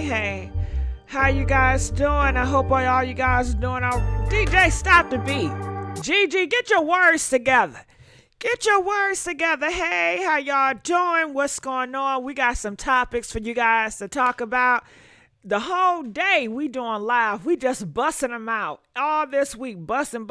hey. How you guys doing? I hope all you guys are doing all. DJ, stop the beat. GG, get your words together. Get your words together. Hey, how y'all doing? What's going on? We got some topics for you guys to talk about. The whole day we doing live. We just busting them out. All this week, busting.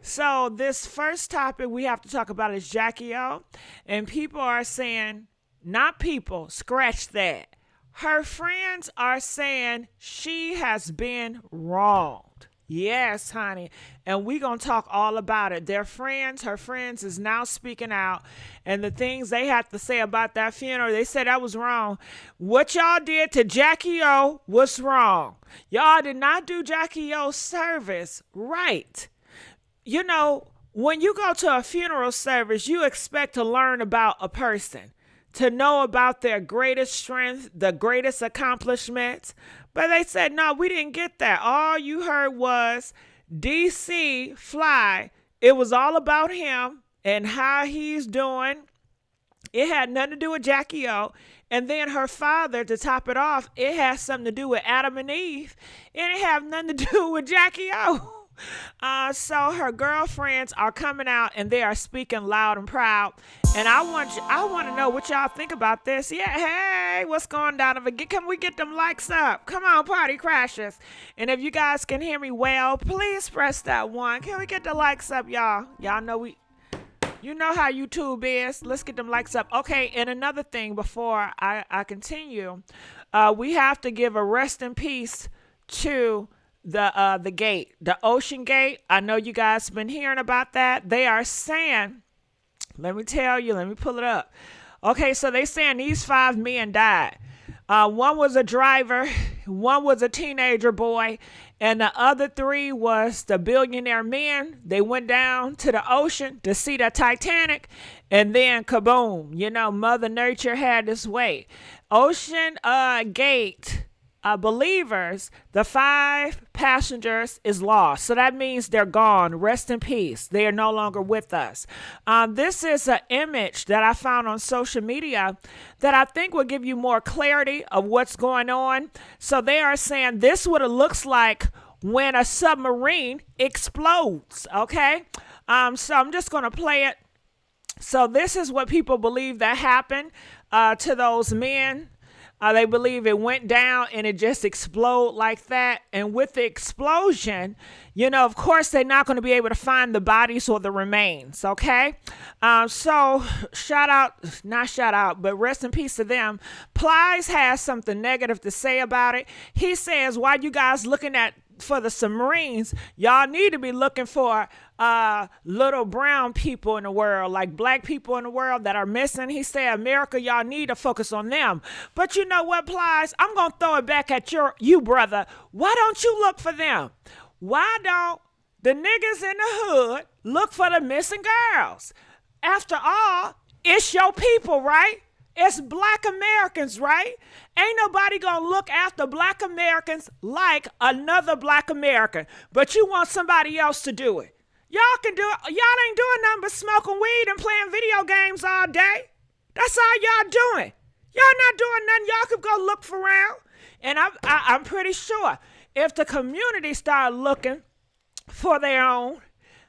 So this first topic we have to talk about is Jacky O. And people are saying, not people, scratch that. Her friends are saying she has been wronged. Yes, honey. And we going to talk all about it. Her friends is now speaking out. And the things they had to say about that funeral, they said that was wrong. What y'all did to Jacky O was wrong. Y'all did not do Jacky O's service right. You know, when you go to a funeral service, you expect to learn about a person, to know about their greatest strength, the greatest accomplishments. But they said, no, we didn't get that. All you heard was DC Fly. It was all about him and how he's doing. It had nothing to do with Jacky O. And then her father, to top it off, it has something to do with Adam and Eve. And it had nothing to do with Jacky O. So her girlfriends are coming out and they are speaking loud and proud. And I want to know what y'all think about this. Yeah, hey, what's going down over? Can we get them likes up? Come on, party crashers. And if you guys can hear me well, please press that one. Can we get the likes up, y'all? Y'all know you know how YouTube is. Let's get them likes up. Okay, and another thing before I continue, we have to give a rest in peace to the gate, the OceanGate. I know you guys been hearing about that. They are saying, let me tell you, let me pull it up. Okay, so they saying these 5 men died. One was a driver, one was a teenager boy, and the other 3 was the billionaire men. They went down to the ocean to see the Titanic, and then kaboom, you know, Mother Nature had this way. OceanGate believers, the 5 passengers is lost. So that means they're gone. Rest in peace. They are no longer with us. This is an image that I found on social media that I think will give you more clarity of what's going on. So they are saying this is what it looks like when a submarine explodes. Okay. So I'm just going to play it. So this is what people believe that happened to those men. They believe it went down and it just exploded like that. And with the explosion, you know, of course, they're not going to be able to find the bodies or the remains. Okay. So not shout out, but rest in peace to them. Plies has something negative to say about it. He says, why you guys looking for the submarines, y'all need to be looking for little brown people in the world, like black people in the world that are missing. He said, America, y'all need to focus on them. But you know what, Plies? I'm going to throw it back at you, brother. Why don't you look for them? Why don't the niggas in the hood look for the missing girls? After all, it's your people, right? It's black Americans, right? Ain't nobody gonna look after black Americans like another black American, but you want somebody else to do it. Y'all can do it. Y'all ain't doing nothing but smoking weed and playing video games all day. That's all y'all doing. Y'all not doing nothing. Y'all could go look for around. And I'm pretty sure if the community start looking for their own,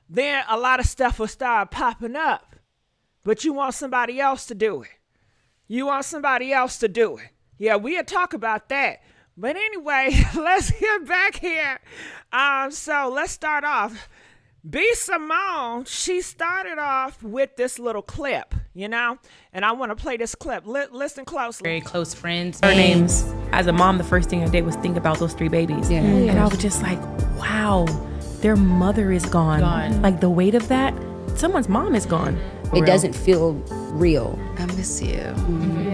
then a lot of stuff will start popping up. But you want somebody else to do it. You want somebody else to do it. Yeah, we'll talk about that. But anyway, let's get back here. So let's start off. Simone, she started off with this little clip, you know, and I want to play this clip. Listen closely. Very close friends. Her names, as a mom, the first thing I did was think about those 3 babies. Yeah. And I was just like, wow, their mother is gone. Like the weight of that, someone's mom is gone. It doesn't feel real. I miss you. Mm-hmm.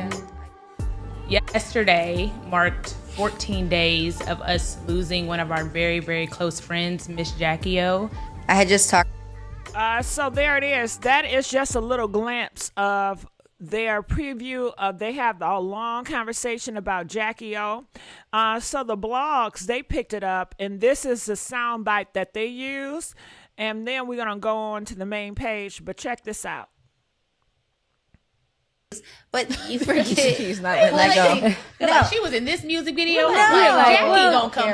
Yeah. Yesterday marked 14 days of us losing one of our very, very close friends, Miss Jacky O. I had just talked. So there it is. That is just a little glimpse of their preview of. They have a long conversation about Jacky O. So the blogs, they picked it up, and this is the soundbite that they use. And then we're going to go on to the main page. But check this out. But you forget. She's not letting that go. No, she was in this music video. No. Jackie Well, gonna come.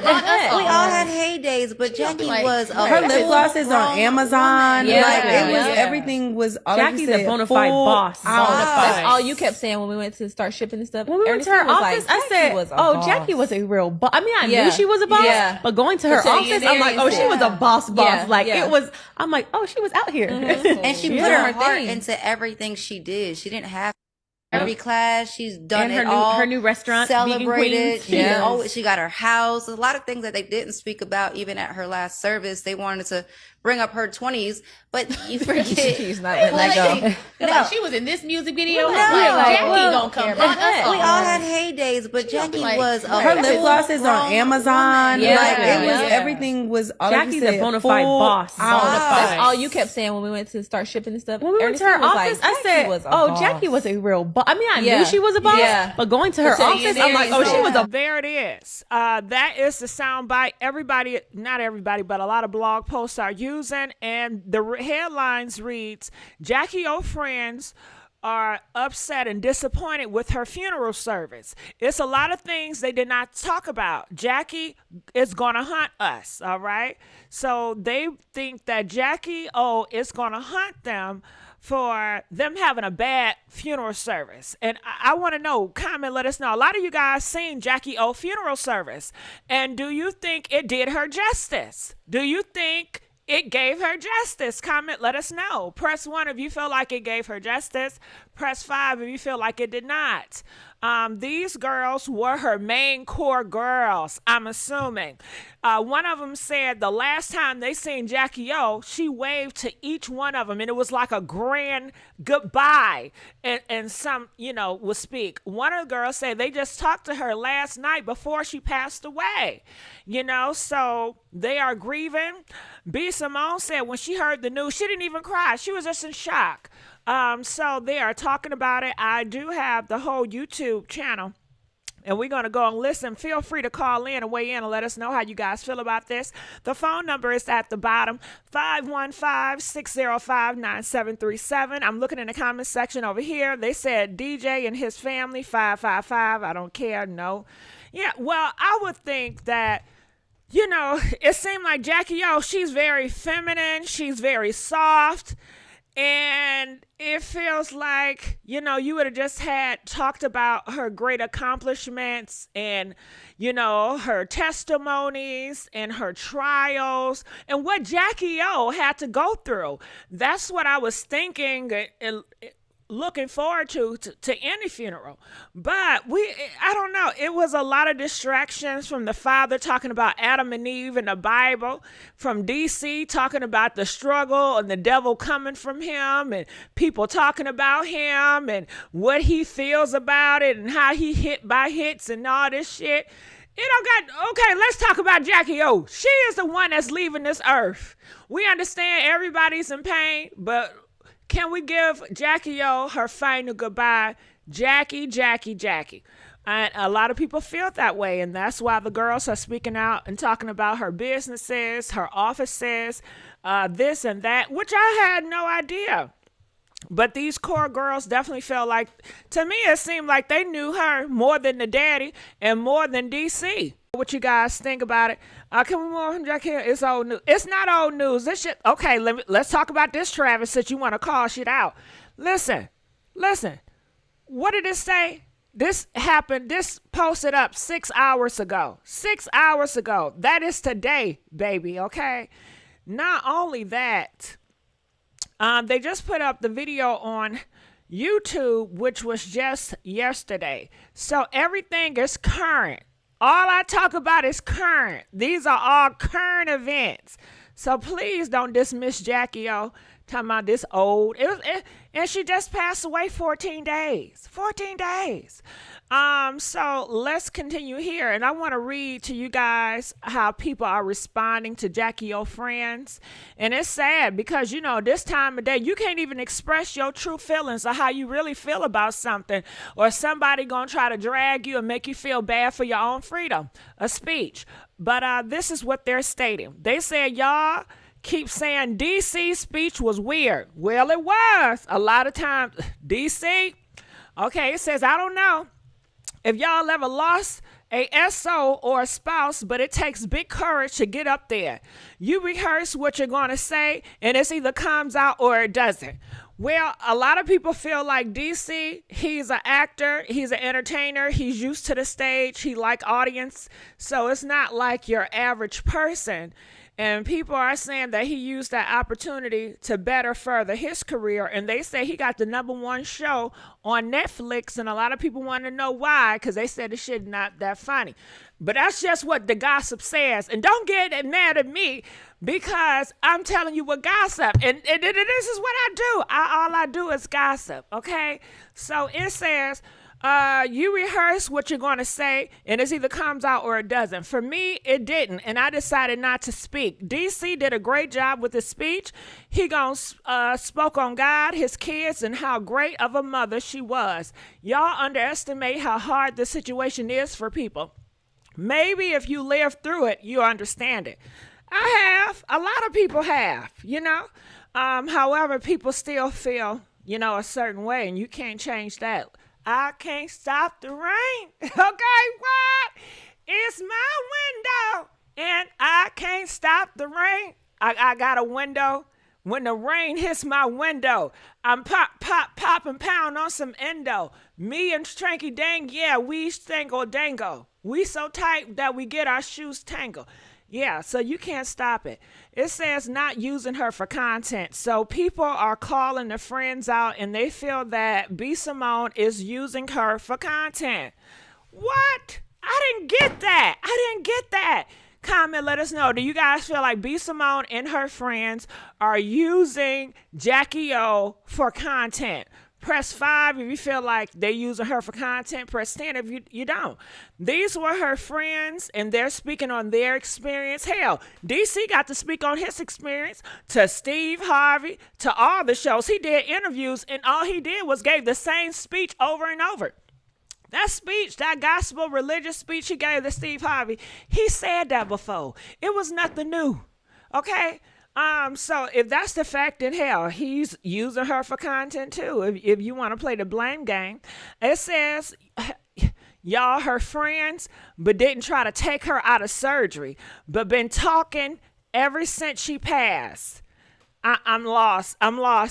we all had heydays, but Jackie was her lip glosses on Amazon. Yeah. Like it was Yeah. everything was. All Jackie's a bona fide boss. That's all you kept saying when we went to start shipping and stuff. When we went to her Ernestine was office, like, I said, was a "Oh, boss. Jackie was a real boss." I mean, I Yeah. knew she was a boss, Yeah. but going to her Until you office, there I'm like, and "Oh, see she it. was a boss." Yeah. Like Yeah. it was. I'm like, "Oh, she was out here." and she put Yeah. her heart thing. into everything she did. She didn't have every class. She's done And her it new- all. her new restaurant, Vegan celebrated. Queens. She got her house. A lot of things that they didn't speak about even at her last service. They wanted to bring up her 20s, but you forget. She's not letting that go. No. She was in this music video. No. Jackie well, gonna come. We all had heydays, but Jackie was a Her lip glosses on Amazon. Yeah. Like it was Yeah. everything was. All Jackie's like a you said, bona fide full boss. out. That's all you kept saying when we went to start shipping and stuff. When we went to her Ernestine was office, like, I said, Jackie was a "Oh, boss. Jackie was a real boss." I mean, I Yeah. knew she was a boss, Yeah. but going to her Until you office, there I'm like, and "Oh, see she it. was a." There it is. That is the soundbite everybody, not everybody, but a lot of blog posts are using. And the headlines reads, Jackie O friends are upset and disappointed with her funeral service. It's a lot of things they did not talk about. Jackie is going to hunt us, all right? So they think that Jackie O is going to hunt them for them having a bad funeral service. And I want to know, comment, let us know. A lot of you guys seen Jackie O funeral service. And do you think it did her justice? Do you think it gave her justice? Comment, let us know. Press 1 if you feel like it gave her justice. Press 5 if you feel like it did not. These girls were her main core girls, I'm assuming. One of them said the last time they seen Jackie O, she waved to each one of them, and it was like a grand goodbye. And some, would speak. One of the girls said they just talked to her last night before she passed away. So they are grieving. B. Simone said when she heard the news, she didn't even cry. She was just in shock. So they are talking about it. I do have the whole YouTube channel, and we're going to go and listen. Feel free to call in and weigh in and let us know how you guys feel about this. The phone number is at the bottom, 515-605-9737. I'm looking in the comment section over here. They said DJ and his family, 555. I don't care. No. Yeah, well, I would think that, it seemed like Jackie O, she's very feminine. She's very soft. And it feels like, you would have just talked about her great accomplishments and, her testimonies and her trials and what Jackie O had to go through. That's what I was thinking, looking forward to any funeral. But I don't know. It was a lot of distractions from the father talking about Adam and Eve in the Bible, from DC talking about the struggle and the devil coming from him, and people talking about him and what he feels about it and how he hit by hits and all this shit. Okay, let's talk about Jackie O. She is the one that's leaving this earth. We understand everybody's in pain, but can we give Jackie O her final goodbye? Jackie. And a lot of people feel that way, and that's why the girls are speaking out and talking about her businesses, her offices, this and that, which I had no idea. But these core girls definitely felt like, to me, it seemed like they knew her more than the daddy and more than DC. What you guys think about it? Can we move on, Jackie? It's old news. It's not old news. This shit. Okay, let's talk about this, Travis, since you want to call shit out. Listen. What did it say? This happened. This posted up 6 hours ago. 6 hours ago. That is today, baby. Okay. Not only that, they just put up the video on YouTube, which was just yesterday. So everything is current. All I talk about is current. These are all current events. So please don't dismiss Jackie O. Talking about this old. And she just passed away 14 days. 14 days. So let's continue here. And I want to read to you guys how people are responding to Jackie O friends. And it's sad because, this time of day, you can't even express your true feelings or how you really feel about something. Or somebody going to try to drag you and make you feel bad for your own freedom of speech. But this is what they're stating. They said, y'all keep saying DC's speech was weird. Well, it was. A lot of times, DC, Okay, it says, I don't know if y'all ever lost a SO or a spouse, but it takes big courage to get up there. You rehearse what you're going to say, and it either comes out or it doesn't. Well, a lot of people feel like DC, he's an actor, he's an entertainer, he's used to the stage, he like audience, so it's not like your average person. And people are saying that he used that opportunity to better further his career. And they say he got the #1 show on Netflix. And a lot of people want to know why, because they said the shit not that funny. But that's just what the gossip says. And don't get mad at me, because I'm telling you what gossip. And this is what I do. All I do is gossip, okay? So it says, you rehearse what you're going to say, and it either comes out or it doesn't. For me, it didn't, and I decided not to speak. DC did a great job with his speech. He spoke on God, his kids, and how great of a mother she was. Y'all underestimate how hard this situation is for people. Maybe if you live through it, you understand it. I have. A lot of people have, you know. However, people still feel, you know, a certain way, and you can't change that. I can't stop the rain. Okay, what? It's my window, and I can't stop the rain. I got a window. When the rain hits my window, I'm pop, and pound on some endo. Me and Stranky Dang, yeah, we stangle dango. We so tight that we get our shoes tangled. Yeah, so you can't stop it. It says not using her for content. So people are calling their friends out, and they feel that B. Simone is using her for content. What? I didn't get that. Comment, let us know. Do you guys feel like B. Simone and her friends are using Jacky O for content? Press 5 if you feel like they're using her for content. Press 10 if you don't. These were her friends, and they're speaking on their experience. Hell, DC got to speak on his experience to Steve Harvey, to all the shows. He did interviews, and all he did was gave the same speech over and over. That speech, that gospel religious speech he gave to Steve Harvey, he said that before. It was nothing new. Okay? So if that's the fact, then hell, he's using her for content too. If you want to play the blame game, it says, y'all her friends, but didn't try to take her out of surgery, but been talking ever since she passed. I'm lost.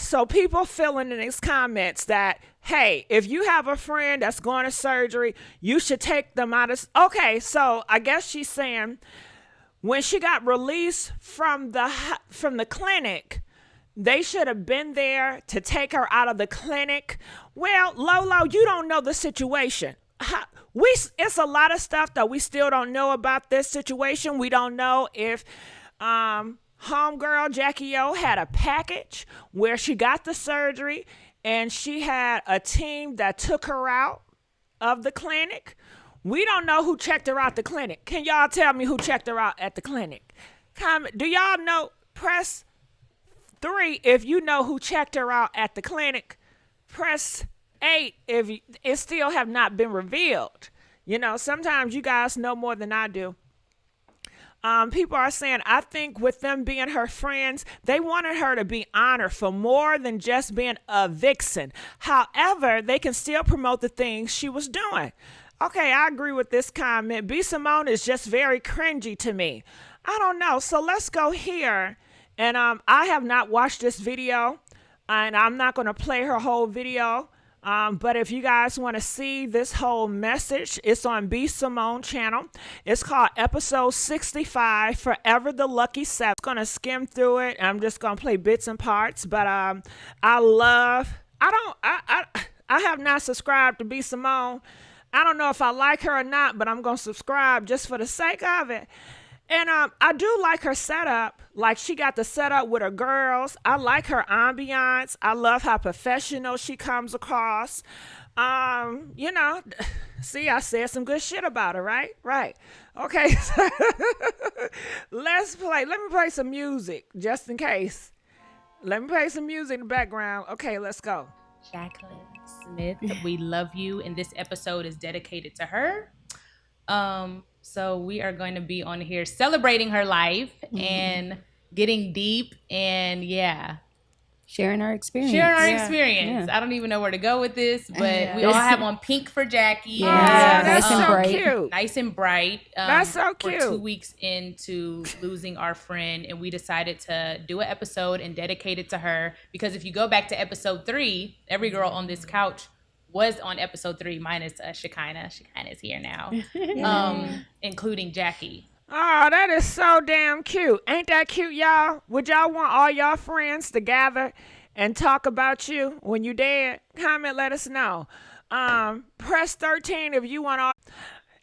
So people feeling in these comments that, hey, if you have a friend that's going to surgery, you should take them out of. Okay, so I guess she's saying, when she got released from the clinic, they should have been there to take her out of the clinic. Well, Lolo, you don't know the situation. It's a lot of stuff that we still don't know about this situation. We don't know if homegirl Jacky O had a package where she got the surgery and she had a team that took her out of the clinic. We don't know who checked her out the clinic. Can y'all tell me who checked her out at the clinic? Comment. Do y'all know? Press 3 if you know who checked her out at the clinic. Press 8 if it still have not been revealed. You know, sometimes you guys know more than I do. People are saying, I think with them being her friends, they wanted her to be honored for more than just being a vixen. However, they can still promote the things she was doing. Okay, I agree with this comment. B. Simone is just very cringy to me. I don't know. So let's go here. And I have not watched this video, and I'm not going to play her whole video. But if you guys want to see this whole message, it's on B. Simone channel. It's called episode 65, Forever the Lucky 7. I'm going to skim through it. I'm just going to play bits and parts. But I have not subscribed to B. Simone. I don't know if I like her or not, but I'm going to subscribe just for the sake of it. And I do like her setup. Like, she got the setup with her girls. I like her ambiance. I love how professional she comes across. You know, see, I said some good shit about her, right? Right. Okay. Let's play. Let me play some music just in case. Let me play some music in the background. Okay, let's go. Jacqueline Smith, we love you, and this episode is dedicated to her. So we are going to be on here celebrating her life and getting deep, and yeah, Sharing our experience. I don't even know where to go with this, but we all have on pink for Jacky. Yeah, that's nice and so bright. cute. Nice and bright. That's so cute. We're 2 weeks into losing our friend, and we decided to do an episode and dedicate it to her. Because if you go back to episode 3, every girl on this couch was on episode 3, minus Shekinah. Shekinah's here now, including Jacky. Oh, that is so damn cute. Ain't that cute, y'all? Would y'all want all y'all friends to gather and talk about you when you dead? Comment, let us know. Press 13 if you want all.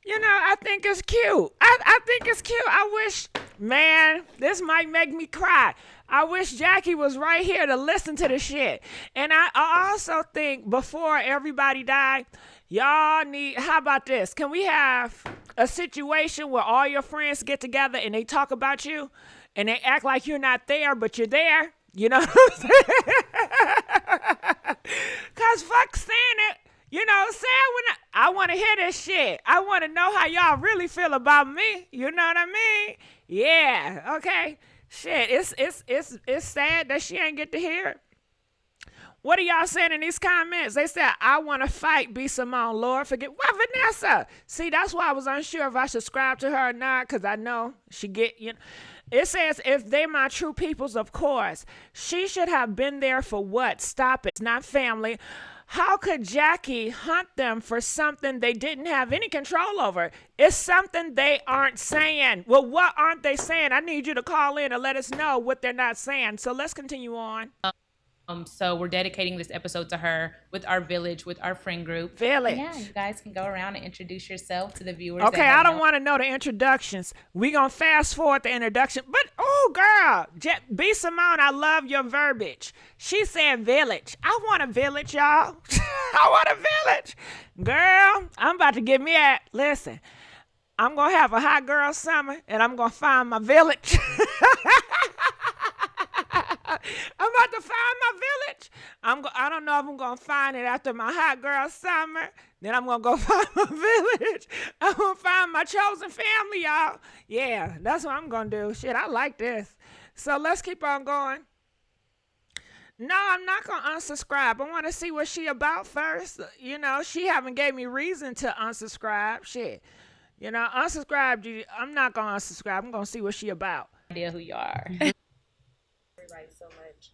You know, I think it's cute. I think it's cute. I wish, man, this might make me cry. I wish Jacky was right here to listen to the shit. And I also think before everybody died, y'all need, how about this? Can we have a situation where all your friends get together and they talk about you and they act like you're not there, but you're there? You know what I'm saying? Because fuck saying it. You know what I'm saying? When I want to hear this shit. I want to know how y'all really feel about me. You know what I mean? Yeah, okay. Shit, it's sad that she ain't get to hear it. What are y'all saying in these comments? They said, I want to fight B. Simone. Lord, forget. What, Vanessa? See, that's why I was unsure if I should subscribe to her or not, because I know she get, you know. It says, if they're my true peoples, of course. She should have been there for what? Stop it. It's not family. How could Jacky hunt them for something they didn't have any control over? It's something they aren't saying. Well, what aren't they saying? I need you to call in and let us know what they're not saying. So let's continue on. So we're dedicating this episode to her with our village, with our friend group. Village. Yeah, you guys can go around and introduce yourself to the viewers. Okay, I don't want to know the introductions. We're going to fast forward the introduction. But, oh, girl, B. Simone, I love your verbiage. She said village. I want a village, y'all. I want a village. Girl, I'm about to get me at, listen, I'm going to have a hot girl summer, and I'm going to find my village. I'm about to find my village. I don't know if I'm going to find it after my hot girl summer. Then I'm going to go find my village. I'm going to find my chosen family, y'all. Yeah, that's what I'm going to do. Shit, I like this. So let's keep on going. No, I'm not going to unsubscribe. I want to see what she about first. You know, she haven't gave me reason to unsubscribe. Shit. You know, unsubscribe. I'm not going to unsubscribe. I'm going to see what she about. Idea who you are. So much.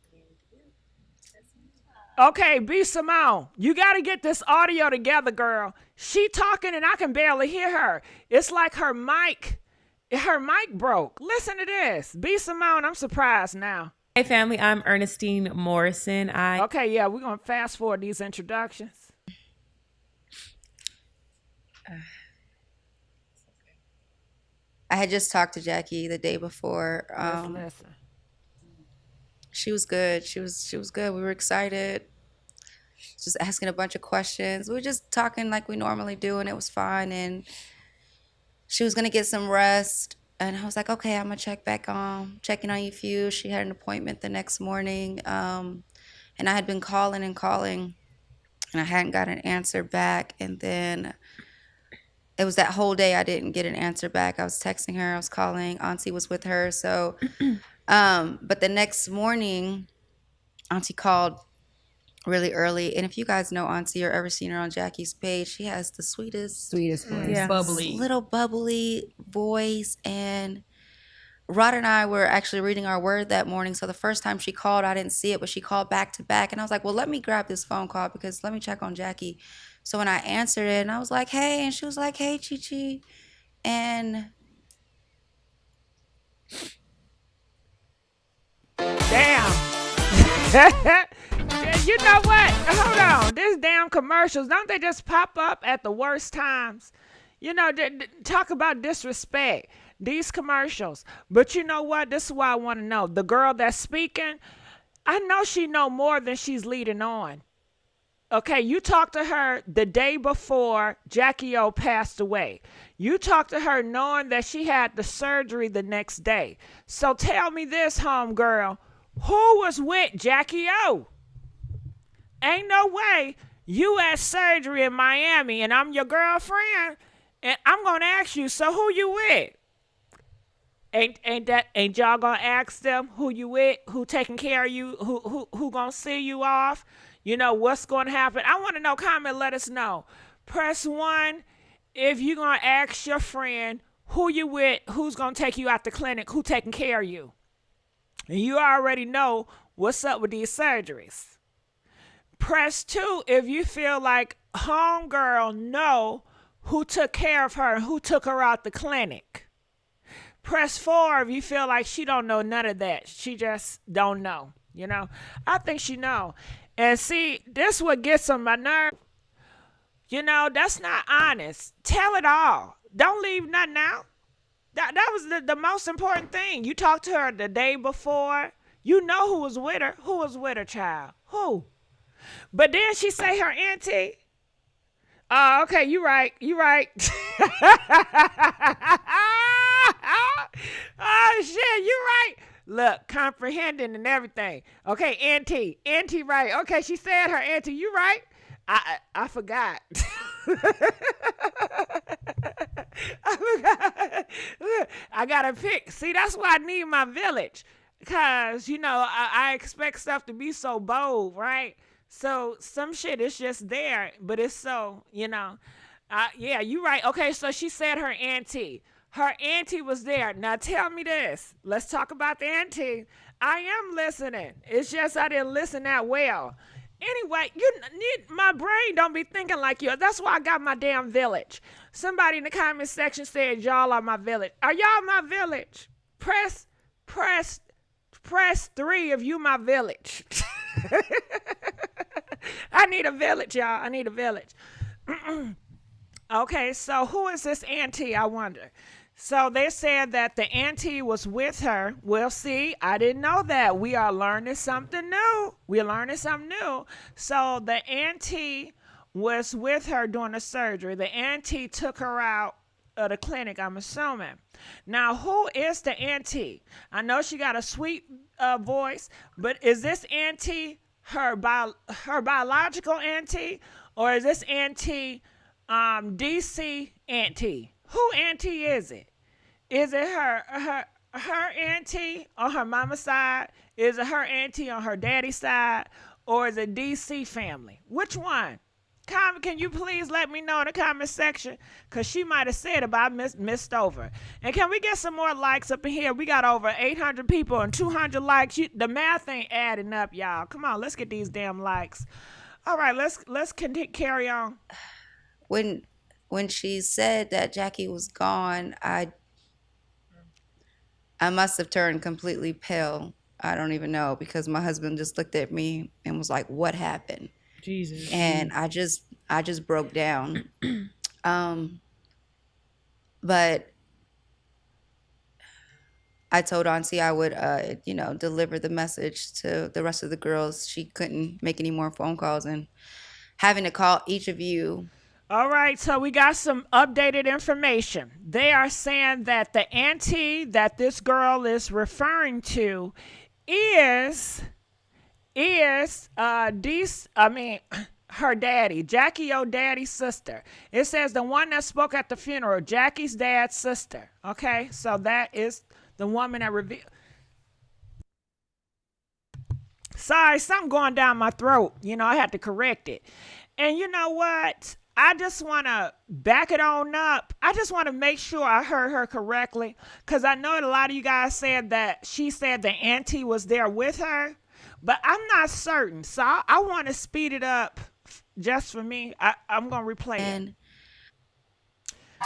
Okay, B. Simone, you got to get this audio together, girl. She talking and I can barely hear her. It's like her mic broke. Listen to this. B. Simone, I'm surprised now. Hey, family, I'm Ernestine Morrison. Okay, yeah, we're going to fast forward these introductions. I had just talked to Jacky the day before. Listen. She was good. She was good. We were excited. Just asking a bunch of questions. We were just talking like we normally do, and it was fine. And she was gonna get some rest. And I was like, okay, I'm gonna checking on you, few. She had an appointment the next morning. And I had been calling, and I hadn't got an answer back. And then it was that whole day I didn't get an answer back. I was texting her, I was calling. Auntie was with her, so. But the next morning, Auntie called really early. And if you guys know Auntie or ever seen her on Jacky's page, she has the sweetest voice. Yeah. Bubbly. Little bubbly voice. And Rod and I were actually reading our word that morning. So the first time she called, I didn't see it, but she called back to back. And I was like, well, let me grab this phone call because let me check on Jacky. So when I answered it, and I was like, hey, and she was like, hey, Chi-Chi. And Damn. You know what? Hold on. These damn commercials, don't they just pop up at the worst times? You know, talk about disrespect. These commercials. But you know what? This is what I want to know. The girl that's speaking, I know she know more than she's leading on. Okay, you talked to her the day before Jacky O passed away. You talked to her knowing that she had the surgery the next day. So tell me this, homegirl. Who was with Jacky O? Ain't no way you had surgery in Miami and I'm your girlfriend and I'm going to ask you, so who you with? Ain't y'all gonna ask them who you with, who taking care of you, who gonna see you off? You know what's gonna happen. I want to know. Comment, let us know. Press 1 if you gonna ask your friend who you with, who's gonna take you out the clinic, who taking care of you. And you already know what's up with these surgeries. Press 2 if you feel like homegirl know who took care of her and who took her out the clinic. Press 4 if you feel like she don't know none of that. She just don't know, you know. I think she know. And see, this what gets on my nerve. You know, that's not honest. Tell it all. Don't leave nothing out. That was the most important thing. You talked to her the day before. You know who was with her. Who was with her, child? Who? But then she say her auntie. Oh, okay, you right. You right. Oh, shit, you right. Look, comprehending and everything. Okay, auntie. Auntie, right. Okay, she said her auntie. You right. I forgot. I forgot. I gotta pick. See, that's why I need my village. Because, you know, I expect stuff to be so bold, right? So some shit is just there, but it's so, you know. Yeah, you right. Okay, so she said her auntie. Her auntie was there. Now tell me this. Let's talk about the auntie. I am listening. It's just I didn't listen that well. Anyway, you need, my brain don't be thinking like you. That's why I got my damn village. Somebody in the comment section said y'all are my village. Are y'all my village? Press 3 if you my village. I need a village, y'all. I need a village. Okay, so who is this auntie, I wonder? So they said that the auntie was with her. Well, see, I didn't know that. We are learning something new. We're learning something new. So the auntie was with her during the surgery. The auntie took her out of the clinic, I'm assuming. Now, who is the auntie? I know she got a sweet voice, but is this auntie her biological auntie, or is this auntie DC auntie? Who auntie is it? Is it her auntie on her mama's side? Is it her auntie on her daddy's side? Or is it DC family? Which one? Comment, can you please let me know in the comment section? Because she might have said it, but I missed over. And can we get some more likes up in here? We got over 800 people and 200 likes. The math ain't adding up, y'all. Come on, let's get these damn likes. All right, let's carry on. When she said that Jacky was gone, I must have turned completely pale. I don't even know, because my husband just looked at me and was like, "What happened?" Jesus. And I just broke down. But I told Auntie I would, deliver the message to the rest of the girls. She couldn't make any more phone calls, and having to call each of you. All right, so we got some updated information. They are saying that the auntie that this girl is referring to is her daddy, Jacky daddy's sister. It says the one that spoke at the funeral, Jacky's dad's sister. Okay, so that is the woman that revealed. Sorry, something going down my throat. You know, I had to correct it. And you know what? I just want to back it on up. I just want to make sure I heard her correctly, because I know that a lot of you guys said that she said the auntie was there with her, but I'm not certain. So I want to speed it up just for me. I'm going to replay it.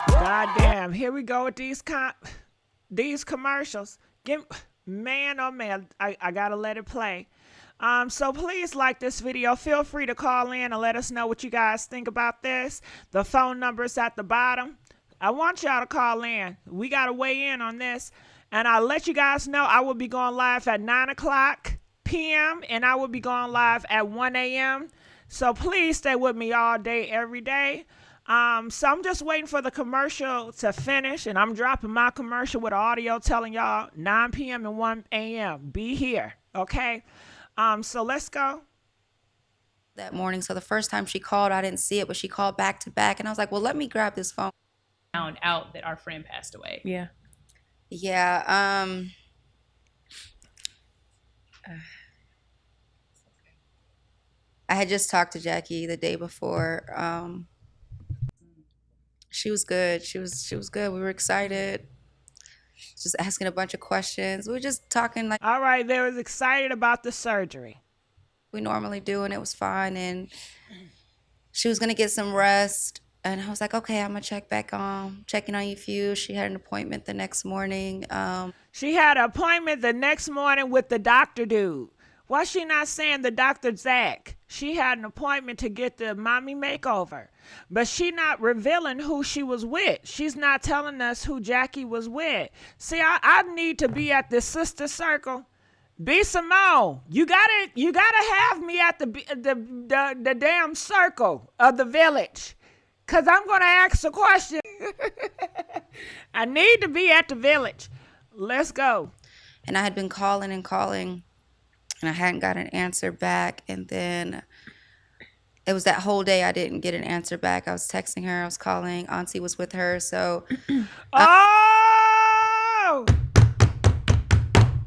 God damn. Here we go with these commercials. Man, oh man, I got to let it play. So please like this video. Feel free to call in and let us know what you guys think about this. The phone number is at the bottom. I want y'all to call in. We got to weigh in on this. And I'll let you guys know I will be going live at 9 o'clock p.m. and I will be going live at 1 a.m. So please stay with me all day, every day. So I'm just waiting for the commercial to finish, and I'm dropping my commercial with audio telling y'all 9 p.m. and 1 a.m. Be here, okay? So let's go. That morning, so the first time she called, I didn't see it, but she called back to back, and I was like, well, let me grab this phone. Found out that our friend passed away. Yeah. Yeah. I had just talked to Jacky the day before. She was good. She was good. We were excited. Just asking a bunch of questions. We were just talking like All right, they was excited about the surgery. we normally do, and it was fine. And she was gonna get some rest. And I was like, okay, I'm gonna checking on you few. She had an appointment the next morning. She had an appointment the next morning with the doctor dude. Why she not saying the Dr. Zach? She had an appointment to get the mommy makeover. But she not revealing who she was with. She's not telling us who Jacky was with. See, I need to be at the sister circle. B Simone, you gotta have me at the damn circle of the village. Cause I'm gonna ask a question. I need to be at the village. Let's go. And I had been calling and calling, and I hadn't got an answer back. And then it was that whole day I didn't get an answer back. I was texting her, I was calling. Auntie was with her, so. Oh!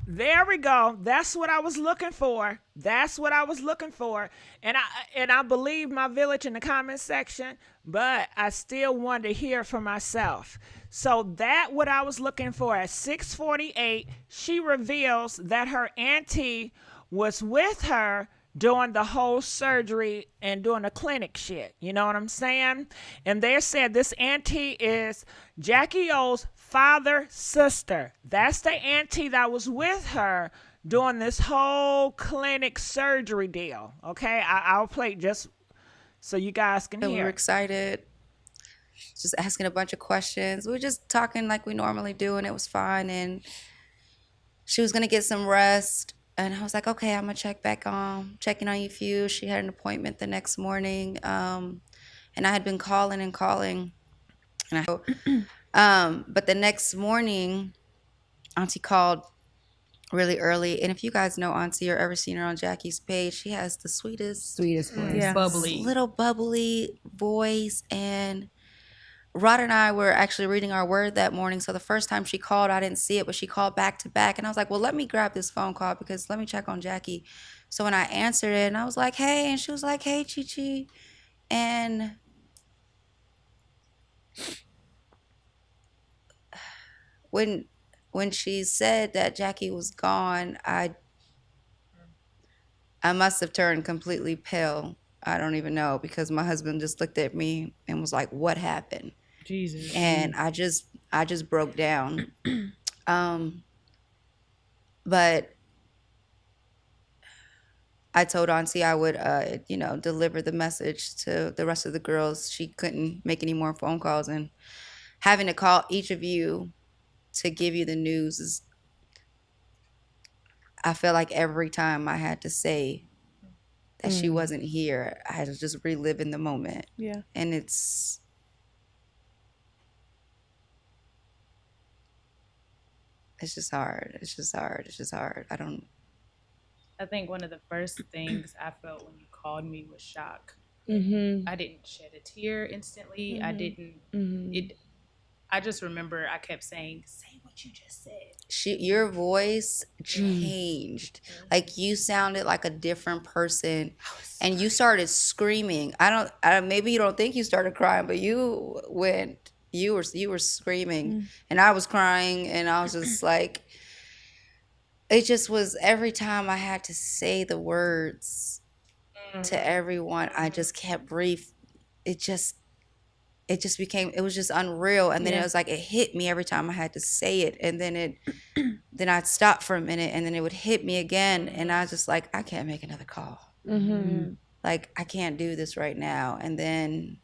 There we go. That's what I was looking for. That's what I was looking for. And I believe my village in the comment section, but I still wanted to hear for myself. So that what I was looking for at 6:48, she reveals that her auntie was with her doing the whole surgery and doing the clinic shit. You know what I'm saying? And they said this auntie is Jackie O's father sister. That's the auntie that was with her doing this whole clinic surgery deal. Okay, I'll play just so you guys can We hear. were excited, just asking a bunch of questions. We were just talking like we normally do, and it was fine. And she was gonna get some rest. And I was like, okay, I'm gonna checking on you few. She had an appointment the next morning. And I had been calling and calling. But the next morning, Auntie called really early. And if you guys know Auntie or ever seen her on Jacky's page, she has the sweetest voice. Yeah. Bubbly. little bubbly voice. And Rod and I were actually reading our word that morning. So the first time she called, I didn't see it, but she called back to back. And I was like, well, let me grab this phone call because let me check on Jacky. So when I answered it, and I was like, hey, and she was like, hey, Chi-Chi. And when she said that Jacky was gone, I must have turned completely pale. I don't even know, because my husband just looked at me and was like, what happened? Jesus. And I just broke down. But I told Auntie I would, deliver the message to the rest of the girls. She couldn't make any more phone calls, and having to call each of you to give you the news is, I feel like every time I had to say that she wasn't here, I had to just relive in the moment. Yeah. And it's just hard. It's just hard. I think one of the first things I felt when you called me was shock. Mm-hmm. I didn't shed a tear instantly. I didn't. Mm-hmm. I just remember I kept saying, "Say what you just said." Your voice changed. Like, you sounded like a different person, and you started screaming. Maybe you don't think you started crying, but you were screaming, and I was crying, and I was just like, it just was every time I had to say the words to everyone, I just can't breathe. It just was just unreal. And then it was like, it hit me every time I had to say it. And then then I'd stop for a minute, and then it would hit me again. And I was just like, I can't make another call. Mm-hmm. Like, I can't do this right now. And then.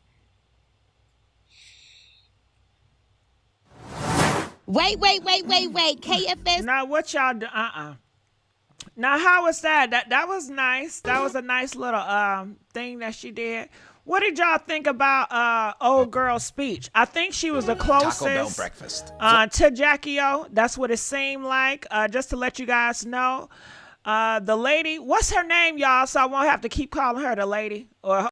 Wait. KFS. Now what y'all do? Now how was that? That was nice. That was a nice little thing that she did. What did y'all think about old girl's speech? I think she was the closest Taco Bell breakfast. To Jackie O. That's what it seemed like. Just to let you guys know. The lady, what's her name, y'all? So I won't have to keep calling her the lady. Or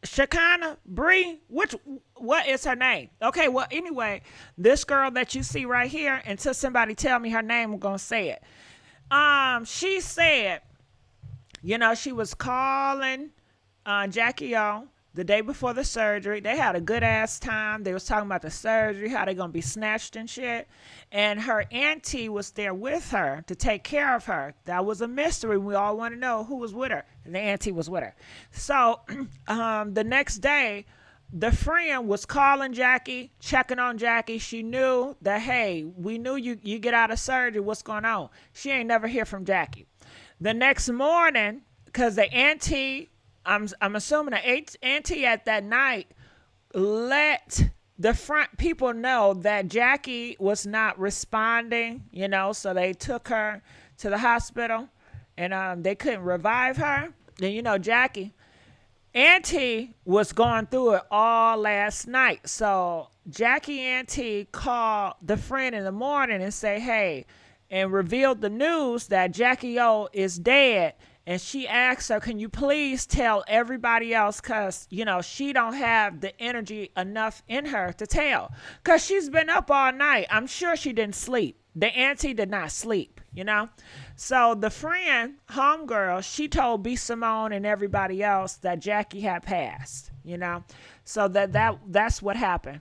Shakana Bree, what is her name? Okay, well anyway, this girl that you see right here, until somebody tell me her name, I'm gonna say it. She said, she was calling Jacky O the day before the surgery. They had a good ass time. They was talking about the surgery, how they gonna be snatched and shit. And her auntie was there with her to take care of her. That was a mystery. We all want to know who was with her. And the auntie was with her. So the next day, the friend was calling Jacky, checking on Jacky. She knew that, hey, we knew you get out of surgery. What's going on? She ain't never hear from Jacky. The next morning, because the auntie, I'm assuming the auntie at that night let the front people know that Jacky was not responding, so they took her to the hospital and they couldn't revive her. And Jacky, Auntie was going through it all last night. So Jacky Auntie called the friend in the morning and say, hey, and revealed the news that Jacky O is dead. And she asked her, can you please tell everybody else, because, she don't have the energy enough in her to tell. Because she's been up all night. I'm sure she didn't sleep. The auntie did not sleep, So the friend, homegirl, she told B. Simone and everybody else that Jacky had passed, So that's what happened.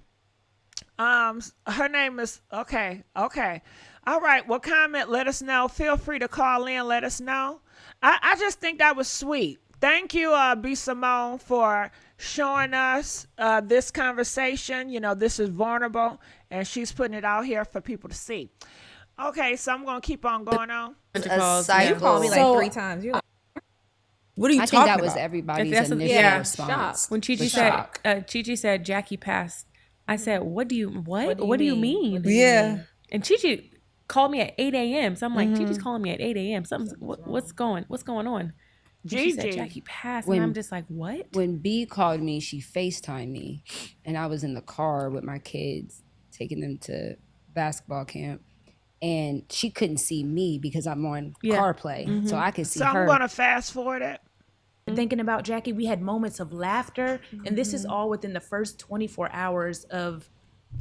Her name is, okay. All right, well, comment, let us know. Feel free to call in, let us know. I just think that was sweet. Thank you, B. Simone, for showing us this conversation. This is vulnerable, and she's putting it out here for people to see. Okay, so I'm going to keep on going on. You called me like 3 times. You're like, What are you I talking think about? that was everybody's That's initial response. When Gigi said Jacky passed, I said, what do you mean? Yeah. And Gigi called me at 8 a.m. So I'm like, Gigi's calling me at 8 a.m. What's going on? She said Jacky passed, and I'm just like, what? When B called me, she FaceTimed me, and I was in the car with my kids, taking them to basketball camp, and she couldn't see me because I'm on CarPlay, so I could see her. So I'm going to fast forward it. Thinking about Jacky, we had moments of laughter, and this is all within the first 24 hours of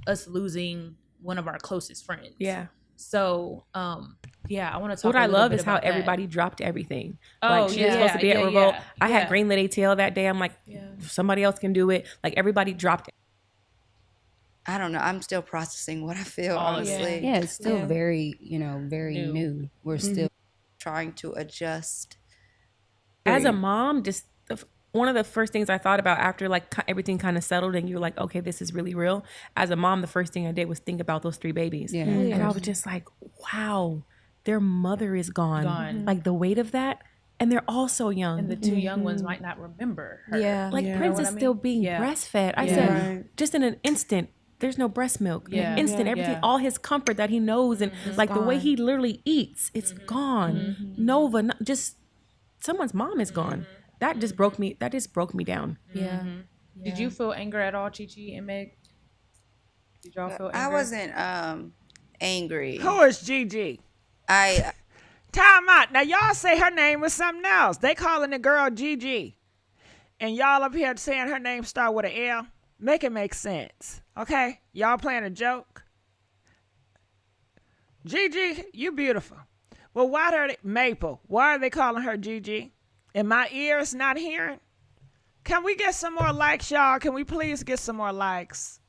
us losing one of our closest friends. Yeah. So, I want to talk. What I love is how about everybody dropped everything. Oh, like she was supposed to be at Revolt. Yeah, I had greenlit ATL that day. I'm like, somebody else can do it. Like everybody dropped it. I don't know. I'm still processing what I feel, honestly. Yeah, it's still very, very new. We're still trying to adjust. As a mom, just one of the first things I thought about after like everything kind of settled and you're like, okay, this is really real. As a mom, the first thing I did was think about those 3 babies. Yeah. And I was just like, wow, their mother is gone. Like the weight of that. And they're all so young. And the 2 young ones might not remember her. Yeah. Like Prince is still being breastfed. I said, just in an instant, there's no breast milk. In an instant, everything, all his comfort that he knows and like the way he literally eats, it's gone. Nova, just someone's mom is gone. That just broke me. That just broke me down. yeah. Did you feel anger at all, Gigi and Meg? Did y'all feel anger? I wasn't angry. Who is Gigi? I Time out. Now, y'all say her name was something else. They calling the girl Gigi. And y'all up here saying her name start with an L. Make it make sense. Okay? Y'all playing a joke? Gigi, you beautiful. Well, Maple, why are they calling her Gigi? And my ears not hearing? Can we get some more likes, y'all? Can we please get some more likes?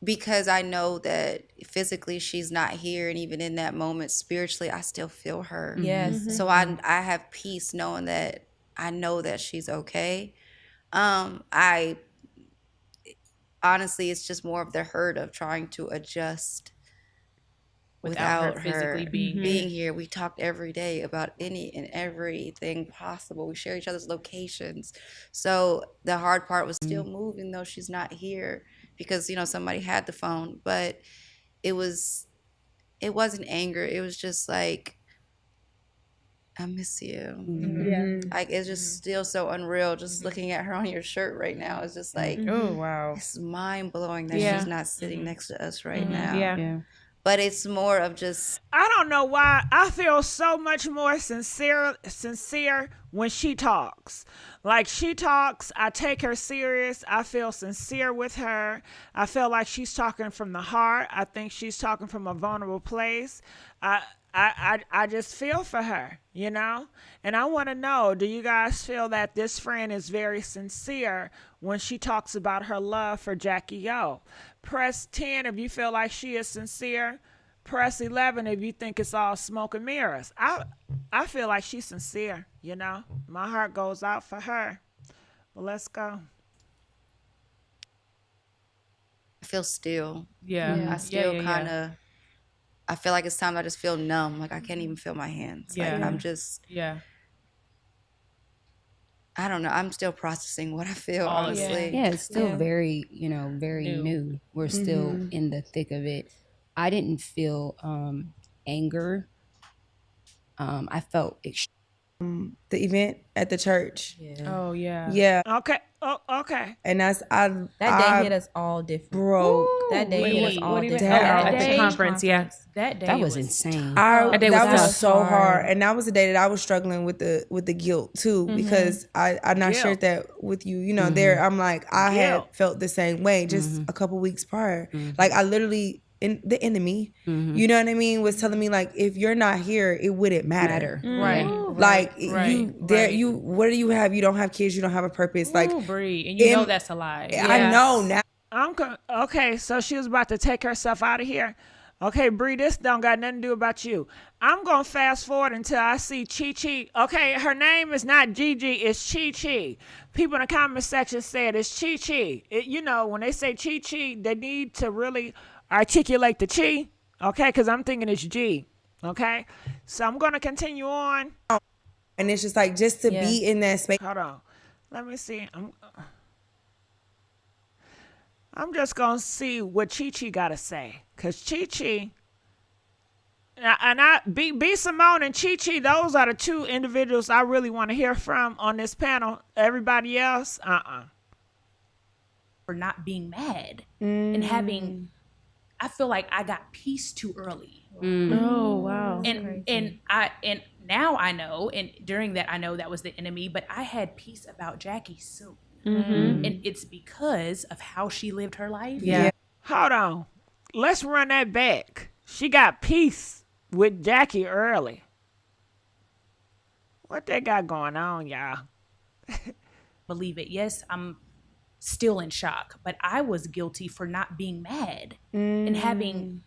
Because I know that physically she's not here, and even in that moment, spiritually, I still feel her. Yes. So I have peace knowing that I know that she's okay. I honestly, it's just more of the hurt of trying to adjust without her physically being here. We talked every day about any and everything possible. We share each other's locations. So the hard part was still moving, though she's not here, because somebody had the phone. But it wasn't anger. It was just like, I miss you. Yeah. Like, it's just still so unreal. Just looking at her on your shirt right now is just like, oh wow, it's mind blowing that she's not sitting next to us right now. Yeah. But it's more of just, I don't know why I feel so much more sincere when she talks. Like she talks, I take her serious. I feel sincere with her. I feel like she's talking from the heart. I think she's talking from a vulnerable place. I just feel for her, you know? And I want to know, do you guys feel that this friend is very sincere when she talks about her love for Jacky O? Press 10 if you feel like she is sincere. Press 11 if you think it's all smoke and mirrors. I feel like she's sincere, you know? My heart goes out for her. Well, let's go. I feel still. Yeah. I still kind of, I feel like it's time I just feel numb. Like I can't even feel my hands. Like I'm just, I don't know. I'm still processing what I feel, honestly. Yeah, it's still very, very new. We're still in the thick of it. I didn't feel anger. I felt The event at the church. Oh yeah. Yeah. Okay. Oh, okay. And that's That day hit us all different. broke. That day hit us all different. At the conference, yeah. That day that was insane. That day was that was tough. so hard, and that was the day that I was struggling with the guilt too, because I not shared that with you. You know, there I'm like I had felt the same way just a couple weeks prior. Like I literally, the enemy, you know what I mean, was telling me like if you're not here, it wouldn't matter. Right. Like you what do you have? You don't have kids. You don't have a purpose. Like Bree, and you know that's a lie. I know now. Okay, so she was about to take herself out of here. Okay, Bree, this don't got nothing to do about you. I'm going to fast forward until I see Chi. Okay, her name is not Gigi, it's Chi. People in the comment section said it's Chi. You know, when they say Chi, they need to really articulate the Chi, okay, because I'm thinking it's G, okay? So I'm going to continue on. And it's just like, just to be in that space. Hold on. Let me see. I'm just going to see what Chi got to say. Because Chi, and B Simone and Chi, those are the two individuals I really want to hear from on this panel. Everybody else, For not being mad and having, I feel like I got peace too early. Oh wow. And now I know, and during that I know that was the enemy, but I had peace about Jacky soon. And it's because of how she lived her life. Yeah. Hold on. Let's run that back. She got peace with Jacky early. What they got going on, y'all? Believe it. Yes, I'm still in shock, but I was guilty for not being mad and having,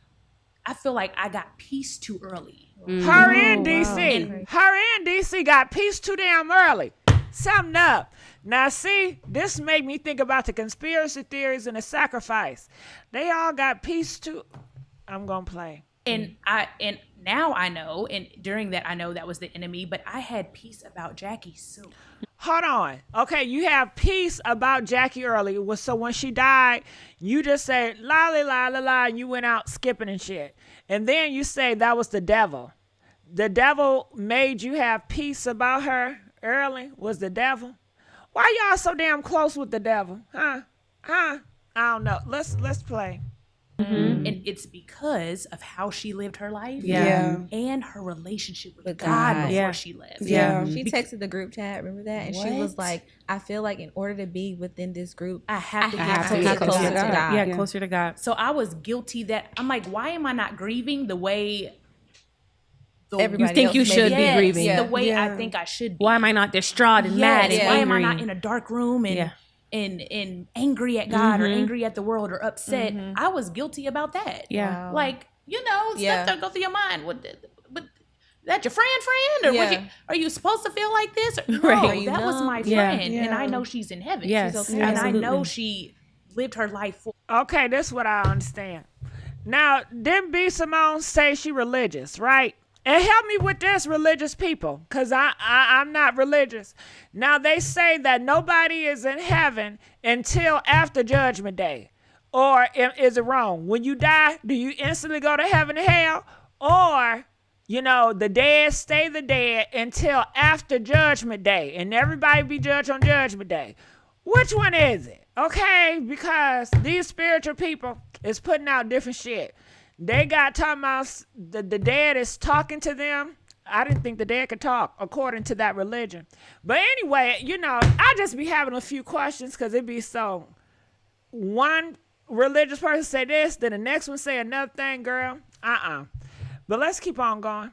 I feel like I got peace too early. Her and DC. Her and DC got peace too damn early. Something up. Now, see, this made me think about the conspiracy theories and the sacrifice. They all got peace too. I'm going to play. And now I know, and during that I know that was the enemy, but I had peace about Jacky soon. Hold on. Okay, you have peace about Jacky early. So when she died, you just said, la, la, la, la, la, and you went out skipping and shit. And then you say that was the devil. The devil made you have peace about her early, was the devil. Why y'all so damn close with the devil? Huh? I don't know. Let's play. And it's because of how she lived her life and her relationship with God before she left. She texted the group chat, remember that? And she was like, I feel like in order to be within this group, I have to get closer to God. Yeah, closer to God. So I was guilty that I'm like, why am I not grieving the way you think you should be grieving? The way I think I should be. Why am I not distraught and mad and why angry? am I not in a dark room and angry at God or angry at the world or upset? I was guilty about that. Yeah. Like, stuff that go through your mind. But that your friend? Or are you supposed to feel like this? No, that was my friend. And I know she's in heaven. Yes, she's okay. And I know she lived her life for. Okay, this is what I understand. Now, didn't B Simone say she religious, right? And help me with this, religious people, because I'm not religious. Now, they say that nobody is in heaven until after Judgment Day. Or is it wrong? When you die, do you instantly go to heaven and hell? Or, the dead stay the dead until after Judgment Day. And everybody be judged on Judgment Day. Which one is it? Okay? Because these spiritual people is putting out different shit. They got talking about the dad is talking to them. I didn't think the dad could talk according to that religion. But anyway, you know, I just be having a few questions because it be so. One religious person say this, then the next one say another thing, girl. But let's keep on going.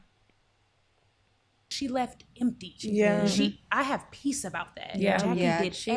She left empty. Yeah. I have peace about that. Yeah. Jackie She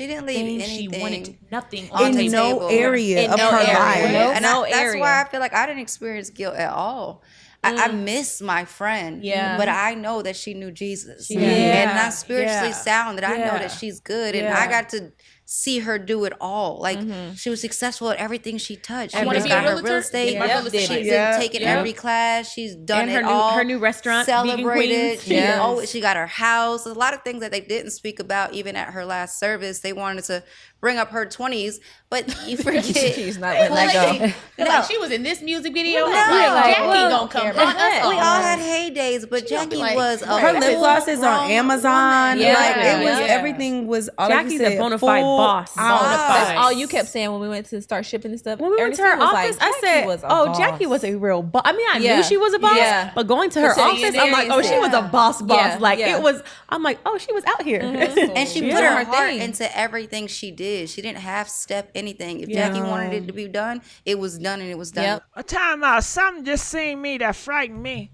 didn't leave anything. She wanted nothing on the in no table. area of no her area. life. And No that's area. why I feel like I didn't experience guilt at all. I miss my friend, but I know that she knew Jesus. And not spiritually sound, that I know that she's good. And I got to see her do it all. Like she was successful at everything she touched. She wanna just be a got her realtor? real estate. She's She's taken every class. She's done And it all. her new restaurant, celebrated. Vegan Queens. She got her house. A lot of things that they didn't speak about even at her last service. They wanted to bring up her 20s, but you forget. She's not letting that go. Like she was in this music video. No. Jackie gonna come run us We off. all had heydays, but Jackie was a Her lip gloss is on Amazon. Yeah. Like it was Yeah. everything was all Jackie's like you a said, bona fide full boss. out. That's all you kept saying when we went to start shipping and stuff. When we went to her Ernestine was office, like, I said, was a "Oh, boss. Jackie was a real boss." I mean, I Yeah. knew she was a boss, Yeah. but going to her So you office, I'm like, "Oh, she was a boss." Yeah. Like Yeah. it was. I'm like, "Oh, she was out here." And she Yeah. put her Her heart thing. into everything she did. She didn't half step anything. If Jackie wanted it to be done, it was done and it was done. Yep. A time out. Something just seen me that frightened me.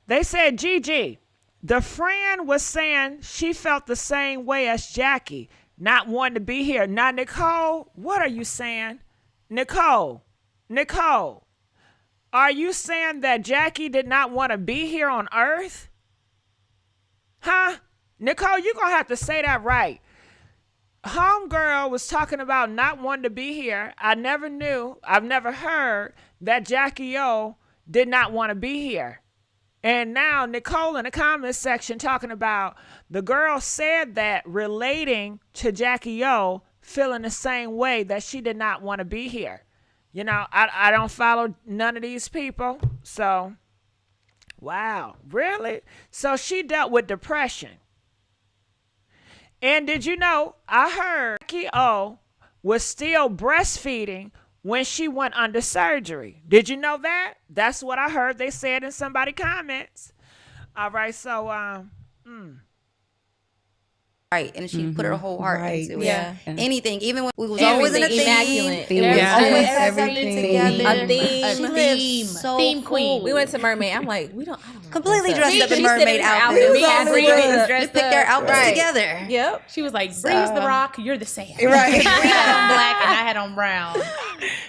They said, GG, the friend was saying she felt the same way as Jackie, not wanting to be here. Now, Nicole, what are you saying? Nicole, are you saying that Jackie did not want to be here on Earth? Huh? Nicole, you're going to have to say that right. Homegirl was talking about not wanting to be here. I've never heard that Jackie O did not want to be here. And now Nicole in the comments section talking about the girl said that relating to Jackie O feeling the same way that she did not want to be here. You know, I don't follow none of these people. So, wow, really? So she dealt with depression. And did you know, I heard Jackie O was still breastfeeding when she went under surgery. Did you know that? That's what I heard. They said in somebody's comments. All right, so, Right, and she put her whole heart into it. Yeah. Anything, even when we was always in a theme. Immaculate. We was always had something together. A theme. She A lived theme. so Theme queen. cool. We went to Mermaid. I'm like, I don't know. Completely dressed up in She's mermaid sitting in her outfits. outfit. We Me and Bree was picked their outfits together. Yep. She was like, "Bree's the rock, you're the sand." Right. Bree had on black and I had on brown.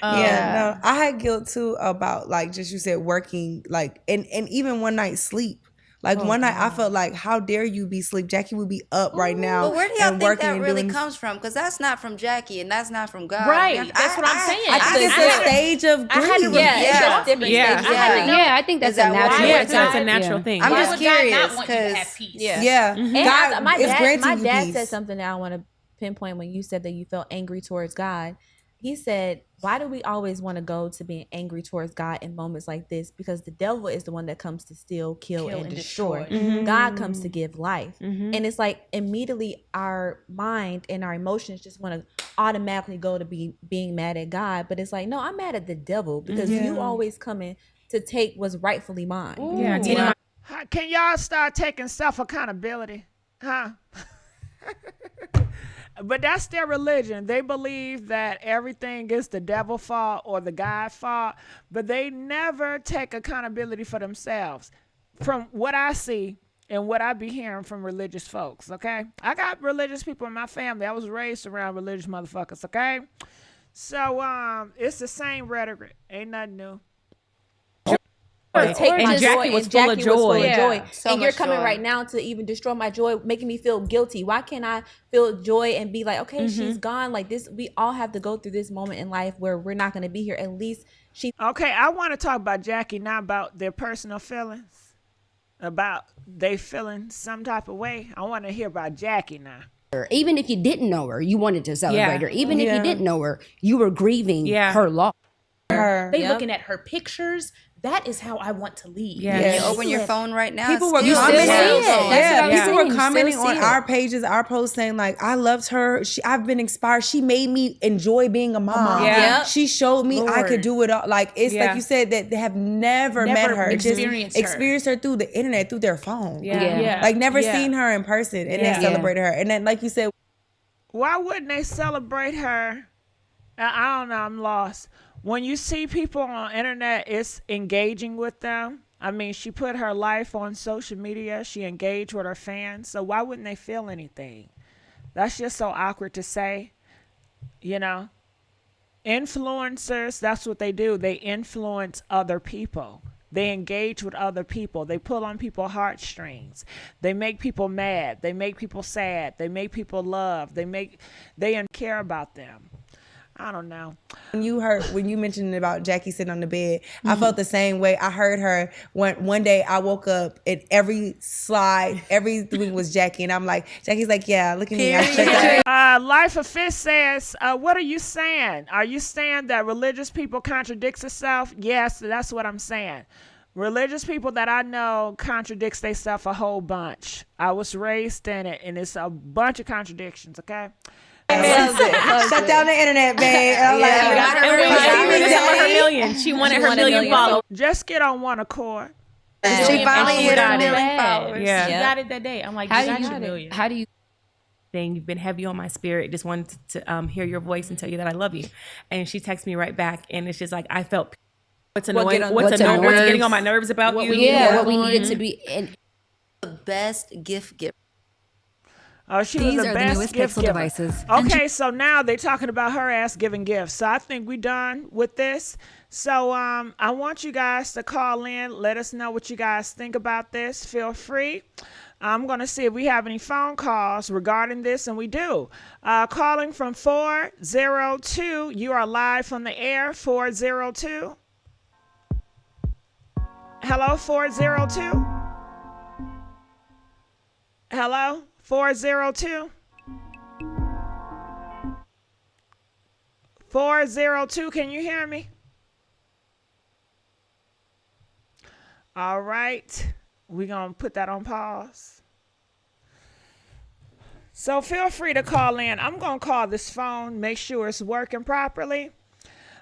Yeah, no, I had guilt too about like just you said working like and even one night sleep. Like one night I felt like, how dare you be asleep? Jackie would be up right now. But where do y'all and think working that and really doing- comes from? Because that's not from Jackie and that's not from God. Right, that's what I'm saying. I think it's a stage of grief. Yeah, it's just different Yeah. stages. I had to know. Yeah, I think that's Is that a why? natural. Yeah, Yeah. it's a natural thing. I'm Why just would God curious not want you to have because peace? Yeah, And God my is dad, granting my you dad peace. said something that I want to pinpoint when you said that you felt angry towards God. He said, why do we always want to go to being angry towards God in moments like this? Because the devil is the one that comes to steal, kill and destroy. God comes to give life. And it's like immediately our mind and our emotions just want to automatically go to being mad at God. But it's like, no, I'm mad at the devil because you always coming to take what's rightfully mine. Yeah, can y'all start taking self-accountability? Huh? But that's their religion. They believe that everything is the devil's fault or the God's fault, but they never take accountability for themselves. From what I see and what I be hearing from religious folks, okay? I got religious people in my family. I was raised around religious motherfuckers, okay? So it's the same rhetoric. Ain't nothing new. Take my Jackie joy, was and full of Jackie was full of joy. joy. Yeah, so and you're much coming joy. right now to even destroy my joy, making me feel guilty. Why can't I feel joy and be like, okay, she's gone. Like this, we all have to go through this moment in life where we're not going to be here. At least she. Okay, I want to talk about Jackie, not about their personal feelings, about they feeling some type of way. I want to hear about Jackie now. Even if you didn't know her, you wanted to celebrate her. Even if you didn't know her, you were grieving her loss. They looking at her pictures. that is how I want to lead. Yeah. You open your phone right now. People were still commenting. see it. People were commenting on our pages, our posts, saying like, "I loved her. I've been inspired. She made me enjoy being a mom. Yeah. She showed me I could do it all." Like it's like you said that they have never met her, experienced her through the internet, through their phone. Like never seen her in person, and then celebrated her. And then, like you said, why wouldn't they celebrate her? I don't know. I'm lost. When you see people on the internet, it's engaging with them. I mean, she put her life on social media. She engaged with her fans. So why wouldn't they feel anything? That's just so awkward to say, you know. Influencers, that's what they do. They influence other people. They engage with other people. They pull on people's heartstrings. They make people mad. They make people sad. They make people love. They care about them. I don't know. When you mentioned about Jacky sitting on the bed, I felt the same way. I heard her one day. I woke up and every slide, everything was Jacky, and I'm like, Jacky's like, yeah, look at me. Life of Fish says, what are you saying? Are you saying that religious people contradicts itself? Yes, that's what I'm saying. Religious people that I know contradicts themselves a whole bunch. I was raised in it, and it's a bunch of contradictions. Okay. Shut down the internet, babe. She wanted her million followers. Just get on one accord. She finally hit her million followers. Yeah. She got it that day. I'm like, how do you thing, you've been heavy on my spirit, just wanted to hear your voice and tell you that I love you. And she texted me right back, and it's just like, I felt what's getting on my nerves about you. What we needed to be. And the best gift giver. Oh, she was the best gift giver. Devices. Okay, so now they're talking about her ass giving gifts. So I think we're done with this. So I want you guys to call in. Let us know what you guys think about this. Feel free. I'm going to see if we have any phone calls regarding this, and we do. Calling from 402. You are live on the air, 402. Hello, 402. Hello, 402. 402, can you hear me? All right, we're going to put that on pause. So feel free to call in. I'm going to call this phone, make sure it's working properly.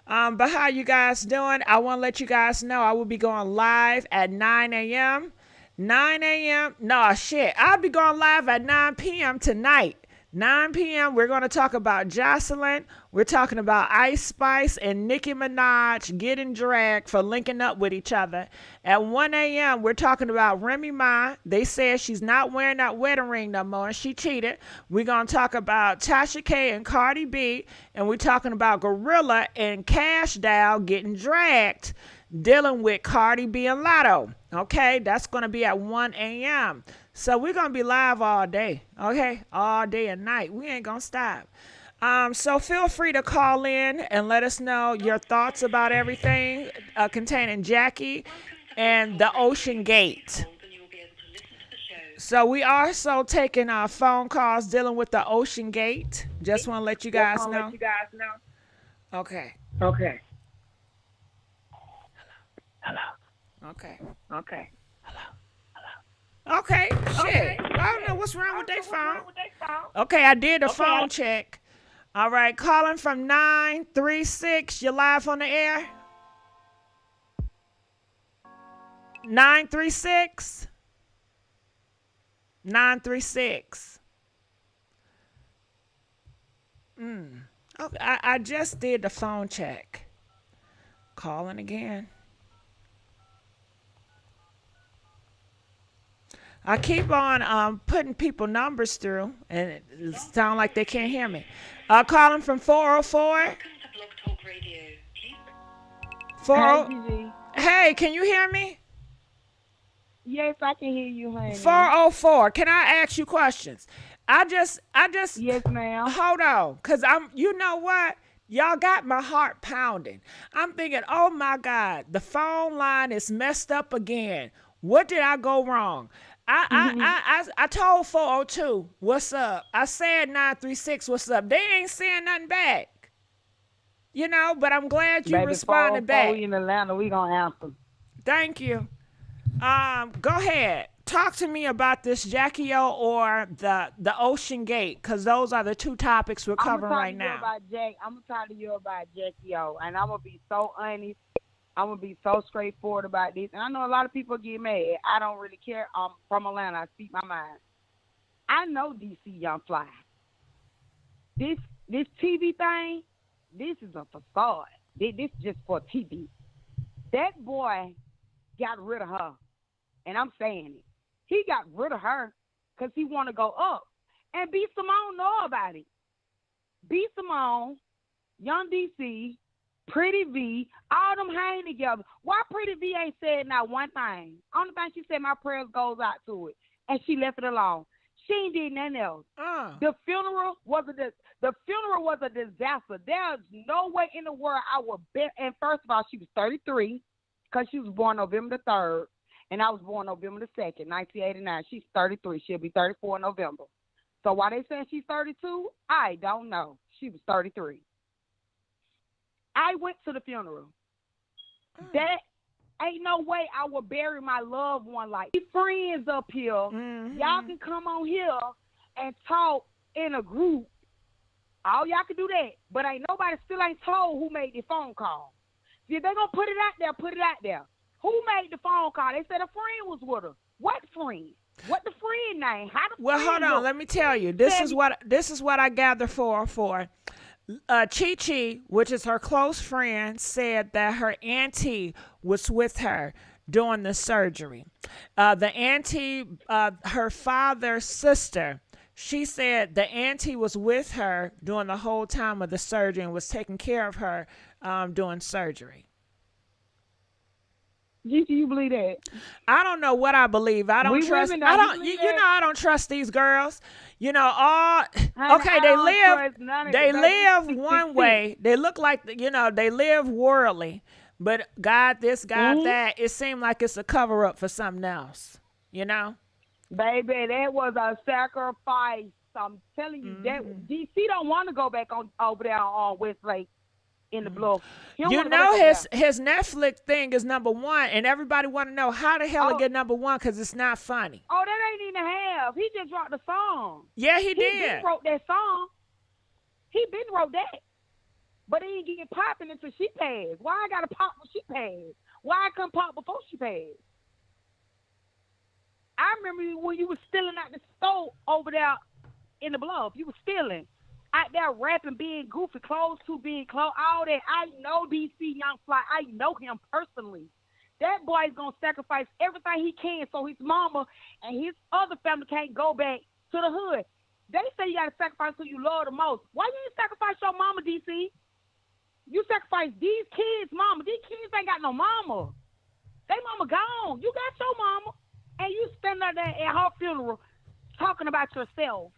But how you guys doing? I want to let you guys know I will be going live at 9 a.m. 9 a.m. No, shit. I'll be going live at 9 p.m. tonight. 9 p.m. We're going to talk about Jocelyn. We're talking about Ice Spice and Nicki Minaj getting dragged for linking up with each other. At 1 a.m., we're talking about Remy Ma. They said she's not wearing that wedding ring no more, and she cheated. We're going to talk about Tasha K and Cardi B, and we're talking about Gorilla and Cash Doll getting dragged, dealing with Cardi B and Lotto. Okay, that's going to be at 1 a.m. So we're going to be live all day, okay? All day and night. We ain't going to stop. So feel free to call in and let us know your thoughts about everything containing Jacky and the OceanGate. So we also taking our phone calls dealing with the OceanGate. Just want to let you guys know. Okay. Okay. Hello. Okay. Hello. Okay, shit. I don't know what's wrong with their phone. Okay, I did a phone check. All right, calling from 936. You're live on the air. 936. 936. Okay, I just did the phone check. Calling again. I keep on putting people numbers through, and it sounds like they can't hear me. Calling from 404. 40. Hey, can you hear me? Yes, I can hear you, honey. 404. Can I ask you questions? I just. Yes, ma'am. Hold on, cause you know what? Y'all got my heart pounding. I'm thinking, oh my God, the phone line is messed up again. What did I go wrong? I told 402, what's up? I said 936, what's up? They ain't saying nothing back. You know, but I'm glad you responded back. We in Atlanta, we gonna answer. Thank you. Go ahead. Talk to me about this Jacky or the OceanGate, because those are the two topics we're covering right now. I'm gonna talk to you about Jacky, and I'm gonna be so honest. I'm gonna be so straightforward about this. And I know a lot of people get mad. I don't really care. I'm from Atlanta. I speak my mind. I know DC Young Fly. This TV thing, this is a facade. This is just for TV. That boy got rid of her, and I'm saying it. He got rid of her because he want to go up. And B. Simone know about it. B. Simone, Young DC, Pretty V, all them hang together. Why Pretty V ain't said not one thing? Only thing she said, my prayers goes out to it. And she left it alone. She ain't did nothing else. The funeral was a disaster. There's no way in the world I would bet. And first of all, she was 33 because she was born November the 3rd. And I was born November the 2nd, 1989. She's 33. She'll be 34 in November. So why they saying she's 32? I don't know. She was 33. I went to the funeral. That ain't no way I would bury my loved one like these friends up here. Y'all can come on here and talk in a group. All y'all can do that. But ain't nobody still ain't told who made the phone call. See, if they gonna put it out there, put it out there. Who made the phone call? They said a friend was with her. What friend? What the friend name? How the friend hold on. look? Let me tell you. This is what I gather for. Chi, which is her close friend, said that her auntie was with her during the surgery. The auntie, her father's sister, she said the auntie was with her during the whole time of the surgery and was taking care of her during surgery. Do you believe that? I don't know what I believe. I don't trust. I don't. You know, I don't trust these girls. You know, okay. They live one way. They look like they live worldly. But God this, God that. It seemed like it's a cover up for something else. You know, baby, that was a sacrifice. I'm telling you that DC don't want to go back on over there on Westlake. In the bluff. You know his Netflix thing is #1, and everybody want to know how the hell it get #1 because it's not funny. Oh, that ain't even half. He just wrote the song. Yeah, he did. He been wrote that song. He been wrote that. But he ain't getting popping until she passed. Why I got to pop when she passed? Why I couldn't pop before she passed? I remember when you was stealing out the store over there in the bluff. You was stealing. Out there rapping, being goofy, clothes to being clothes, all that. I know DC Young Fly. I know him personally. That boy's going to sacrifice everything he can so his mama and his other family can't go back to the hood. They say you got to sacrifice who you love the most. Why you didn't sacrifice your mama, DC? You sacrifice these kids' mama. These kids ain't got no mama. They mama gone. You got your mama. And you standing out there at her funeral talking about yourself.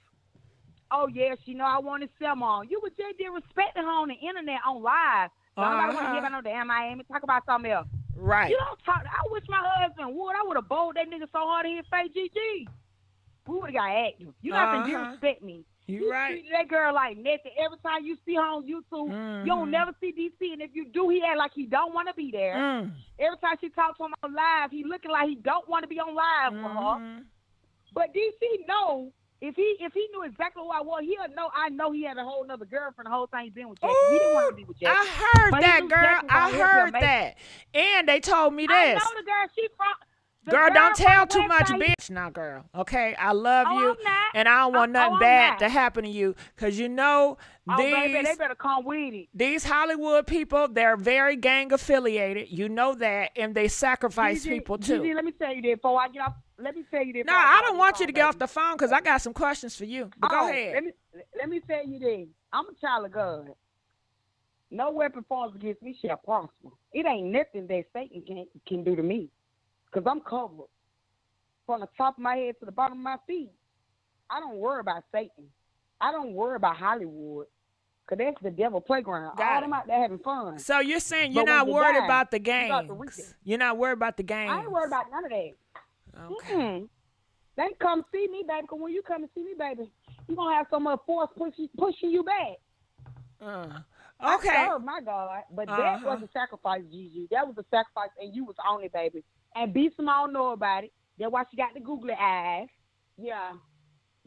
Oh, yes, I wanted Simone. You was just disrespecting her on the internet, on live. Nobody want to hear about no damn Miami. Talk about something else. Right. You don't talk. I wish my husband would. I would have bowled that nigga so hard in his face, GG. We would have got active. You got to disrespect me. You right. Treat that girl like nothing. Every time you see her on YouTube, you don't never see DC. And if you do, he act like he don't want to be there. Every time she talks to him on live, he looking like he don't want to be on live for her. But DC know. If he knew exactly who I was, he'll know. I know he had a whole nother girlfriend the whole time he been with Jacky. He didn't want to be with Jacky. I heard that, girl. I heard that. And they told me this. I know the girl. She from. Girl, don't tell too much, bitch. Now, girl. Okay, I love you, and I don't want nothing bad to happen to you, cause these. Baby, they better come with it. These Hollywood people, they're very gang affiliated. You know that, and they sacrifice people too. Gigi, let me tell you that before I get off. Let me tell you that. No, I don't want you to get off the phone, cause I got some questions for you. But go ahead. Let me tell you this. I'm a child of God. No weapon formed against me shall prosper. It ain't nothing that Satan can do to me. Because I'm covered from the top of my head to the bottom of my feet. I don't worry about Satan. I don't worry about Hollywood. Because that's the devil playground. All them out there having fun. So you're saying you're not worried about the gangs. You're not worried about the gangs. I ain't worried about none of that. Okay. They come see me, baby. Because when you come to see me, baby, you're going to have so much force pushing you back. Okay. I serve my God, but that was a sacrifice, Gigi. That was a sacrifice, and you was on it, baby. And B Simone know about it. That's why she got the googly eyes. Yeah.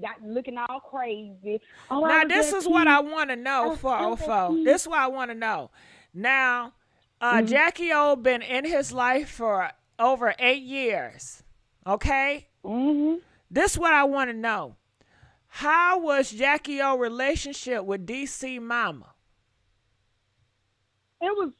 Got looking all crazy. Oh, now this is what I want to know, 404. This is what I want to know. Now, Jacky O been in his life for over 8 years. Okay? This is what I want to know. How was Jacky O relationship with DC Mama? It was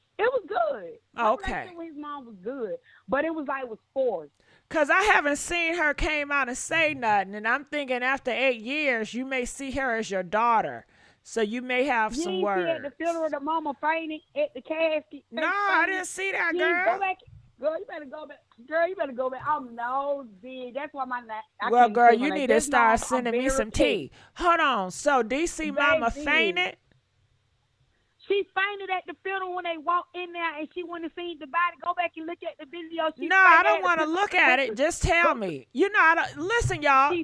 good. Okay. With his mom was good, but it was forced. Cause I haven't seen her came out and say nothing, and I'm thinking after 8 years you may see her as your daughter, so you may have some words. You didn't see at the funeral the mama fainting at the casket? No, I didn't see that, girl. Go back. Girl, you better go back. Girl, you better go back. I'm nosy. That's why well, girl, you need to start sending me some tea. Hold on. So DC Mama fainted? She fainted at the funeral when they walked in there, and she wouldn't have seen the body. Go back and look at the video. No, I don't want to look at it. Just tell me. You know, I don't, listen, y'all.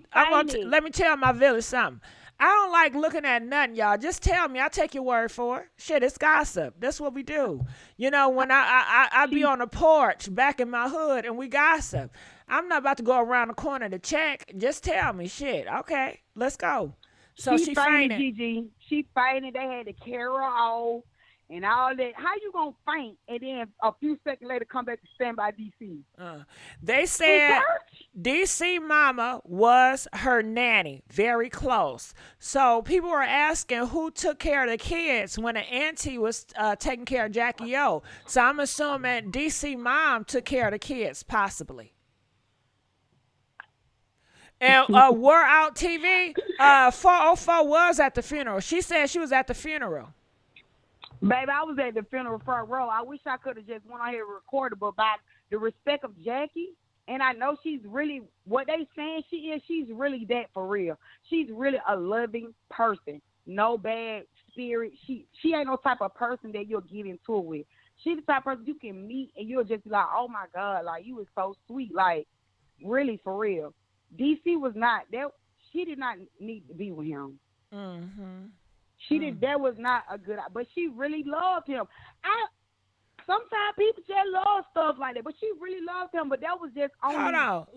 Let me tell my village something. I don't like looking at nothing, y'all. Just tell me. I'll take your word for it. Shit, it's gossip. That's what we do. You know, when I be on the porch back in my hood and we gossip. I'm not about to go around the corner to check. Just tell me. Shit. Okay, let's go. So she fainted. Gigi. She fainted. They had to carry her off and all that. How you gonna faint and then a few seconds later come back to stand by DC? They said DC Mama was her nanny, very close. So people were asking who took care of the kids when the auntie was taking care of Jacky O. So I'm assuming DC Mom took care of the kids, possibly. And We're Out TV, 404 was at the funeral. She said she was at the funeral. Baby, I was at the funeral front row. I wish I could have just went on here and recorded, but by the respect of Jacky, and I know she's really, what they saying she is, she's really that for real. She's really a loving person. No bad spirit. She ain't no type of person that you'll get into it with. She's the type of person you can meet and you'll just be like, oh my God, like you was so sweet. Like, really for real. DC was not that. She did not need to be with him. That was not a good. But she really loved him. Sometimes people just love stuff like that, but she really loved him. But that was just only. Hold on,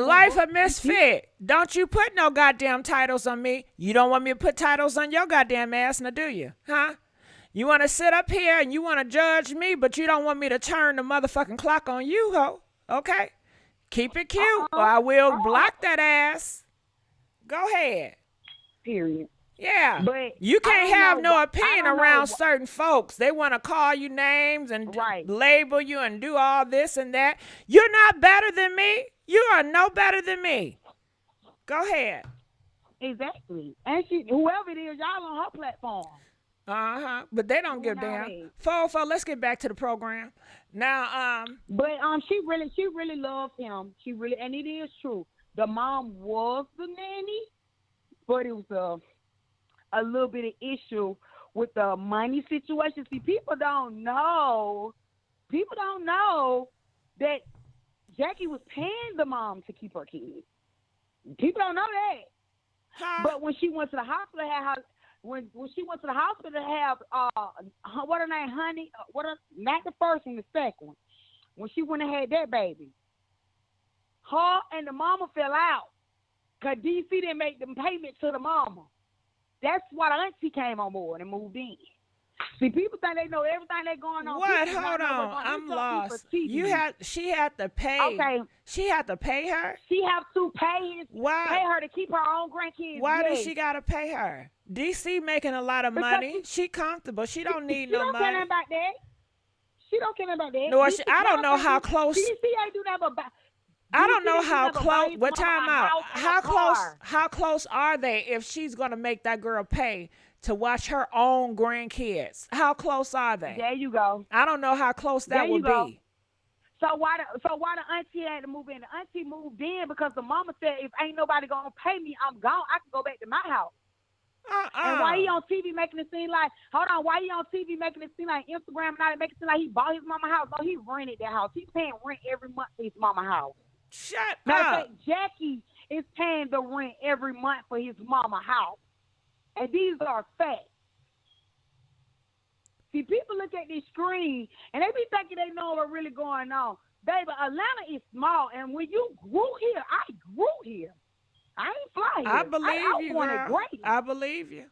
life of misfit. Don't you put no goddamn titles on me. You don't want me to put titles on your goddamn ass, now do you? Huh? You want to sit up here and you want to judge me, but you don't want me to turn the motherfucking clock on you, ho? Okay. Keep it cute, or I will block that ass. Go ahead. Period. Yeah. But you can't have no opinion around certain folks. They want to call you names and label you and do all this and that. You're not better than me. You are no better than me. Go ahead. Exactly. And whoever it is, y'all on her platform. But they don't give a damn. 404, let's get back to the program. Now, But she really loved him. She really, and it is true. The mom was the nanny, but it was a little bit of issue with the money situation. See, people don't know that Jacky was paying the mom to keep her kids. People don't know that. But when she went to the hospital, when she went to the hospital to have what her name, honey, not the first one, the second one. When she went and had that baby, her and the mama fell out because DC didn't make them payments to the mama. That's why the auntie came on board and moved in. See, people think they know everything that's going on. What? Hold on, I'm lost. She had to pay. Okay. She had to pay her. She have to pay her to keep her own grandkids. Why does she gotta pay her? DC making a lot of money. She comfortable. She don't need no money. She don't care about that. She don't care about that. No, I don't know how close. DC ain't do that, but I don't know how close. What time out? How close are they if she's gonna make that girl pay to watch her own grandkids? How close are they? There you go. I don't know how close that would be. So why the auntie had to move in? The auntie moved in because the mama said, if ain't nobody gonna pay me, I'm gone. I can go back to my house. And why he on TV making it seem like, why he on TV making it seem like Instagram and all that, making it seem like he bought his mama house? No, he rented that house. He's paying rent every month for his mama house. Shut up. Jacky is paying the rent every month for his mama house. And these are facts. See, people look at this screen and they be thinking they know what's really going on. Baby, Atlanta is small, and when you grew here, I grew here. I ain't fly here. I believe you, girl. Great. I believe you.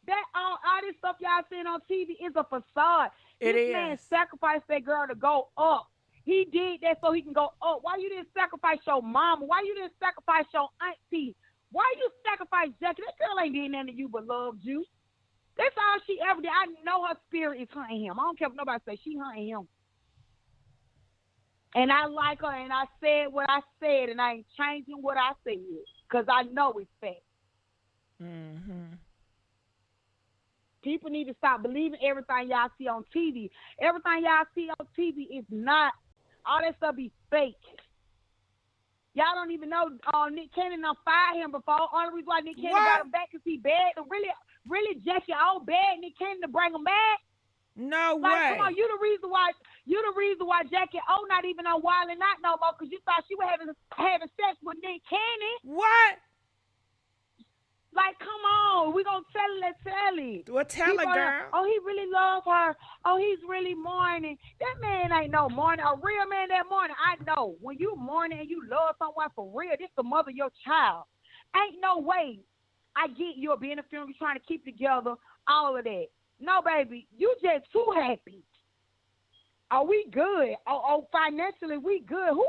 That all this stuff y'all seeing on TV is a facade. This man sacrificed that girl to go up. He did that so he can go up. Why you didn't sacrifice your mama? Why you didn't sacrifice your auntie? Why you sacrifice Jacky? That girl ain't did nothing to you but loved you. That's all she ever did. I know her spirit is hunting him. I don't care if nobody say she hunting him. And I like her, and I said what I said, and I ain't changing what I said because I know it's fact. Mm-hmm. People need to stop believing everything y'all see on TV. Everything y'all see on TV is not. All that stuff be fake. Y'all don't even know Nick Cannon done fired him before. Only reason why Nick Cannon got him back is he bad. Really, Jacky, all bad Nick Cannon to bring him back. No like, way. Come on, you the reason why Jacky not even on Wild and Out no more because you thought she was having sex with Nick Cannon. What? Like, come on, we gonna tell it. Let's tell it. Well, tell it, girl. Oh, he really loves her. Oh, he's really mourning. That man ain't no mourning. A real man that mourning. I know. When you mourning and you love someone for real, this the mother of your child. Ain't no way. I get you'll be in a funeral trying to keep together, all of that. No, baby, you just too happy. Are we good? Oh, financially we good. Don't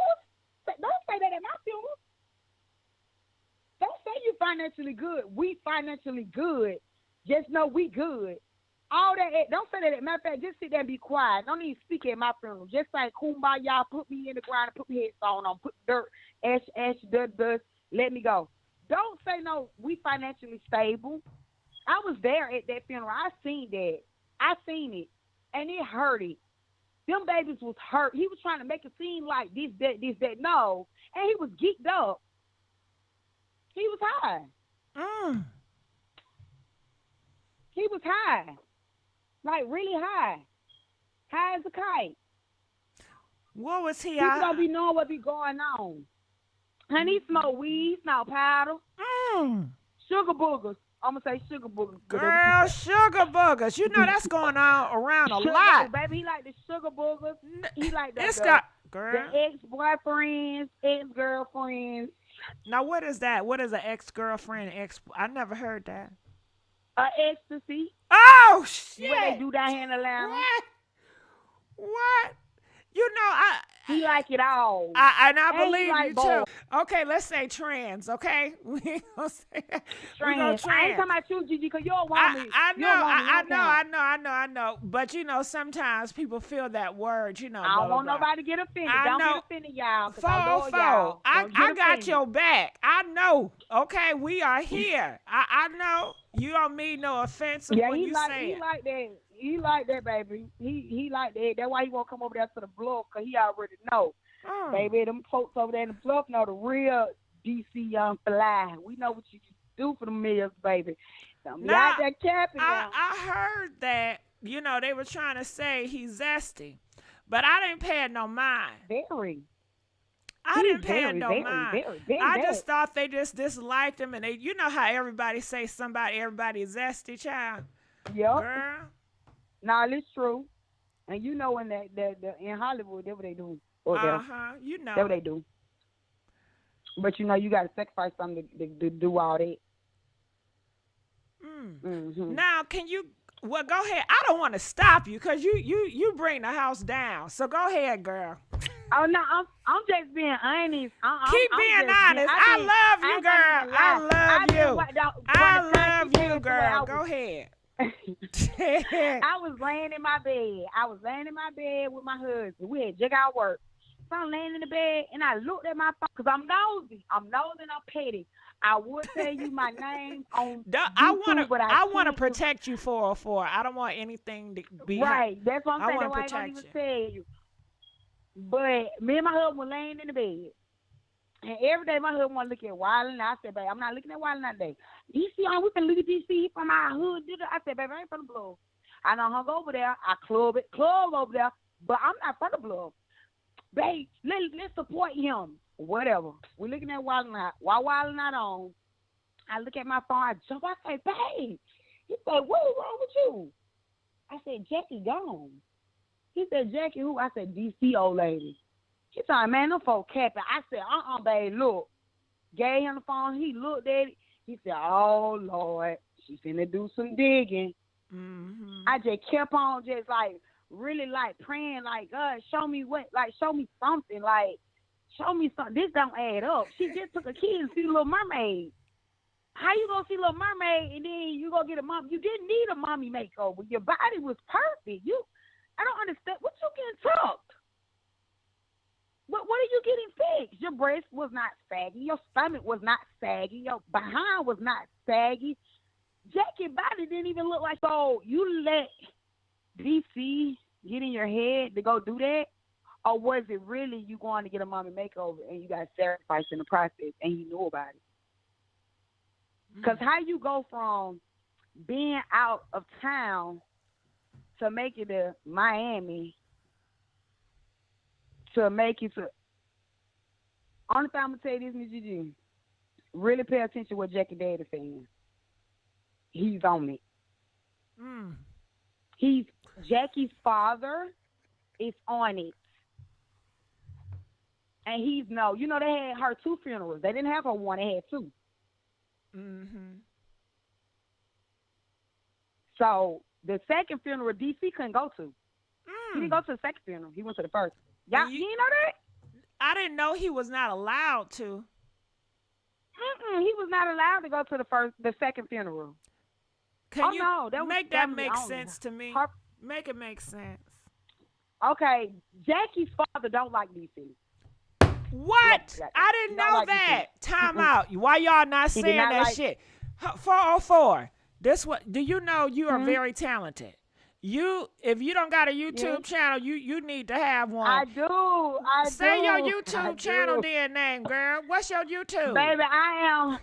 say that at my funeral. Don't say you financially good. We financially good. Just know we good. All that. Don't say that. Matter of fact, just sit there and be quiet. Don't even speak at my funeral. Just say kumbaya, put me in the ground and put my headstone on, put dirt, ash, dust, let me go. Don't say no, we financially stable. I was there at that funeral. I seen that. I seen it. And it hurt it. Them babies was hurt. He was trying to make it seem like this, that. No. And he was geeked up. He was high. He was high. Like really high. High as a kite. What was he? People don't be knowing what be going on. Honey, smoke weed, smoke powder. Sugar boogers. I'm going to say sugar boogers. Girl, sugar boogers. You know that's going on around a lot. Baby, he like the sugar boogers. He like the ex-boyfriends, ex-girlfriends. Now, what is that? What is an ex-girlfriend? I never heard that. Ecstasy. Oh, shit. What they do down here in Atlanta. What? You know, he like it all. I believe you too. Okay, let's say trans, okay? We ain't gonna say that. Trans. I ain't talking about you, Gigi, because you don't want me. I know. But, you know, sometimes people feel that word, you know. I don't want nobody to get offended. Don't get offended, y'all. I got your back. I know. Okay, we are here. I know. You don't mean no offense when you say it. He like that. He like that, baby. He like that. That's why he won't come over there to the bluff, because he already know. Baby, them folks over there in the bluff know the real DC young fly. We know what you do for the meals, baby. Now, I heard that, you know, they were trying to say he's zesty, but I didn't pay it no mind. I didn't pay it no mind. I just thought they just disliked him, and they, you know how everybody say everybody is zesty, child. Yep. Girl. Nah, it's true. And you know in in Hollywood, that's what they do. You know. That's what they do. But you know, you got to sacrifice something to do all that. Mm-hmm. Now, can you? Well, go ahead. I don't want to stop you because you bring the house down. So go ahead, girl. Oh no, I'm just being honest. Keep being honest. I love you, girl. I love you, girl. Go ahead. I was laying in my bed with my husband. We had just got work. So I'm laying in the bed and I looked at my phone because I'm nosy. I'm petty. I would tell you my name on YouTube, but I want to protect you 404. I don't want anything to be right. That's what I'm saying. That's why I don't even tell you. But me and my husband were laying in the bed. And every day my husband want to look at Wild and Out. I said, babe, I'm not looking at Wild and Out today. DC, we can look at DC from our hood. I said, babe, I ain't from the bluff. I done hung over there. I club over there, but I'm not from the bluff. Babe, let's support him. Whatever. We're looking at Wild and Out. While Wild and Out on, I look at my phone. I jump. I say, babe. He said, what is wrong with you? I said, Jacky gone. He said, Jacky who? I said, DC old lady. He said, man, them folk capping. I said, babe, look. Gave him the phone. He looked at it. He said, oh, Lord, she finna do some digging. Mm-hmm. I just kept on just like, really like praying like, God, show me something. Like, show me something. This don't add up. She just took a kid to see Little Mermaid. How you gonna see Little Mermaid and then you gonna get a mom? You didn't need a mommy makeover. Your body was perfect. I don't understand. What you getting tucked? What are you getting fixed? Your breast was not saggy. Your stomach was not saggy. Your behind was not saggy. Jackie's body didn't even look like. So you let DC get in your head to go do that? Or was it really you going to get a mommy makeover and you got sacrificed in the process and you knew about it? Because how you go from being out of town to make it to Miami to make it to... Only thing I'm going to tell you this, MissGiGi, really pay attention to what Jacky Daddy saying. He's on it. Jackie's father is on it. And they had her 2 funerals. They didn't have her 1, they had 2. Mm-hmm. So the second funeral DC couldn't go to. He didn't go to the second funeral. He went to the first. Y'all, you didn't know that? I didn't know he was not allowed to. He was not allowed to go to the second funeral. Can you make that make sense to me? Make it make sense. Okay, Jackie's father don't like DC. What? I didn't know that. Time out. Why y'all not saying that shit? 404. Do you know you are very talented? If you don't got a YouTube channel, you need to have one. I do. Say your YouTube channel then, name, girl. What's your YouTube? Baby, I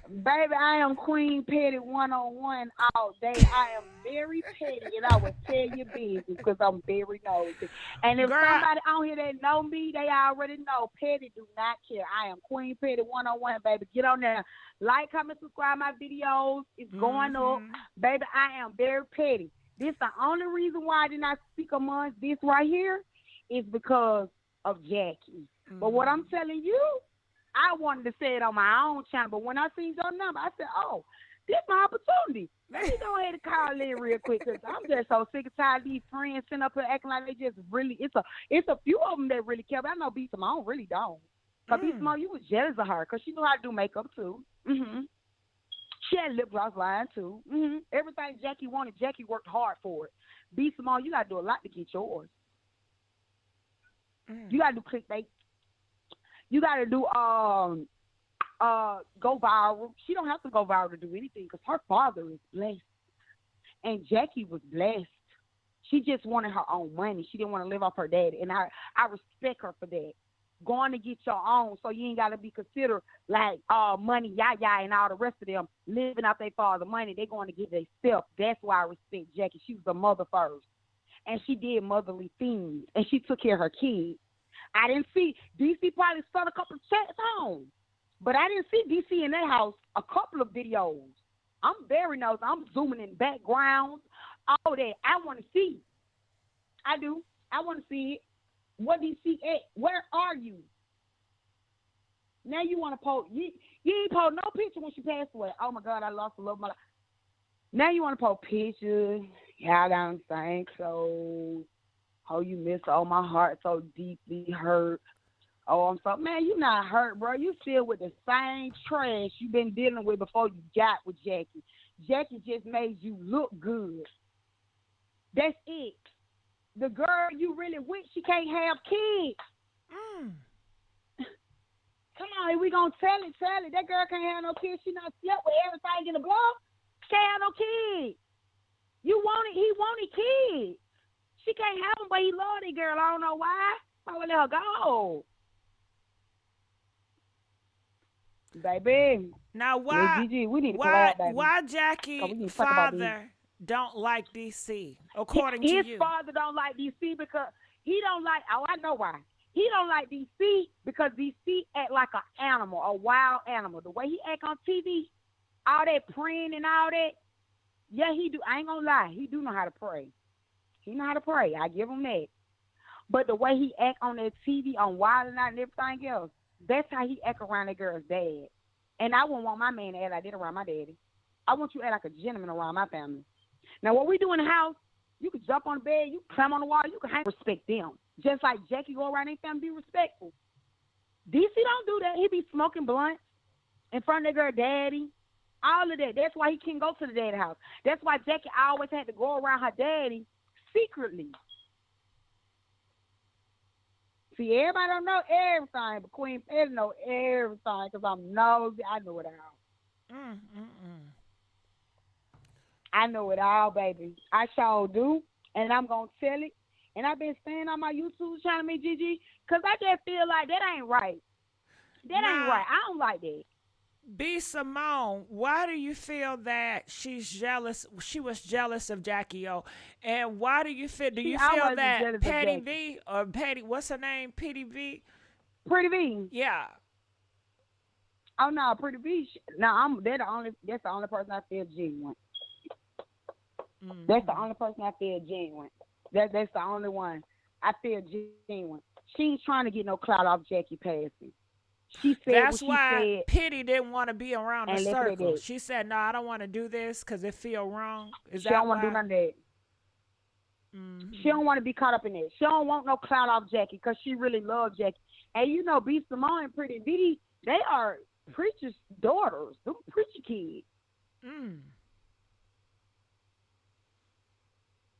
am Queen Petty 101 all day. I am very petty, and I will tell you business because I'm very nosy. And if somebody on here that know me, they already know Petty do not care. I am Queen Petty 101, baby. Get on there. Like, comment, subscribe my videos. It's going up. Baby, I am very petty. This the only reason why I did not speak amongst this right here is because of Jacky. But what I'm telling you, I wanted to say it on my own channel. But when I seen your number, I said, oh, this is my opportunity. Let me go ahead and call in real quick because I'm just so sick and tired of these friends sitting up here acting like they just really, it's a few of them that really care. But I know B. Simone really don't. Because B. Simone, you was jealous of her because she knew how to do makeup too. She had lip gloss line too. Everything Jacky wanted, Jacky worked hard for it. B. Simone, you gotta do a lot to get yours. You gotta do clickbait. You gotta do go viral. She don't have to go viral to do anything because her father is blessed, and Jacky was blessed. She just wanted her own money. She didn't want to live off her daddy, and I respect her for that. Going to get your own so you ain't got to be considered like money, yaya, and all the rest of them living off their father money. They going to get their stuff. That's why I respect Jacky. She was a mother first. And she did motherly things. And she took care of her kids. I didn't see, DC probably sent a couple of checks home. But I didn't see DC in that house a couple of videos. I'm very nosy. I'm zooming in backgrounds, all that. I want to see. I do. I want to see it. What do you see at? Where are you? Now you want to post. You ain't post no picture when she passed away. Oh, my God, I lost the love of my life. Now you want to post pictures. Y'all don't think so. Oh, you miss her. Oh, my heart so deeply hurt. Oh, I'm so... Man, you not hurt, bro. You still with the same trash you been dealing with before you got with Jacky. Jacky just made you look good. That's it. The girl you really with, she can't have kids. Come on, we gonna tell it. That girl can't have no kids. She not slept with everything in the blog. She can't have no kids. He wanted kids. She can't have them, but he loved that girl. I don't know why. I would let her go. Baby. Now why GG, we need to collab, baby. Why Jacky father don't like DC, according to you? His father don't like DC because he don't like, I know why. He don't like DC because DC act like an animal, a wild animal. The way he act on TV, all that praying and all that, yeah, he do. I ain't gonna lie. He do know how to pray. He know how to pray. I give him that. But the way he act on that TV, on Wild and Out and everything else, that's how he act around that girl's dad. And I wouldn't want my man to act like that around my daddy. I want you to act like a gentleman around my family. Now, what we do in the house, you can jump on the bed, you can climb on the wall, you can hang, respect them. Just like Jacky go around their family, be respectful. DC don't do that. He be smoking blunts in front of their girl daddy. All of that. That's why he can't go to the daddy house. That's why Jacky always had to go around her daddy secretly. See, everybody don't know everything, but Queen Petty know everything because I'm nosy. I know it all. I know it all, baby. I sure do, and I'm going to tell it. And I've been staying on my YouTube trying to meet GIGI because I just feel like that ain't right. That ain't right. I don't like that. B. Simone, why do you feel that she's jealous? She was jealous of Jacky O. And why do you feel? Do you feel that Petty V or Petty? What's her name? Petty V. Pretty V. Yeah. Oh no, Pretty V. No, that's the only person I feel genuine. Mm-hmm. That's the only person I feel genuine. That's the only one I feel genuine. She ain't trying to get no clout off Jacky passing. She said that's why Petty didn't want to be around the circle. She said, "No, I don't want to do this because it feel wrong." She don't want to do none of that. Mm-hmm. She don't want to be caught up in it. She don't want no clout off Jacky because she really loves Jacky. And you know, B. Simone and Pretty V, they are preacher's daughters. Them preacher kids. Mm.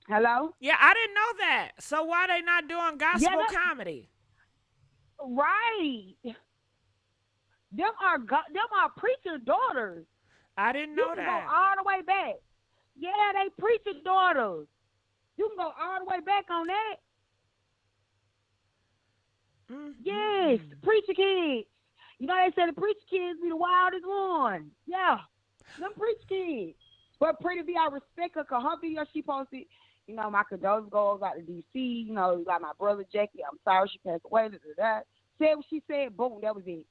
Hello? Yeah, I didn't know that. So why they not doing gospel comedy? Right. Them are preacher daughters. I didn't know that. You can go all the way back. Yeah, they preacher daughters. You can go all the way back on that. Mm-hmm. Yes, preacher kids. You know they say the preacher kids be the wildest one. Yeah, them preacher kids. But Pretty V, I respect her because her video she posted, you know, my condolences goes out to DC. You know, like my brother Jacky, I'm sorry she passed away. Said what she said, boom, that was it.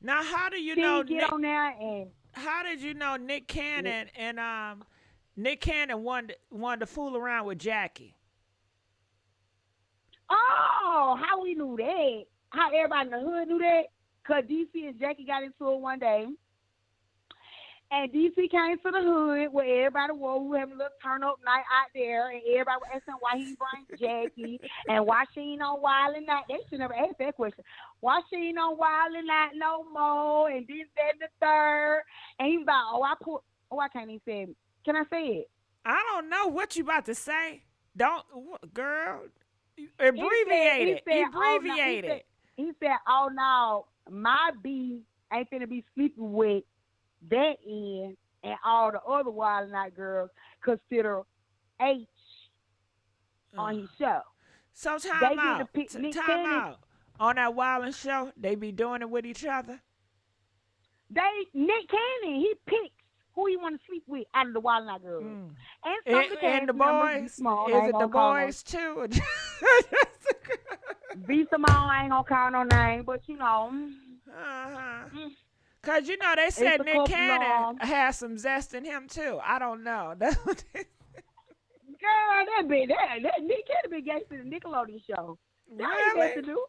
Now, how do you know? Get on there and how did you know Nick Cannon and Nick Cannon wanted to fool around with Jacky? Oh, how we knew that? How everybody in the hood knew that? Cause DC and Jacky got into it one day, and DC came to the hood where everybody was. We were having a little turn up night out there, and everybody was asking why he bring Jacky and why she ain't on Wild and Out. They should never ask that question. Why she ain't on Wild and Out no more? And this, that, and the third. And he was like, I can't even say it. Can I say it? I don't know what you about to say. Don't, girl. Abbreviate it. He said, oh no, my B ain't finna be sleeping with that end and all the other Wild and Out girls consider H on his show. So time out. On that Wild and show, they be doing it with each other? Nick Cannon, he picks who he want to sleep with out of the Wild and Out girls. And the boys? Is it the boys too? B. Simone, I ain't gonna call no name, but you know. Cause you know they said Nick Cannon has some zest in him too. I don't know. Girl, that Nick Cannon been gangster the Nickelodeon show. That ain't that to do.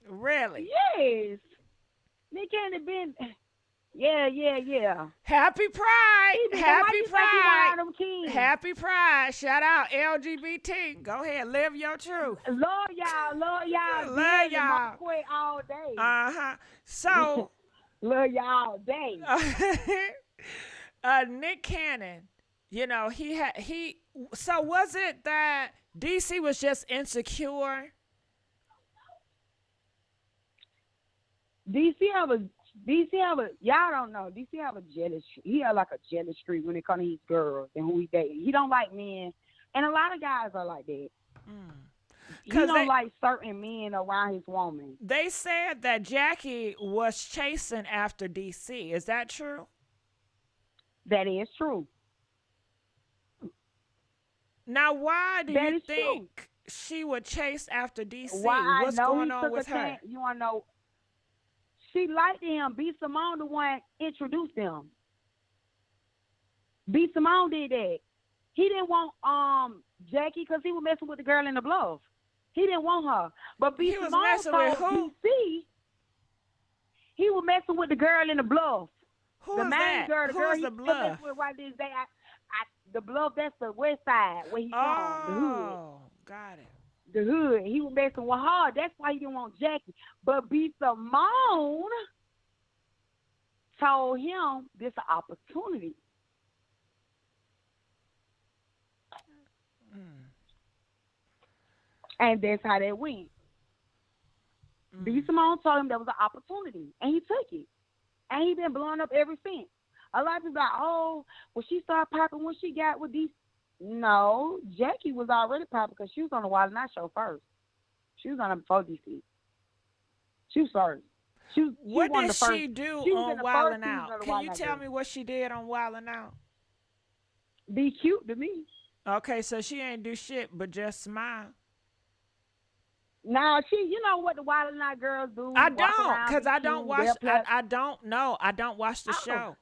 Really? Yes. Nick Cannon been. Yeah. Happy Pride. Happy Pride. Shout out LGBT. Go ahead, live your truth. Love y'all. Love y'all. All day. So. Love y'all all day. Nick Cannon, you know, so was it that DC was just insecure? DC have a y'all don't know. DC have a jealous. He have like a jealous streak when it comes to his girls and who he dating. He don't like men, and a lot of guys are like that. He don't like certain men around his woman. They said that Jacky was chasing after DC. Is that true? That is true. Now, why do you think she would chase after DC? What's going on with her? You want to know? She liked him. B. Simone the one introduced him. B. Simone did that. He didn't want Jacky because he was messing with the girl in the bluff. He didn't want her. But He was messing with who? DC, he was messing with the girl in the bluff. Who the is main that? girl, the Who girl is he the bluff? with right this day. The bluff, that's the west side where he's from, the hood. Oh, got it. The hood. He was messing with her. That's why he didn't want Jacky. But B. Simone told him this is an opportunity. And that's how that went. B. Simone told him there was an opportunity, and he took it. And he been blowing up ever since. A lot of people like, oh, well, she started popping when she got with these. No, Jacky was already popping because she was on the Wild 'N Out show first. She was on it before DC. She was first. What did she do on Wild 'N Out? Can you tell me what she did on Wild 'N Out? Be cute to me. Okay, so she ain't do shit but just smile. Now you know what the Wild 'N Out girls do? I don't, because I don't watch. I don't know. I don't watch the show.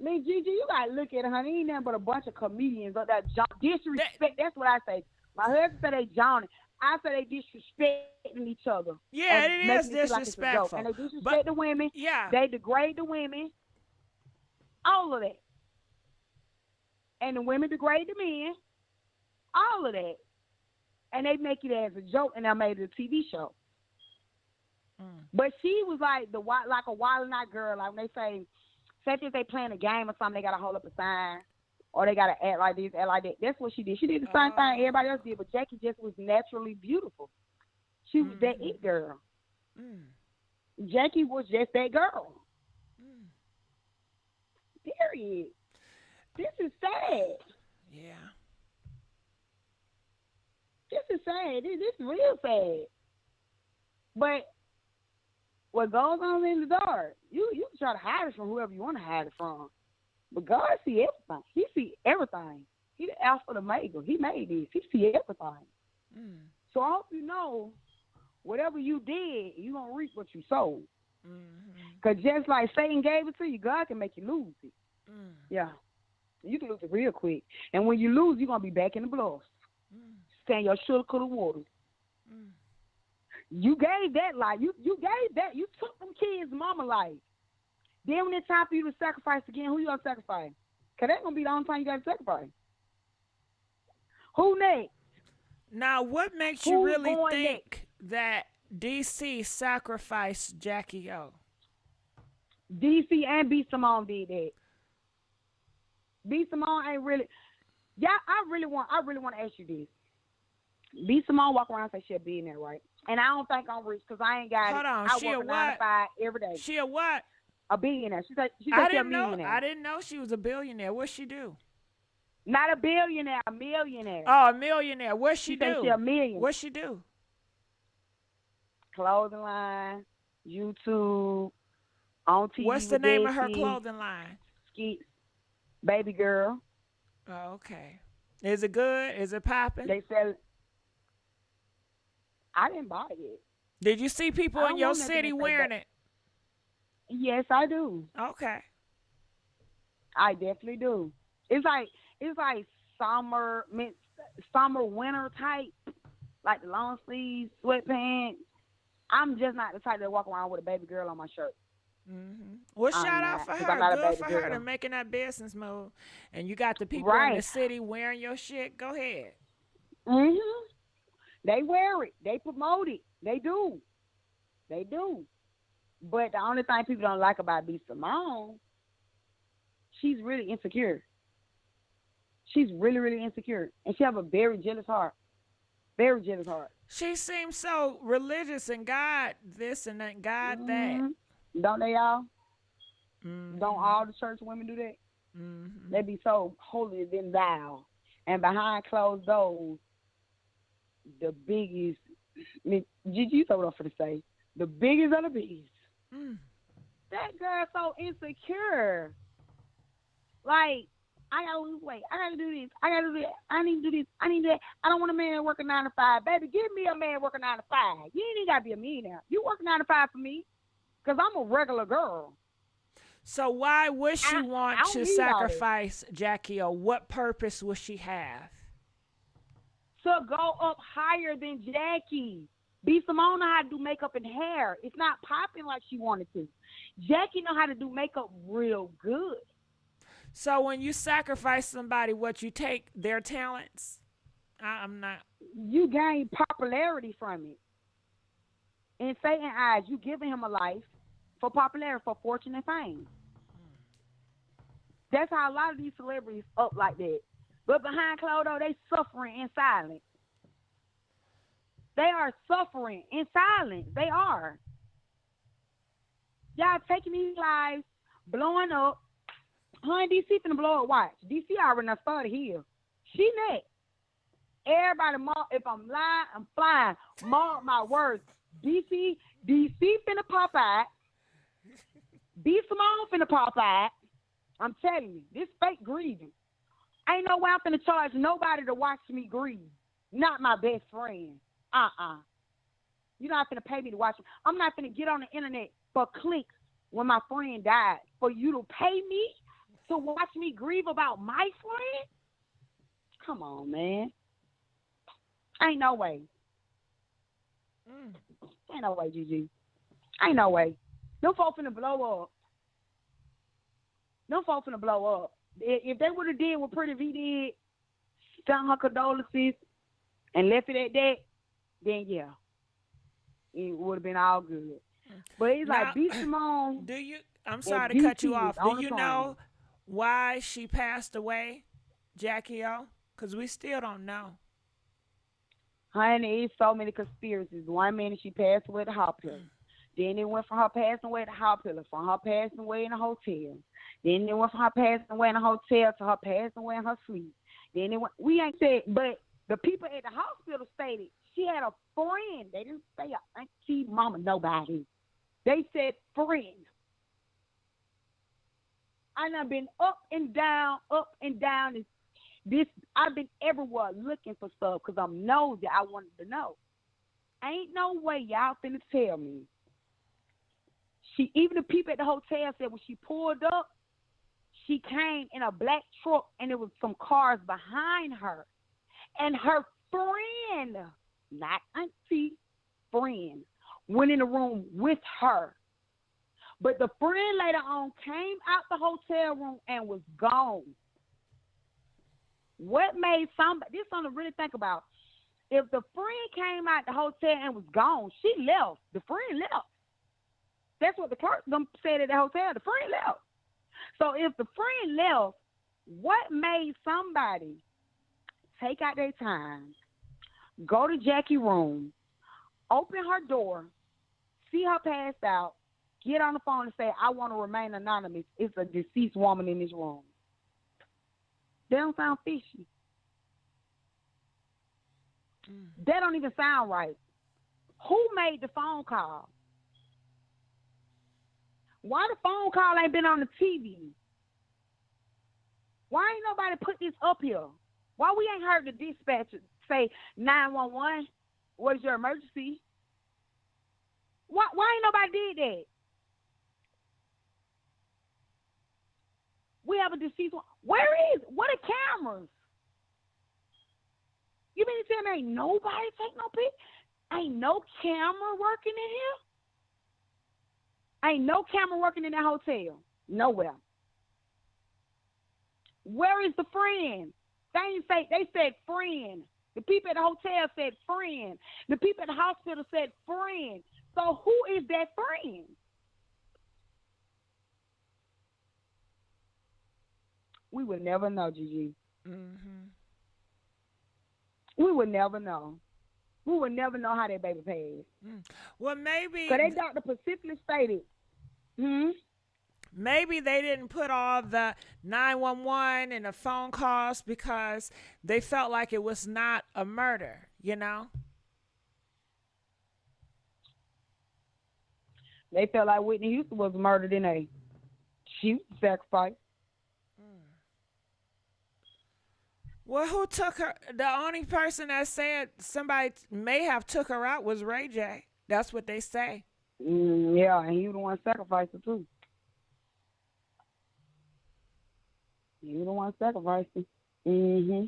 MissGiGi, you gotta look at it, honey. Ain't nothing but a bunch of comedians on that disrespect. That's what I say. My husband said they Johnny. I say they disrespecting each other. Yeah, it is disrespectful. Like and they disrespect the women. Yeah. They degrade the women. All of that. And the women degrade the men. All of that. And they make it as a joke, and they made it a TV show. But she was like a Wild 'N Out girl. Like when they say if they playing a game or something, they gotta hold up a sign, or they gotta act like this, act like that. That's what she did. She did the same thing everybody else did, but Jacky just was naturally beautiful. She was that it girl. Jacky was just that girl. Period. This is sad. Yeah. This is sad. This is real sad. But what goes on in the dark, you can try to hide it from whoever you want to hide it from. But God see everything. He see everything. He the Alpha, the Omega. He made this. He see everything. So I hope you know, whatever you did, you're going to reap what you sowed. Because just like Satan gave it to you, God can make you lose it. Yeah. You can lose it real quick. And when you lose, you're going to be back in the bluffs. Stand your sugar to the water. You gave that life. You gave that. You took them kids' mama life. Then when it's time for you to sacrifice again, who you going to sacrifice? Because that's going to be the only time you got to sacrifice. Who next? Now, what makes you really think that DC sacrificed Jacky O? DC and B. Simone did that. B. Simone ain't really. Yeah, I really want to ask you this. B. Simone walk around and say she a billionaire, right? And I don't think I'm rich because I ain't got Hold it. on, I she work a 9 to what? 5 every day. She a what? A billionaire. She said she I a didn't millionaire. know. I didn't know she was a billionaire. What she do? Not a billionaire, a millionaire. Oh, a millionaire. What she do? She a million. What she do? Clothing line, YouTube, Auntie. What's the name of her clothing line? Skits, Baby Girl. Oh, okay. Is it good? Is it popping? They sell. I didn't buy it. Did you see people in your city wearing it? Yes, I do. Okay. I definitely do. It's like summer, winter type, like the long sleeves, sweatpants. I'm just not the type that walk around with a baby girl on my shirt. Well, shout out for her. Good for her to making that business move. And you got the people in the city wearing your shit. Go ahead. They wear it. They promote it. They do. They do. But the only thing people don't like about B. Simone, she's really insecure. She's really, really insecure. And she have a very jealous heart. Very jealous heart. She seems so religious and God this and that, God that. Don't they all? Don't all the church women do that? They be so holier than thou. And behind closed doors, the biggest, GIGI, so what I'm finna say, the biggest of the biggest. That girl's so insecure. Like, I gotta lose weight. I gotta do this. I gotta do that. I need to do this. I need that. I don't want a man working 9 to 5. Baby, give me a man working 9 to 5. You ain't even gotta be a millionaire. You work 9 to 5 for me, cause I'm a regular girl. So why would she I want don't to need all that. sacrifice Jackie, or what purpose would she have? To go up higher than Jackie. B. Simone know how to do makeup and hair. It's not popping like she wanted to. Jackie know how to do makeup real good. So when you sacrifice somebody, what, you take their talents? I'm not. You gain popularity from it. In Satan's eyes, you giving him a life for popularity, for fortune and fame. That's how a lot of these celebrities up like that. But behind closed doors, they suffering in silence. They are suffering in silence. They are. Y'all taking these lives, blowing up. Her and DC finna blow up. Watch. DC already done started here. She next. Everybody, if I'm lying, I'm flying. Mark my words. DC finna pop out. B. Simone finna pop out. I'm telling you, this fake grieving. Ain't no way I'm finna charge nobody to watch me grieve. Not my best friend. You're not finna pay me to watch me. I'm not finna get on the internet for clicks when my friend died. For you to pay me to watch me grieve about my friend? Come on, man. Ain't no way. Ain't no way, GG. Ain't no way. Them folks finna blow up. Them folks finna blow up. If they would have did what Pretty V did, sent her condolences, and left it at that, then yeah, it would have been all good. But it's Now, like B. Simone. I'm sorry to cut you off. Do you know why she passed away, Jackie O? Because we still don't know. Honey, it's so many conspiracies. 1 minute she passed away at the hospital. Then it went from her passing away at the hospital, from her passing away in a hotel. Then it went from her passing away in a hotel to her passing away in her sleep. Then it went, we ain't said, but the people at the hospital stated she had a friend. They didn't say a auntie, mama, nobody. They said friend. I done been up and down. This I've been everywhere looking for stuff because I'm nosy. I wanted to know. Ain't no way y'all finna tell me. Even the people at the hotel said when she pulled up, she came in a black truck and there was some cars behind her. And her friend, not auntie, friend, went in the room with her. But the friend later on came out the hotel room and was gone. What made somebody, this is something to really think about. If the friend came out the hotel and was gone, she left. The friend left. That's what the clerk said at the hotel. The friend left. So if the friend left, what made somebody take out their time, go to Jackie's room, open her door, see her passed out, get on the phone and say, I want to remain anonymous. It's a deceased woman in this room. That don't sound fishy. That don't even sound right. Who made the phone call? Why the phone call ain't been on the TV? Why ain't nobody put this up here? Why we ain't heard the dispatcher say 911? What is your emergency? Why ain't nobody did that? We have a deceased one. Where is? What are cameras? You mean to tell me ain't nobody take no pic? Ain't no camera working in here? Ain't no camera working in that hotel. Nowhere. Where is the friend? They said friend. The people at the hotel said friend. The people at the hospital said friend. So who is that friend? We would never know, GG. Mm-hmm. We would never know. We would never know how that baby passed. Well, maybe... Because they doctor specifically stated, maybe they didn't put all the 911 and the phone calls because they felt like it was not a murder, you know? They felt like Whitney Houston was murdered in a shoot sacrifice. Well, who took her? The only person that said somebody may have took her out was Ray J. That's what they say. Yeah, and he was the one sacrificed her too. You the one sacrificing. Mm-hmm.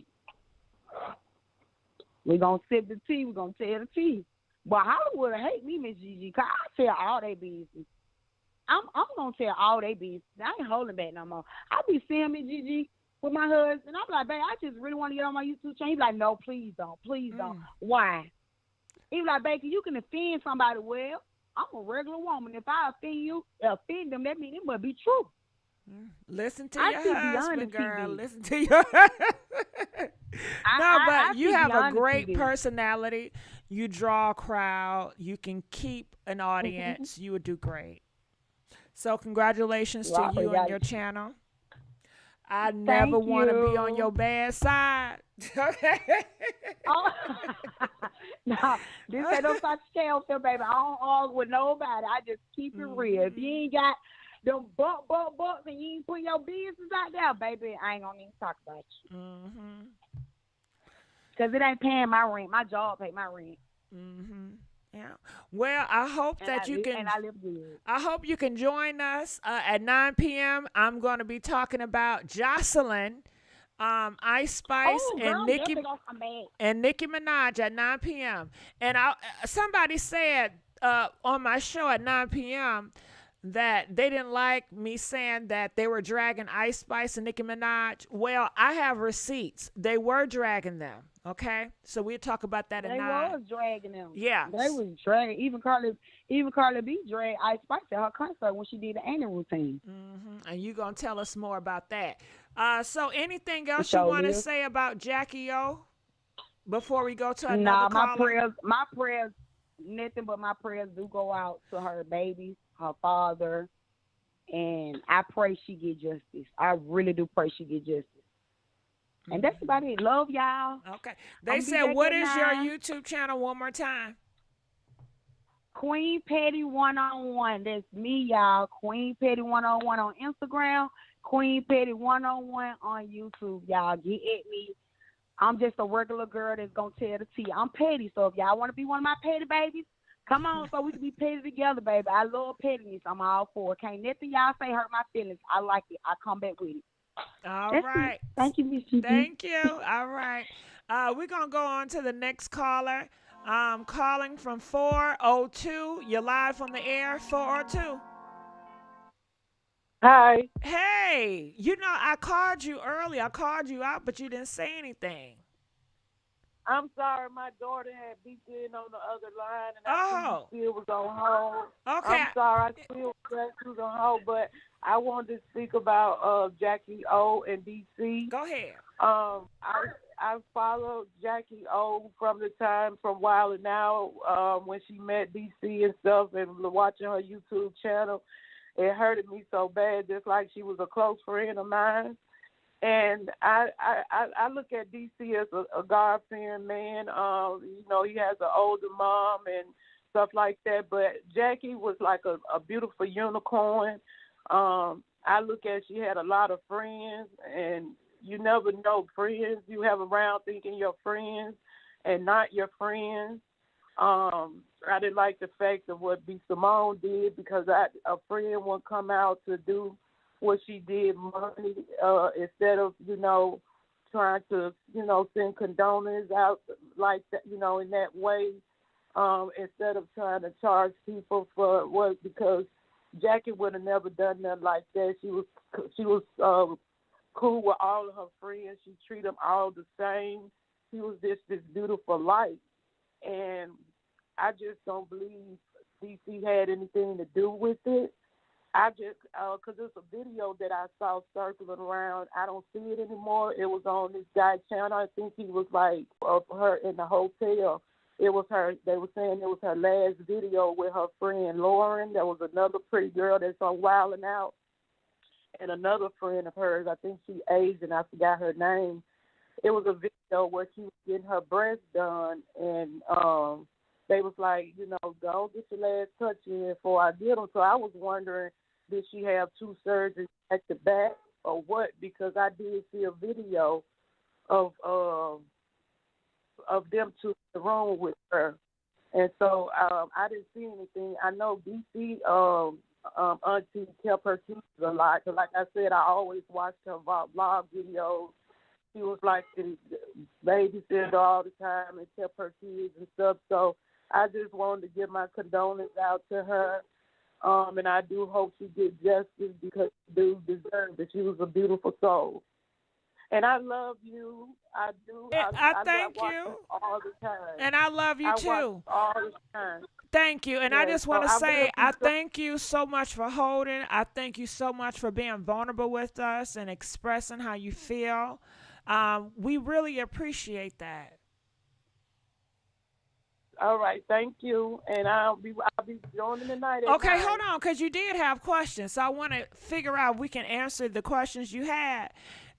We gonna sip the tea. We gonna tell the tea. But Hollywood hate me, Miss Gigi, 'cause I tell all they business. I'm gonna tell all they business. I ain't holding back no more. I be seeing Miss Gigi with my husband. I'm like, babe, I just really want to get on my YouTube channel. He's like, no, please don't. Why? He's like, baby, you can offend somebody. Well, I'm a regular woman. If I offend them, that means it must be true. Listen to I your see beyond husband, the girl. TV. Listen to your. No, but I you see have a beyond the great TV. personality. You draw a crowd. You can keep an audience. You would do great. So congratulations to you and your channel. I never want to be on your bad side. Oh. No, this ain't no such scale, baby. I don't argue with nobody. I just keep it real. If you ain't got them bucks and you ain't put your business out there, baby, I ain't gonna even talk about you. Because it ain't paying my rent. My job pay my rent. Yeah. Well, I hope that you can. And I live good. I hope you can join us at 9 p.m. I'm going to be talking about Jocelyn, Ice Spice, and Nicki Minaj at 9 p.m. And somebody said on my show at 9 p.m. that they didn't like me saying that they were dragging Ice Spice and Nicki Minaj. Well, I have receipts. They were dragging them. Okay, so we'll talk about that at 9. They was dragging them. Yeah, they was dragging. Even Carly B dragged Ice Spice at her concert when she did the annual routine. And you gonna tell us more about that. So anything else you want to say about Jacky O before we go to another caller? My prayers, nothing but my prayers do go out to her babies, her father, and I pray she get justice. I really do pray she get justice. And that's about it. Love y'all. Okay. They said, what is your YouTube channel one more time? Queen Petty 101. That's me, y'all. Queen Petty 101 on Instagram. Queen Petty 101 on YouTube, y'all. Get at me. I'm just a regular girl that's going to tell the tea. I'm petty, so if y'all want to be one of my petty babies, come on so we can be petty together, baby. I love pettiness. I'm all for it. Can't nothing y'all say hurt my feelings. I like it. I come back with it. All right. Thank you, Miss Gigi. Thank you. All right. We're going to go on to the next caller. Calling from 402. You're live from the air, 402. Hi. Hey, I called you early. I called you out, but you didn't say anything. I'm sorry, my daughter had beat in on the other line, and I still was on hold. Okay. I'm sorry, I still was on hold, but I wanted to speak about Jacky O and DC. Go ahead. I followed Jacky O from Wild and Now when she met DC and stuff, and watching her YouTube channel. It hurted me so bad, just like she was a close friend of mine. And I look at DC as a God-fearing man. He has an older mom and stuff like that. But Jacky was like a beautiful unicorn. I look at she had a lot of friends, and you never know friends you have around thinking your friends and not your friends. I didn't like the fact of what Simone did, because a friend would come out to do what she did money instead of, trying to, send condolences out like that, in that way, instead of trying to charge people for what, because Jacky would have never done nothing like that. She was cool with all of her friends. She treated them all the same. She was just this beautiful light. And I just don't believe DC had anything to do with it. I just, because it's a video that I saw circling around. I don't see it anymore. It was on this guy's channel. I think he was like of her in the hotel. It was her. They were saying it was her last video with her friend Lauren. There was another pretty girl that's on Wild and Out, and another friend of hers. I think she aged, and I forgot her name. It was a video where she was getting her breasts done, and they was like, go get your last touch in before I get them. So I was wondering, did she have 2 surgeries back to back or what? Because I did see a video of them 2 in the room with her. And so I didn't see anything. I know DC Auntie kept her kids alive. Cause like I said, I always watched her vlog videos. She was like the babysitter all the time and kept her kids and stuff. So I just wanted to give my condolences out to her. And I do hope she gets justice because she do deserve it. She was a beautiful soul. And I love you. I do. I thank watch you all the time. and I love you too. All the time. Thank you. And I just want to so say, I thank you so much for holding. I thank you so much for being vulnerable with us and expressing how you feel. We really appreciate that. All right, thank you. And I'll be joining tonight. Okay, hold on, because you did have questions. So I want to figure out if we can answer the questions you had.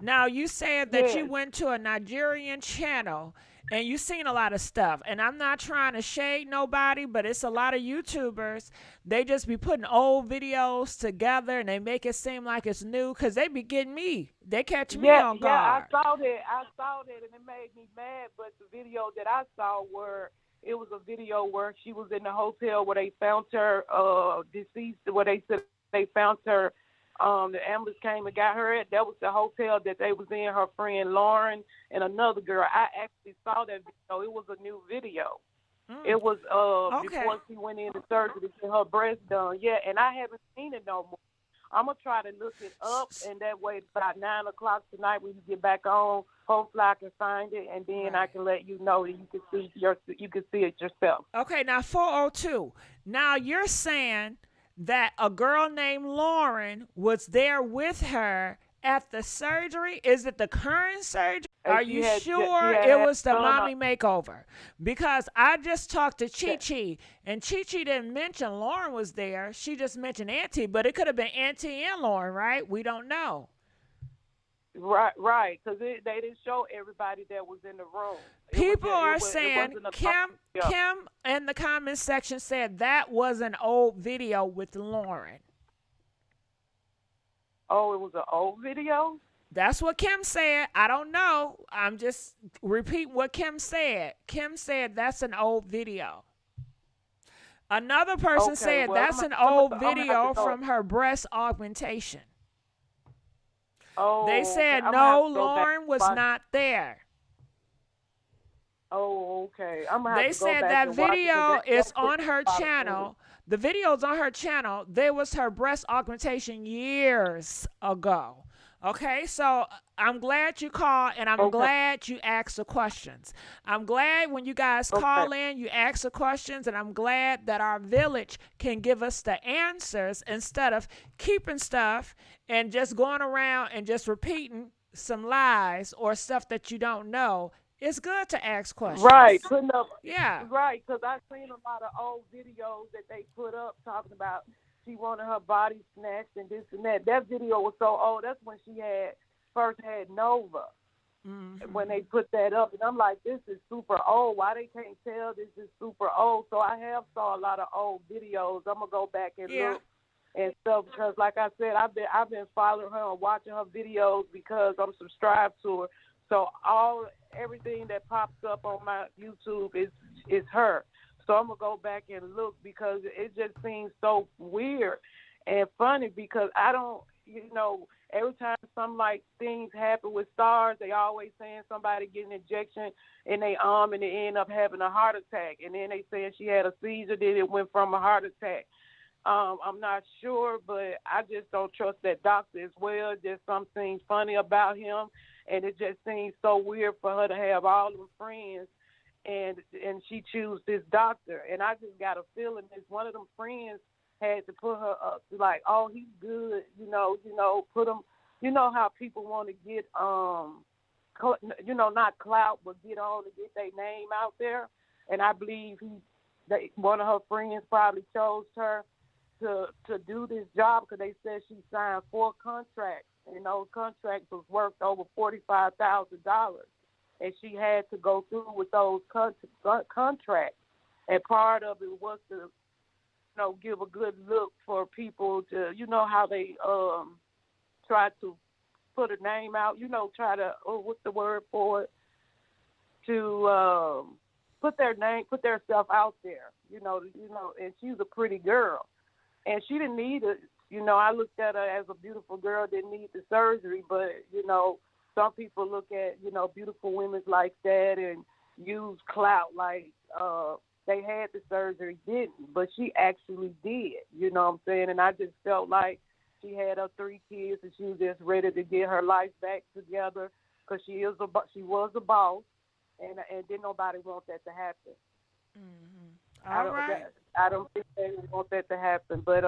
Now, you said that you went to a Nigerian channel and you seen a lot of stuff. And I'm not trying to shade nobody, but it's a lot of YouTubers. They just be putting old videos together and they make it seem like it's new because they be getting me. They catch me on guard. Yeah, I saw that and it made me mad. But the video that I saw it was a video where she was in the hotel where they found her deceased, where they said they found her. The ambulance came and got her at. That was the hotel that they was in, her friend Lauren and another girl. I actually saw that video. It was a new video. It was before she went into surgery to get her breast done. Yeah, and I haven't seen it no more. I'm going to try to look it up, and that way about 9 o'clock tonight when you get back on, hopefully I can find it, and then I can let you know that you can see it yourself. Okay, now 402. Now you're saying that a girl named Lauren was there with her at the surgery. Is it the current surgery? Are you sure it was the mommy makeover? Because I just talked to Chi-Chi, and Chi-Chi didn't mention Lauren was there. She just mentioned Auntie, but it could have been Auntie and Lauren, right? We don't know. Right, because they didn't show everybody that was in the room. People are saying, Kim in the comment section said that was an old video with Lauren. Oh, it was an old video? That's what Kim said. I don't know. I'm just repeating what Kim said. Kim said that's an old video. Another person said that's an old video from her breast augmentation. Oh, they said no, Lauren was not there. Oh, okay. I'm gonna they have to said go back that video is on her channel. channel. The video's on her channel. There was her breast augmentation years ago. Okay, so I'm glad you called, and I'm glad you asked the questions. I'm glad when you guys call in, you ask the questions, and I'm glad that our village can give us the answers instead of keeping stuff and just going around and just repeating some lies or stuff that you don't know. It's good to ask questions. Right, putting up. Yeah. Right, because I've seen a lot of old videos that they put up talking about she wanted her body snatched and this and that. That video was so old. That's when she first had Nova. Mm-hmm. When they put that up, and I'm like, this is super old. Why they can't tell this is super old? So I have saw a lot of old videos. I'm gonna go back and look and stuff because, like I said, I've been following her and watching her videos because I'm subscribed to her. So everything that pops up on my YouTube is her. So I'm going to go back and look because it just seems so weird and funny because I don't, every time some like things happen with stars, they always saying somebody getting an injection in their arm and they end up having a heart attack. And then they saying she had a seizure, then it went from a heart attack. I'm not sure, but I just don't trust that doctor as well. There's something funny about him. And it just seems so weird for her to have all them friends and she choose this doctor. And I just got a feeling that one of them friends had to put her up like, oh, he's good, put him, how people want to get, not clout, but get on to get their name out there. And I believe one of her friends probably chose her to do this job because they said she signed 4 contracts. And those contracts was worth over $45,000. And she had to go through with those contracts. And part of it was to, give a good look for people to, how they try to put a name out, try to, what's the word for it? To put their self out there, and she's a pretty girl. and she didn't need it. You know, I looked at her as a beautiful girl, didn't need the surgery, but, you know, some people look at, you know, beautiful women like that and use clout like they had the surgery, didn't, but she actually did, you know what I'm saying? And I just felt like she had her 3 kids and she was just ready to get her life back together because she was a boss, and didn't nobody want that to happen. Mm-hmm. I don't think they want that to happen, but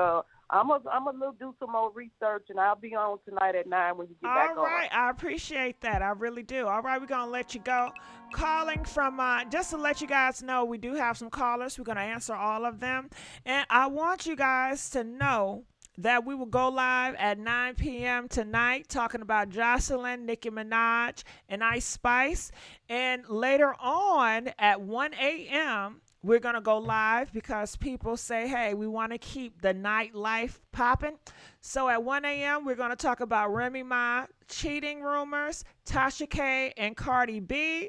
I'm gonna do some more research, and I'll be on tonight at 9 when you get back on. All right, I appreciate that. I really do. All right, we're gonna let you go. Calling from just to let you guys know, we do have some callers. We're gonna answer all of them, and I want you guys to know that we will go live at 9 p.m. tonight talking about Jocelyn, Nicki Minaj, and Ice Spice, and later on at 1 a.m. we're going to go live because people say, hey, we want to keep the nightlife popping. So at 1 a.m., we're going to talk about Remy Ma, cheating rumors, Tasha K and Cardi B,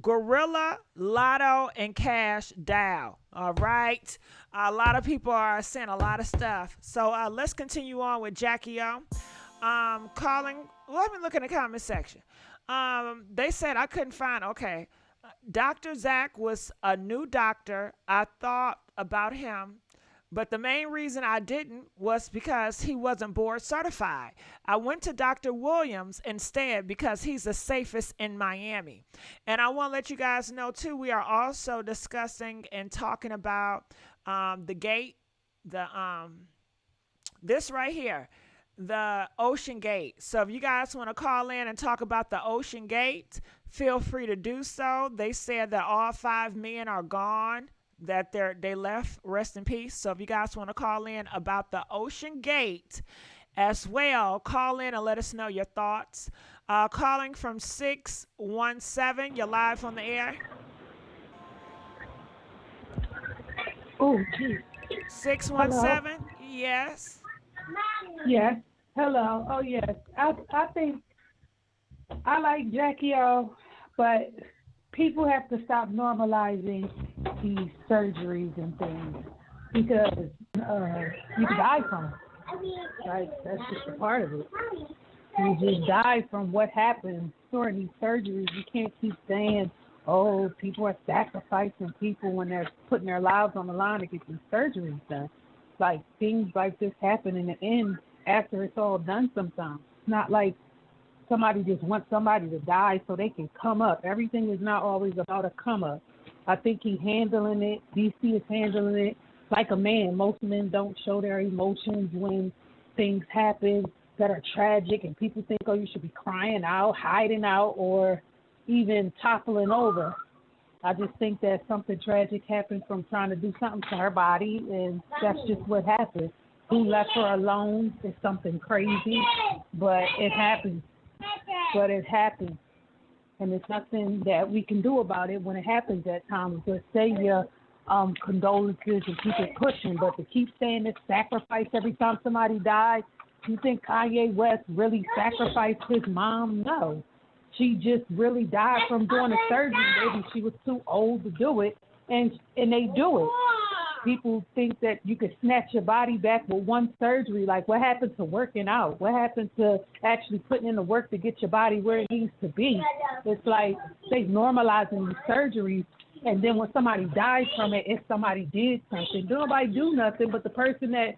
Gorilla, Lotto, and Cash Dow. All right. A lot of people are saying a lot of stuff. So let's continue on with Jacky O. Calling. Let me look in the comment section. They said I couldn't find. Okay. Dr. Zach was a new doctor. I thought about him, but the main reason I didn't was because he wasn't board certified. I went to Dr. Williams instead because he's the safest in Miami. And I want to let you guys know, too, we are also discussing and talking about the gate, this right here, the OceanGate. So if you guys want to call in and talk about the OceanGate, feel free to do so. They said that all 5 men are gone, that they left, rest in peace. So if you guys want to call in about the OceanGate as well, call in and let us know your thoughts. Calling from 617, you're live on the air. Oh, geez. 617, yes. Yes. Hello. Oh, yes. I think I like Jacky O, but people have to stop normalizing these surgeries and things because you can die from it. Like, that's just a part of it. You just die from what happens during these surgeries. You can't keep saying, oh, people are sacrificing people when they're putting their lives on the line to get these surgeries done. Like, things like this happen in the end after it's all done sometimes. It's not like somebody just wants somebody to die so they can come up. Everything is not always about a come up. I think he's handling it. DC is handling it like a man. Most men don't show their emotions when things happen that are tragic and people think, oh, you should be crying out, hiding out, or even toppling over. I just think that something tragic happened from trying to do something to her body, and that's just what happened. Who left her alone is something crazy, but it happens. And there's nothing that we can do about it when it happens at times. Just say your condolences and keep it pushing, but to keep saying this sacrifice every time somebody dies, you think Kanye West really sacrificed his mom? No. She just really died from doing a surgery. Maybe she was too old to do it, and they do it. People think that you could snatch your body back with one surgery. Like, what happened to working out? What happened to actually putting in the work to get your body where it needs to be? It's like they're normalizing these surgeries, and then when somebody dies from it, if somebody did something, nobody do nothing but the person that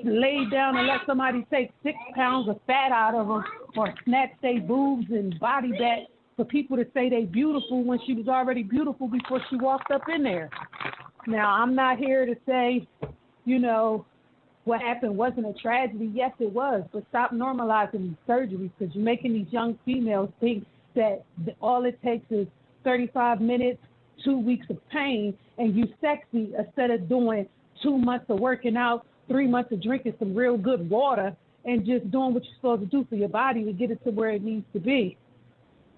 laid down and let somebody take 6 pounds of fat out of them or snatch their boobs and body back for people to say they beautiful when she was already beautiful before she walked up in there. Now, I'm not here to say, you know, what happened wasn't a tragedy. Yes, it was, but stop normalizing these surgeries because you're making these young females think that all it takes is 35 minutes, 2 weeks of pain, and you sexy instead of doing 2 months of working out, 3 months of drinking some real good water, and just doing what you're supposed to do for your body to get it to where it needs to be.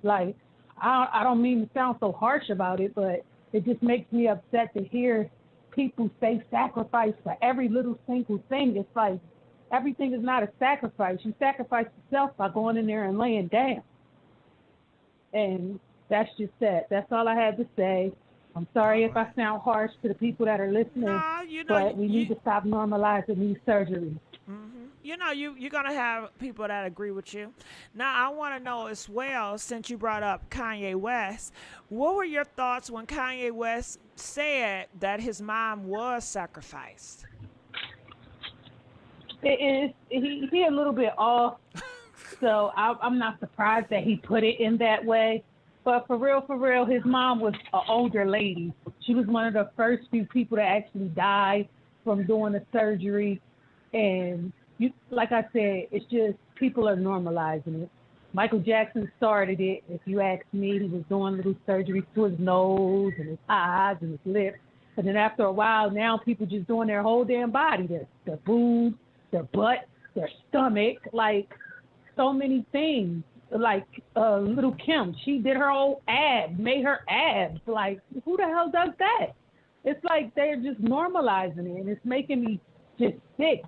Like, I don't mean to sound so harsh about it, but it just makes me upset to hear people say sacrifice for every little single thing. It's like everything is not a sacrifice. You sacrifice yourself by going in there and laying down. And that's just that. That's all I had to say. I'm sorry if I sound harsh to the people that are listening, No, but we need to stop normalizing these surgeries. You're going to have people that agree with you. Now, I want to know as well, since you brought up Kanye West, what were your thoughts when Kanye West said that his mom was sacrificed? He a little bit off, so I'm not surprised that he put it in that way. But for real, his mom was an older lady. She was one of the first few people that actually died from doing the surgery. And like I said, it's just people are normalizing it. Michael Jackson started it. If you ask me, he was doing little surgeries to his nose and his eyes and his lips. And then after a while, now people just doing their whole damn body, their boobs, their butt, their stomach, like so many things. Like little Kim, she did her whole abs, made her abs. Like, who the hell does that? It's like they're just normalizing it, and it's making me just sick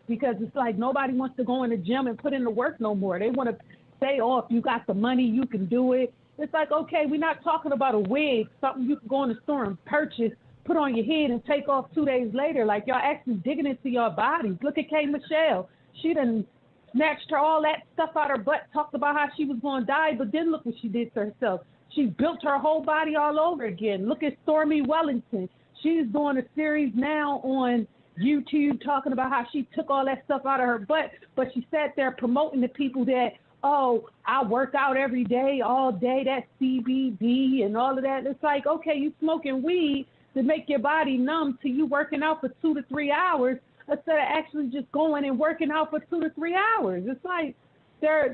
because it's like nobody wants to go in the gym and put in the work no more. They want to say, oh, if you got the money, you can do it. It's like, okay, we're not talking about a wig, something you can go in the store and purchase, put on your head and take off 2 days later. Like, y'all actually digging into your bodies. Look at K. Michelle. She done snatched her all that stuff out her butt, talked about how she was going to die, but then look what she did to herself. She built her whole body all over again. Look at Stormy Wellington. She's doing a series now on YouTube talking about how she took all that stuff out of her butt, but she sat there promoting to people that, oh, I work out every day, all day, that's CBD and all of that. It's like, okay, you smoking weed to make your body numb to you working out for 2 to 3 hours instead of actually just going and working out for 2 to 3 hours. It's like they're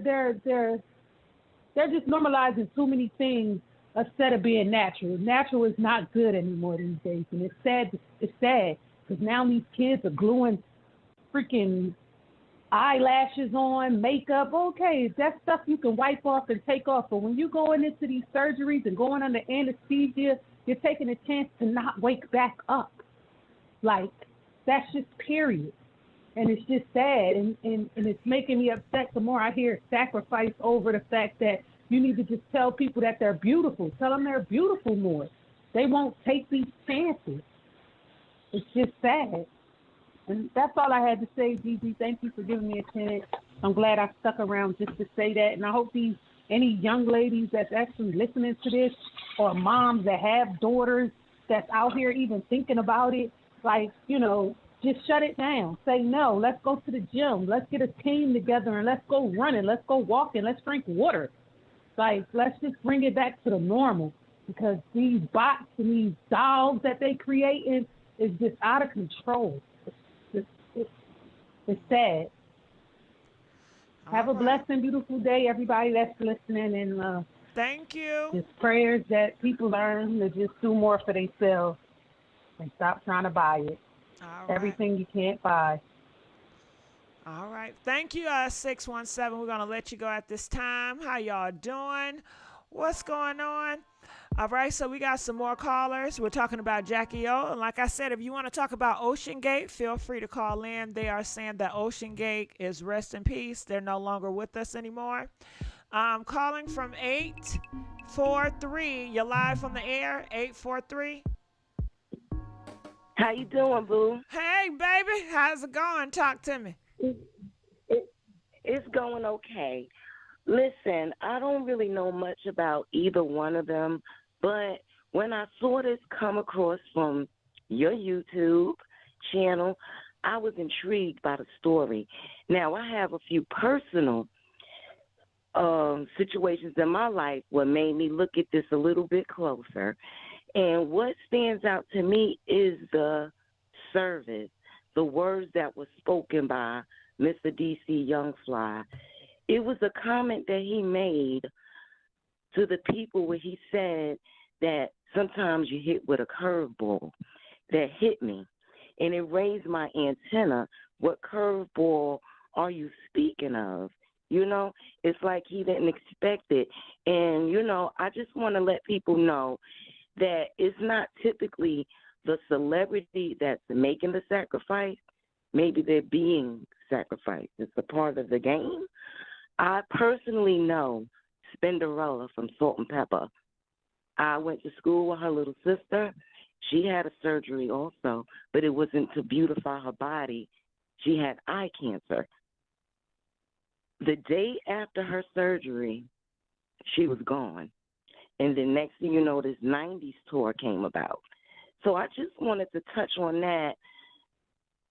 just normalizing too many things instead of being natural. Natural is not good anymore these days, and it's sad. It's sad because now these kids are gluing freaking eyelashes on, makeup. Okay, that's stuff you can wipe off and take off. But when you're going into these surgeries and going under anesthesia, you're taking a chance to not wake back up. Like, that's just period. And it's just sad. And it's making me upset the more I hear sacrifice over the fact that you need to just tell people that they're beautiful. Tell them they're beautiful more. They won't take these chances. It's just sad. And that's all I had to say, Gigi. Thank you for giving me a chance. I'm glad I stuck around just to say that. And I hope any young ladies that's actually listening to this, or moms that have daughters that's out here even thinking about it, like, just shut it down. Say no. Let's go to the gym. Let's get a team together and let's go running. Let's go walking. Let's drink water. Like, let's just bring it back to the normal, because these bots and these dolls that they creating is just out of control. It's sad. Have a blessed and beautiful day, everybody that's listening, and thank you. Just prayers that people learn to just do more for themselves and stop trying to buy it. All right. Everything you can't buy. All right. Thank you, 617. We're going to let you go at this time. How y'all doing? What's going on? All right, so we got some more callers. We're talking about Jacky O. And like I said, if you want to talk about OceanGate, feel free to call in. They are saying that OceanGate is rest in peace. They're no longer with us anymore. Calling from 843. You're live from the air, 843. How you doing, boo? Hey, baby. How's it going? Talk to me. It's going okay. Listen, I don't really know much about either one of them, but when I saw this come across from your YouTube channel, I was intrigued by the story. Now, I have a few personal situations in my life what made me look at this a little bit closer. And what stands out to me is the service, the words that were spoken by Mr. D.C. Youngfly. It was a comment that he made to the people where he said that sometimes you hit with a curveball that hit me. And it raised my antenna. What curveball are you speaking of? It's like he didn't expect it. And, I just want to let people know that it's not typically the celebrity that's making the sacrifice. Maybe they're being sacrificed. It's a part of the game. I personally know Spinderella from Salt and Pepper. I went to school with her little sister. She had a surgery also, but it wasn't to beautify her body. She had eye cancer. The day after her surgery, she was gone. And then next thing you know, this 90s tour came about. So I just wanted to touch on that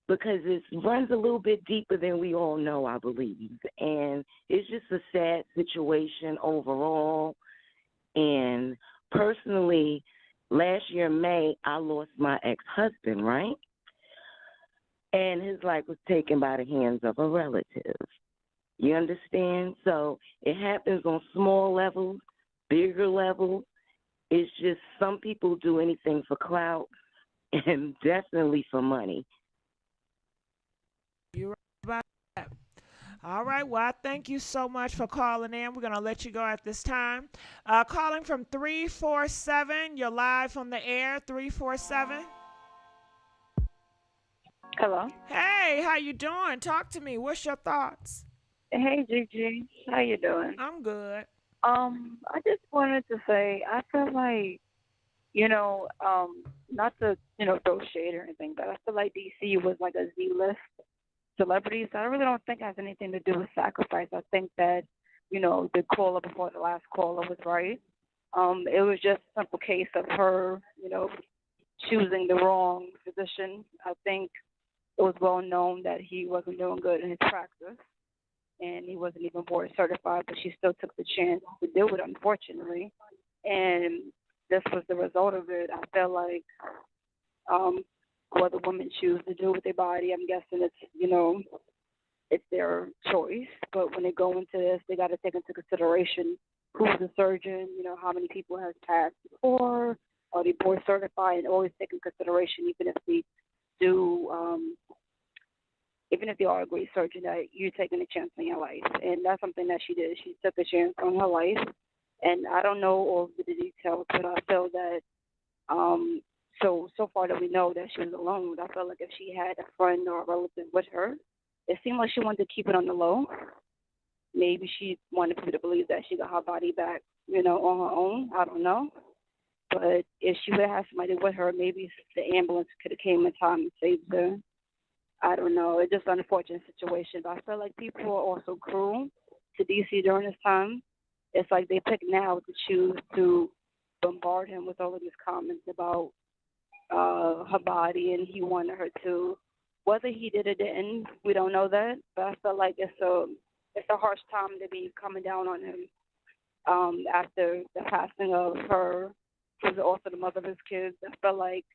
because it runs a little bit deeper than we all know, I believe. And it's just a sad situation overall. And personally, last year, May, I lost my ex-husband, right? And his life was taken by the hands of a relative. You understand? So it happens on small levels, bigger levels. It's just some people do anything for clout and definitely for money. You're right about that. All right. Well, I thank you so much for calling in. We're going to let you go at this time. Calling from 347. You're live on the air, 347. Hello. Hey, how you doing? Talk to me. What's your thoughts? Hey, Gigi. How you doing? I'm good. I just wanted to say I feel like, not to, throw shade or anything, but I feel like DC was like a Z-list celebrity, so I really don't think it has anything to do with sacrifice. I think that, the caller before the last caller was right. It was just a simple case of her, choosing the wrong physician. I think it was well known that he wasn't doing good in his practice, and he wasn't even board certified, but she still took the chance to do it, unfortunately. And this was the result of it. I feel like whether women choose to do with their body, I'm guessing it's their choice. But when they go into this, they got to take into consideration who's the surgeon, how many people has passed before, are they board certified, and always take into consideration, even if they do, even if they are a great surgeon, that you're taking a chance on your life. And that's something that she did. She took a chance on her life. And I don't know all of the details, but I feel that so far that we know that she was alone, I felt like if she had a friend or a relative with her, it seemed like she wanted to keep it on the low. Maybe she wanted people to believe that she got her body back, on her own. I don't know. But if she would have had somebody with her, maybe the ambulance could have came in time and saved her. I don't know. It's just an unfortunate situation. But I feel like people are also cruel to DC during this time. It's like they pick now to choose to bombard him with all of these comments about her body, and he wanted her to. Whether he did or didn't, we don't know that. But I feel like it's a harsh time to be coming down on him after the passing of her, who's also the mother of his kids. I feel like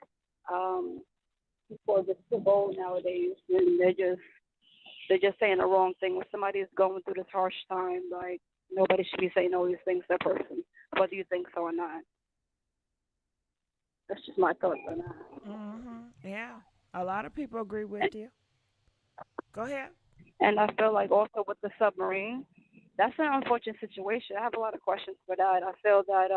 people are just too bold nowadays, and they're just saying the wrong thing. When somebody is going through this harsh time, like, nobody should be saying all these things to that person, whether you think so or not. That's just my thoughts on that. Mm-hmm. Yeah, a lot of people agree with you. Go ahead. And I feel like also with the submarine, that's an unfortunate situation. I have a lot of questions for that. I feel that,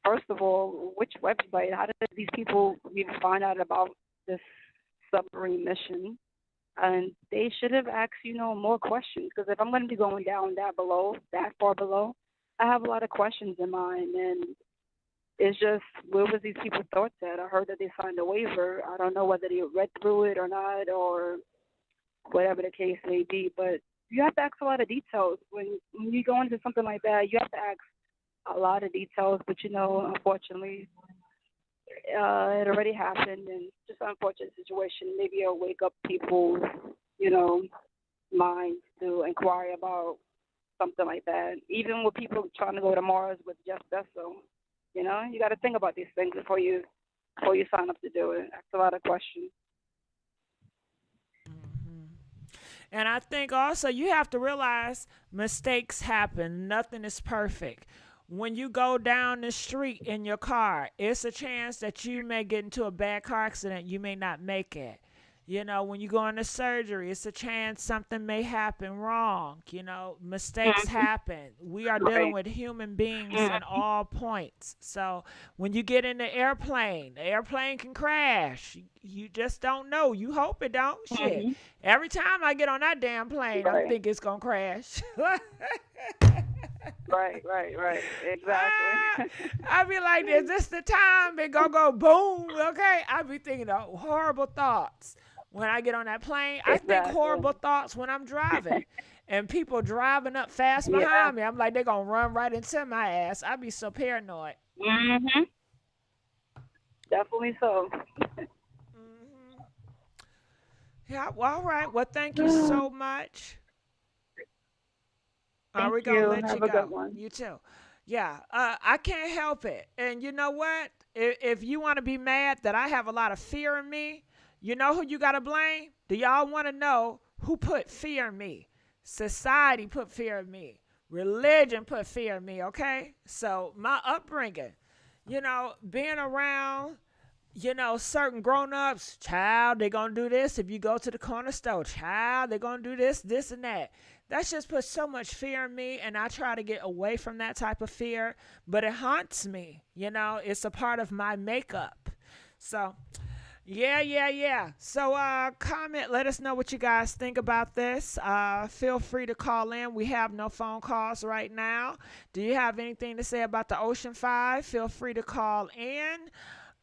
first of all, which website? How did these people even find out about this submarine mission? And they should have asked, more questions. Because if I'm going to be going down that far below, I have a lot of questions in mind. And it's just, where was these people's thoughts at? I heard that they signed a waiver. I don't know whether they read through it or not, or whatever the case may be. But you have to ask a lot of details. When you go into something like that, you have to ask a lot of details. But, unfortunately, it already happened, and just an unfortunate situation. Maybe it'll wake up people's, minds to inquire about something like that. Even with people trying to go to Mars with Jeff Bezos, you got to think about these things before you sign up to do it. Ask a lot of questions. And I think also you have to realize mistakes happen. Nothing is perfect. When you go down the street in your car, it's a chance that you may get into a bad car accident. You may not make it. When you go into surgery, it's a chance something may happen wrong. Mistakes happen. We are dealing with human beings at all points. So when you get in the airplane can crash. You just don't know. You hope it don't. Shit. Every time I get on that damn plane, I think it's going to crash. Right. Exactly. I be like, is this the time? It gonna go boom, okay? I be thinking of horrible thoughts when I get on that plane. I think horrible thoughts when I'm driving. And people driving up fast behind me. I'm like, they're gonna run right into my ass. I be so paranoid. Mm-hmm. Definitely so. Yeah, well, all right. Well, thank you so much. We're going to let Have you a go. good one. You too. Yeah, I can't help it. And you know what? If you want to be mad that I have a lot of fear in me, you know who you got to blame? Do y'all want to know who put fear in me? Society put fear in me. Religion put fear in me, okay? So my upbringing, being around certain grown-ups, child, they're going to do this if you go to the corner store. Child, they're going to do this, and that. That's just put so much fear in me, and I try to get away from that type of fear, but it haunts me. It's a part of my makeup. So, yeah. So, comment, let us know what you guys think about this. Feel free to call in. We have no phone calls right now. Do you have anything to say about the Ocean 5? Feel free to call in.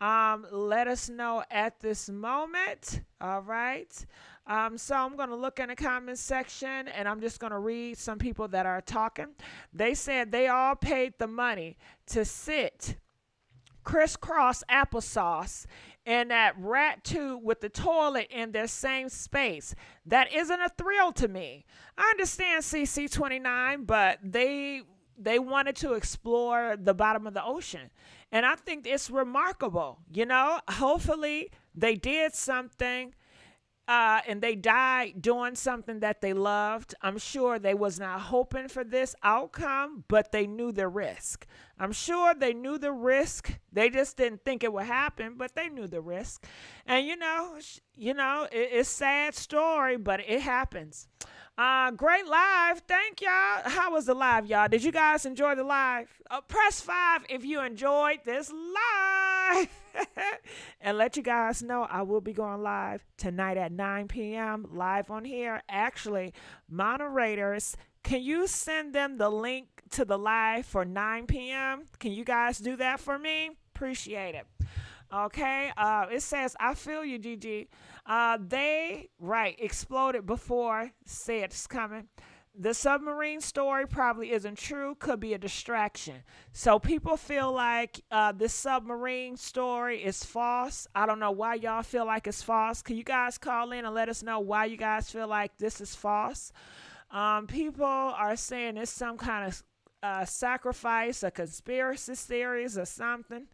Let us know at this moment. All right. So I'm going to look in the comments section and I'm just going to read some people that are talking. They said they all paid the money to sit crisscross applesauce in that rat tube with the toilet in their same space. That isn't a thrill to me. I understand CC29, but they wanted to explore the bottom of the ocean. And I think it's remarkable. Hopefully they did something and they died doing something that they loved. I'm sure they was not hoping for this outcome, but they knew the risk. I'm sure they knew the risk. They just didn't think it would happen, but they knew the risk. And it's a sad story, but it happens. Great live. Thank y'all. How was the live, y'all? Did you guys enjoy the live? Press 5 if you enjoyed this live. And let you guys know I will be going live tonight at 9 p.m. live on here. Actually, moderators, can you send them the link to the live for 9 p.m.? Can you guys do that for me? Appreciate it. Okay. It says, I feel you, GG. They exploded before. Say it's coming. The submarine story probably isn't true, could be a distraction. So people feel like this submarine story is false. I don't know why y'all feel like it's false. Can you guys call in and let us know why you guys feel like this is false? People are saying it's some kind of sacrifice, a conspiracy theories or something.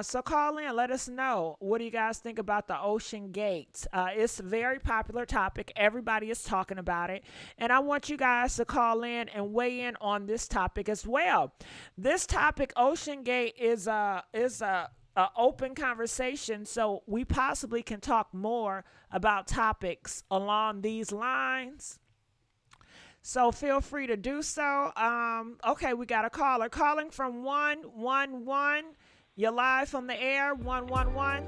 So call in, let us know. What do you guys think about the OceanGate? It's a very popular topic. Everybody is talking about it. And I want you guys to call in and weigh in on this topic as well. This topic, OceanGate, is a open conversation, so we possibly can talk more about topics along these lines. So feel free to do so. Okay, we got a caller calling from 111. You're live from the air, 111.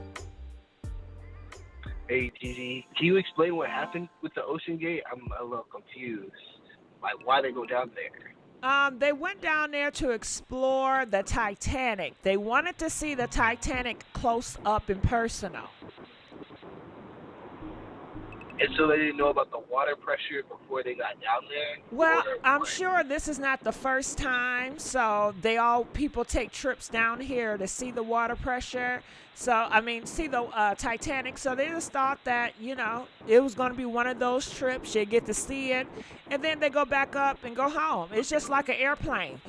Hey, Gigi, can you explain what happened with the OceanGate? I'm a little confused. Like, why they go down there? They went down there to explore the Titanic. They wanted to see the Titanic close up and personal. And so they didn't know about the water pressure before they got down there? Well, I'm sure this is not the first time. So people take trips down here to see the water pressure. So, see the Titanic. So they just thought that, it was going to be one of those trips. You get to see it. And then they go back up and go home. It's just like an airplane.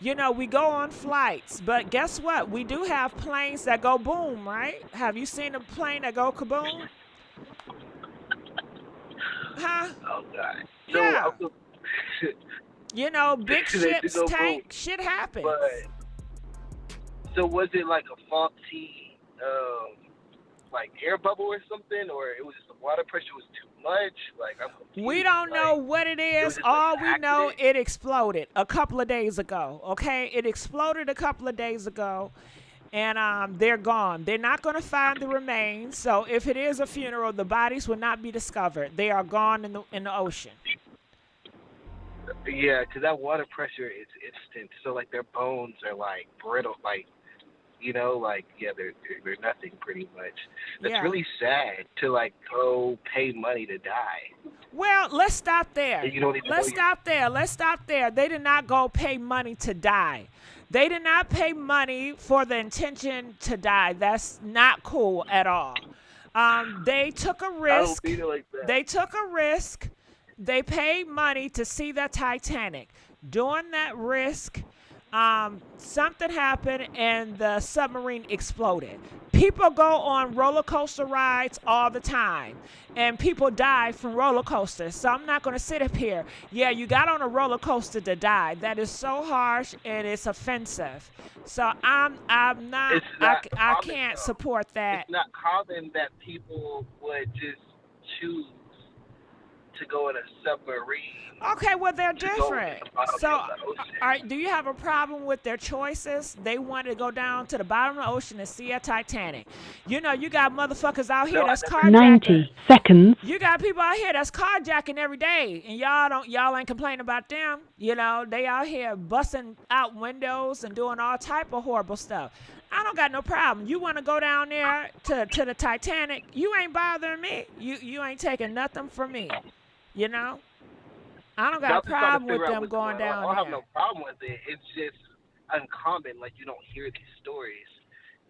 We go on flights. But guess what? We do have planes that go boom, right? Have you seen a plane that go kaboom? Huh? Oh, God. Yeah. Big ships tank, shit happens. So was it like a faulty, air bubble or something? Or it was just the water pressure was too much? We don't know what it is. All we know, it exploded a couple of days ago, okay? It exploded a couple of days ago. And they're gone. They're not going to find the remains. So if it is a funeral, the bodies will not be discovered. They are gone in the ocean. Yeah, because that water pressure is instant. So like their bones are like brittle, like they're nothing pretty much. That's really sad to like go pay money to die. Well, let's stop there. And you don't even Let's stop there. Let's stop there. They did not go pay money to die. They did not pay money for the intention to die. That's not cool at all. They took a risk. I don't feel like that. They took a risk. They paid money to see the Titanic. During that risk, something happened and the submarine exploded. People go on roller coaster rides all the time, and people die from roller coasters. So I'm not going to sit up here. Yeah, you got on a roller coaster to die. That is so harsh and it's offensive. So I'm not. I can't support that. It's not common that people would just choose to go in a submarine. Okay, well, they're different. So, do you have a problem with their choices? They wanted to go down to the bottom of the ocean and see a Titanic. You know, you got motherfuckers out here that's carjacking. 90 seconds. You got people out here that's carjacking every day, and y'all ain't complaining about them. You know, they out here busting out windows and doing all type of horrible stuff. I don't got no problem. You want to go down there to the Titanic? You ain't bothering me. You ain't taking nothing from me. You know? I don't got a problem with them going down there. I don't have no problem with it. It's just uncommon. Like, you don't hear these stories.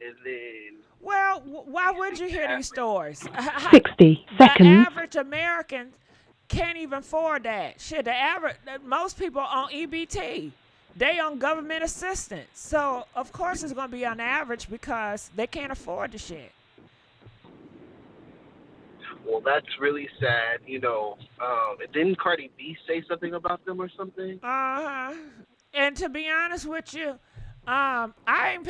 And then... Well, why would you hear these stories? 60 seconds. The average American can't even afford that. Shit, most people on EBT. They on government assistance. So, of course, it's going to be on average because they can't afford the shit. Well, that's really sad, didn't Cardi B say something about them or something? Uh-huh. And to be honest with you, I ain't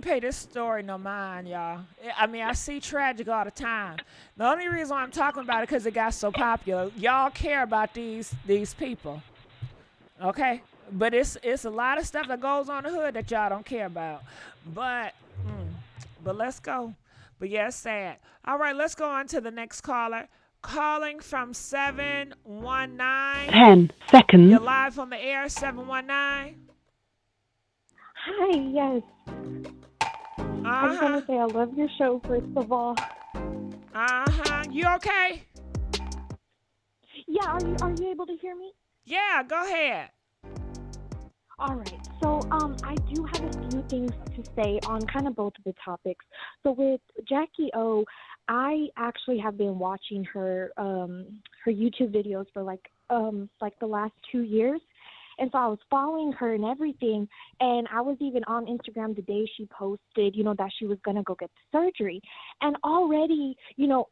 pay this story no mind, y'all. I mean, I see Tragic all the time. The only reason why I'm talking about it because it got so popular. Y'all care about these people, okay? But it's a lot of stuff that goes on the hood that y'all don't care about. But let's go. But yeah, it's sad. All right, let's go on to the next caller. Calling from 719. 10 seconds. You're live on the air, 719. Hi, yes. I just want to say I love your show, first of all. You okay? Yeah, are you able to hear me? Yeah, go ahead. All right. So I do have a few things to say on kind of both of the topics. So with Jackie O, I actually have been watching her YouTube videos for like the last 2 years. And so I was following her and everything, and I was even on Instagram the day she posted, that she was going to go get the surgery. And already,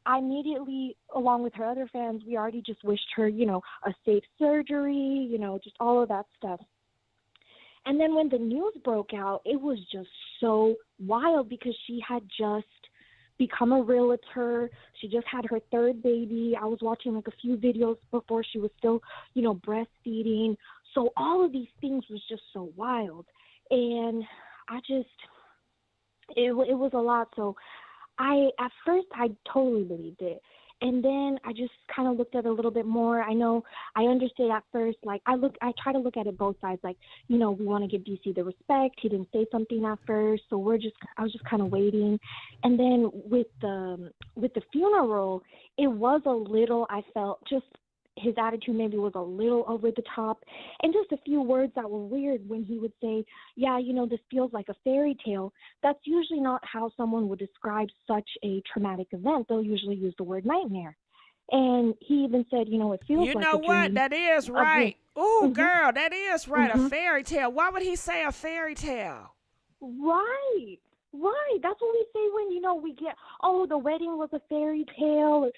I immediately, along with her other fans, we already just wished her, a safe surgery, just all of that stuff. And then when the news broke out, it was just so wild because she had just become a realtor. She just had her third baby. I was watching like a few videos before she was still, breastfeeding. So all of these things was just so wild. And it was a lot. So at first I totally believed it. And then I just kind of looked at it a little bit more. I know I understood at first, like I try to look at it both sides. Like, we want to give DC the respect. He didn't say something at first, so I was just kind of waiting. And then with the funeral, it was a little, I felt just his attitude maybe was a little over the top, and just a few words that were weird when he would say, yeah, this feels like a fairy tale. That's usually not how someone would describe such a traumatic event. They'll usually use the word nightmare. And he even said, it feels like a dream. You know what? That is right. Ooh, girl, that is right. A fairy tale. Why would he say a fairy tale? Right. That's what we say when, we get, the wedding was a fairy tale,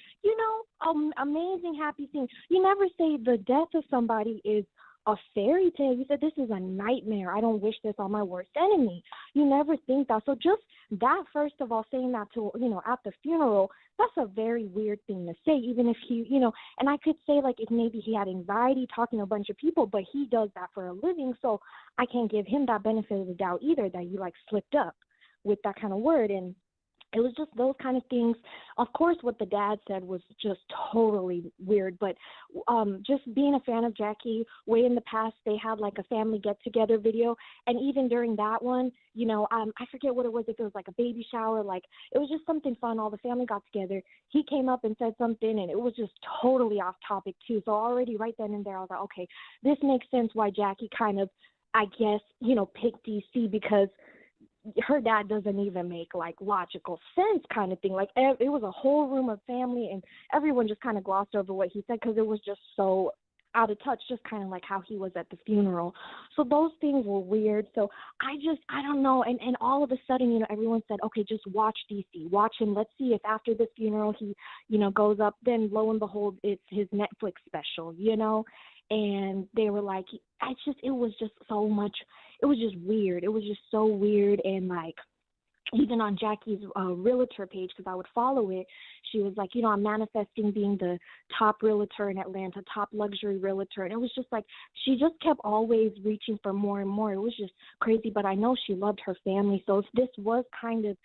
or, amazing happy thing. You never say the death of somebody is a fairy tale. You said this is a nightmare. I don't wish this on my worst enemy. You never think that. So just that, first of all, saying that to, at the funeral, that's a very weird thing to say, even if he, and I could say like if maybe he had anxiety talking to a bunch of people, but he does that for a living. So I can't give him that benefit of the doubt either, that you like slipped up with that kind of word. And it was just those kind of things. Of course, what the dad said was just totally weird, but just being a fan of Jacky, way in the past, they had like a family get-together video, and even during that one, you know, I forget what it was, if it was like a baby shower, like, it was just something fun, all the family got together, he came up and said something, and it was just totally off topic, too, so already right then and there, I was like, okay, this makes sense why Jacky kind of, I guess, you know, picked DC, because her dad doesn't even make like logical sense kind of thing. Like it was a whole room of family and everyone just kind of glossed over what he said because it was just so out of touch, just kind of like how he was at the funeral. So those things were weird. So I don't know. And all of a sudden, you know, everyone said, okay, just watch DC, watch him. Let's see if after this funeral he, you know, goes up. Then lo and behold, it's his Netflix special, you know. And they were like, it was just so much, it was just weird. It was just so weird. And like, even on Jacky's realtor page, because I would follow it, she was like, you know, I'm manifesting being the top realtor in Atlanta, top luxury realtor. And it was just like, she just kept always reaching for more and more. It was just crazy. But I know she loved her family. So if this was kind of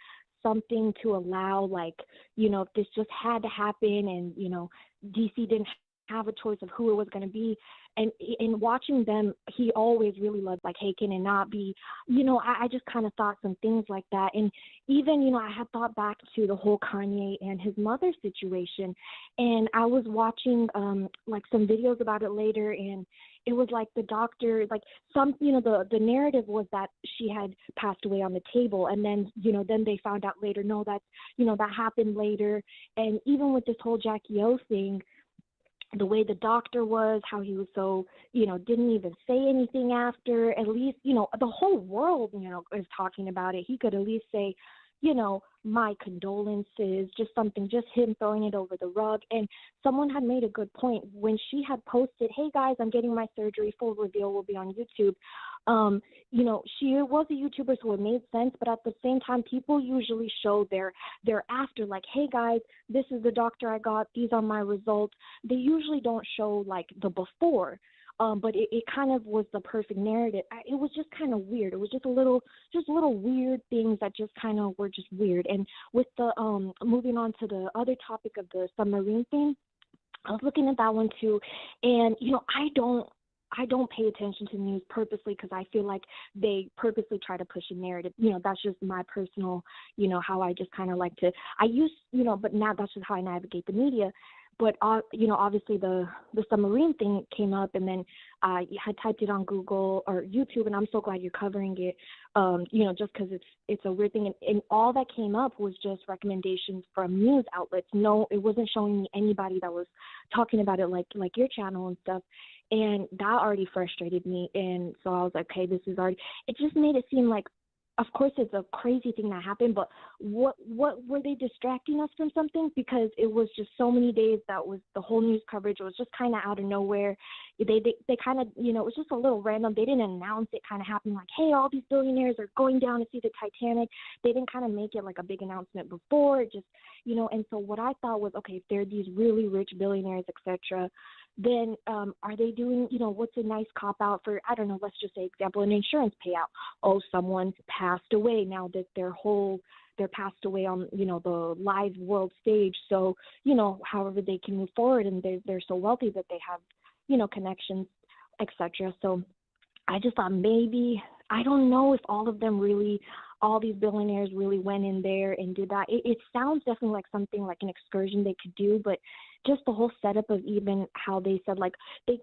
something to allow, like, you know, if this just had to happen and, you know, DC didn't have a choice of who it was going to be. And in watching them, he always really loved, like, hey, can it not be, you know, I just kind of thought some things like that. And even, you know, I had thought back to the whole Kanye and his mother situation. And I was watching, like, some videos about it later, and it was like the doctor, like some, you know, the narrative was that she had passed away on the table. And then, you know, then they found out later, no, that's, you know, that happened later. And even with this whole Jackie O thing, the way the doctor was, how he was so, you know, didn't even say anything after, at least, you know, the whole world, you know, is talking about it. He could at least say, you know, my condolences, just something, just him throwing it over the rug. And someone had made a good point when she had posted, hey guys, I'm getting my surgery, full reveal will be on YouTube. You know, she was a YouTuber, so it made sense, but at the same time, people usually show their after, like, hey guys, this is the doctor I got, these are my results. They usually don't show like the before. But it kind of was the perfect narrative. It was just kind of weird. It was just little weird things that just kind of were just weird. And with the moving on to the other topic of the submarine thing, I was looking at that one too, and you know, I don't pay attention to news purposely because I feel like they purposely try to push a narrative. You know, that's just my personal, you know, how I just kind of like to. You know, but now that's just how I navigate the media. But, you know, obviously the submarine thing came up, and then I had typed it on Google or YouTube, and I'm so glad you're covering it, you know, just because it's a weird thing. And all that came up was just recommendations from news outlets. No, it wasn't showing me anybody that was talking about it like your channel and stuff. And that already frustrated me. And so I was like, okay, this is already – it just made it seem like, of course, it's a crazy thing that happened, but what were they distracting us from something? Because it was just so many days that was the whole news coverage. It was just kind of out of nowhere. They kind of, you know, it was just a little random. They didn't announce it kind of happening like, hey, all these billionaires are going down to see the Titanic. They didn't kind of make it like a big announcement before. It just, you know, and so what I thought was, okay, if they're these really rich billionaires, etc., then are they doing, you know, what's a nice cop out for, I don't know, let's just say example, an insurance payout. Oh, someone passed away now that they're passed away on, you know, the live world stage. So, you know, however they can move forward, and they're so wealthy that they have, you know, connections, etc. So I just thought maybe, I don't know if all of them really, all these billionaires really went in there and did that. It sounds definitely like something like an excursion they could do, but just the whole setup of even how they said, like, they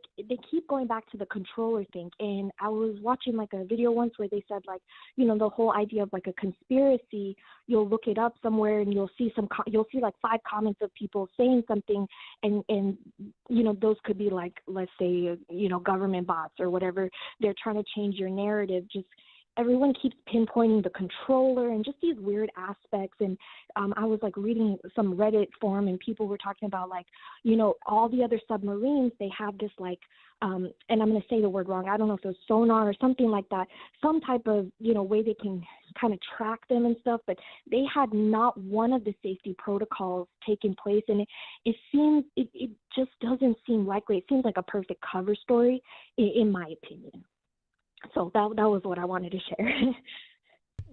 keep going back to the controller thing. And I was watching like a video once where they said, like, you know, the whole idea of like a conspiracy, you'll look it up somewhere and you'll see like 5 comments of people saying something, and you know, those could be like, let's say, you know, government bots or whatever. They're trying to change your narrative. Just everyone keeps pinpointing the controller and just these weird aspects. And I was like reading some Reddit forum, and people were talking about, like, you know, all the other submarines, they have this like, and I'm going to say the word wrong, I don't know if it was sonar or something like that, some type of, you know, way they can kind of track them and stuff, but they had not one of the safety protocols taking place. And it seems, it just doesn't seem likely. It seems like a perfect cover story, in my opinion. So that was what I wanted to share.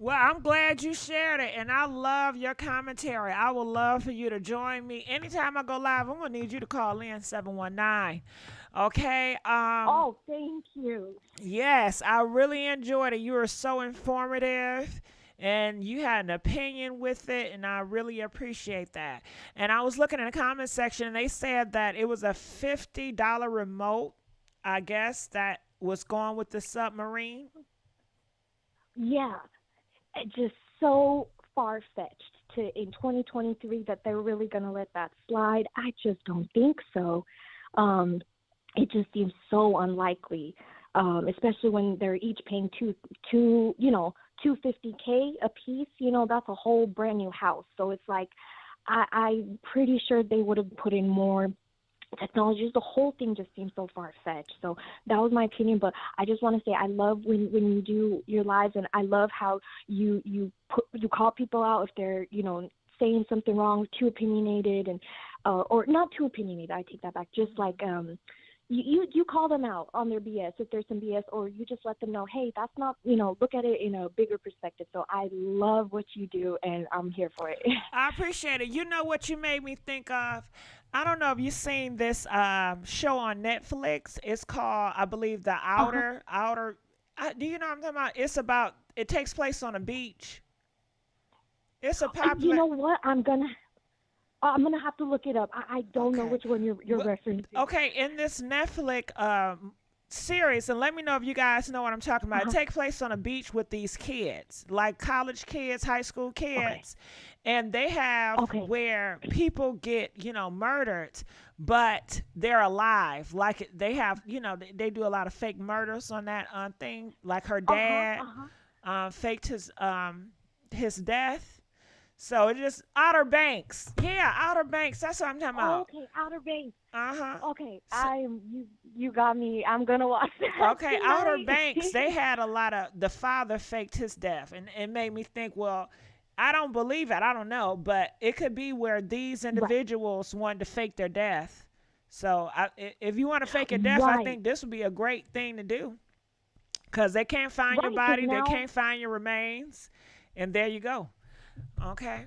Well, I'm glad you shared it, and I love your commentary. I would love for you to join me. Anytime I go live, I'm going to need you to call in 719. Okay? Oh, thank you. Yes, I really enjoyed it. You were so informative, and you had an opinion with it, and I really appreciate that. And I was looking in the comment section, and they said that it was a $50 remote, I guess, that was going with the submarine. Yeah, just so far-fetched to in 2023 that they're really going to let that slide. I just don't think so. It just seems so unlikely, especially when they're each paying $250K a piece. That's a whole brand new house. So it's like I'm pretty sure they would have put in more technologies. The whole thing just seems so far-fetched. So that was my opinion, but I just want to say I love when you do your lives, and I love how you call people out if they're saying something wrong, too opinionated, and or not too opinionated, I take that back, just like you call them out on their BS if there's some BS, or you just let them know, hey, that's not, look at it in a bigger perspective. So I love what you do, and I'm here for it. I appreciate it. You know what you made me think of? I don't know if you've seen this show on Netflix. It's called, I believe, The Outer. Do you know what I'm talking about? It takes place on a beach. It's a popular. You know what? I'm gonna have to look it up. I don't know which one you're referencing. Okay, in this Netflix series, and let me know if you guys know what I'm talking about. It takes place on a beach with these kids, like college kids, high school kids, and they have where people get murdered, but they're alive. Like they have, they do a lot of fake murders on that thing. Like her dad faked his death. So it's just Outer Banks. Yeah, Outer Banks. That's what I'm talking about. Okay, Outer Banks. Okay, So, you got me. I'm gonna watch that. Okay, tonight. Outer Banks. They had a lot of the father faked his death, and it made me think. Well, I don't believe it. I don't know, but it could be where these individuals wanted to fake their death. So if you want to fake your death, I think this would be a great thing to do, because they can't find your body, they can't find your remains, and there you go. Okay.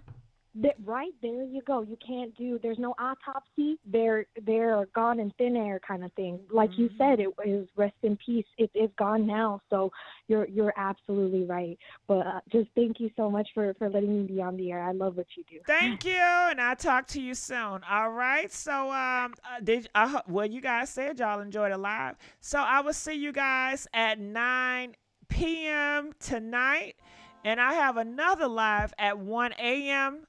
Right, there you go. You can't do. There's no autopsy. They're gone in thin air, kind of thing. Like you said, it is rest in peace. It's gone now. So you're absolutely right. But just thank you so much for letting me be on the air. I love what you do. Thank you, and I'll talk to you soon. All right. So well, you guys said y'all enjoyed it live. So I will see you guys at 9 p.m. tonight. And I have another live at 1 a.m.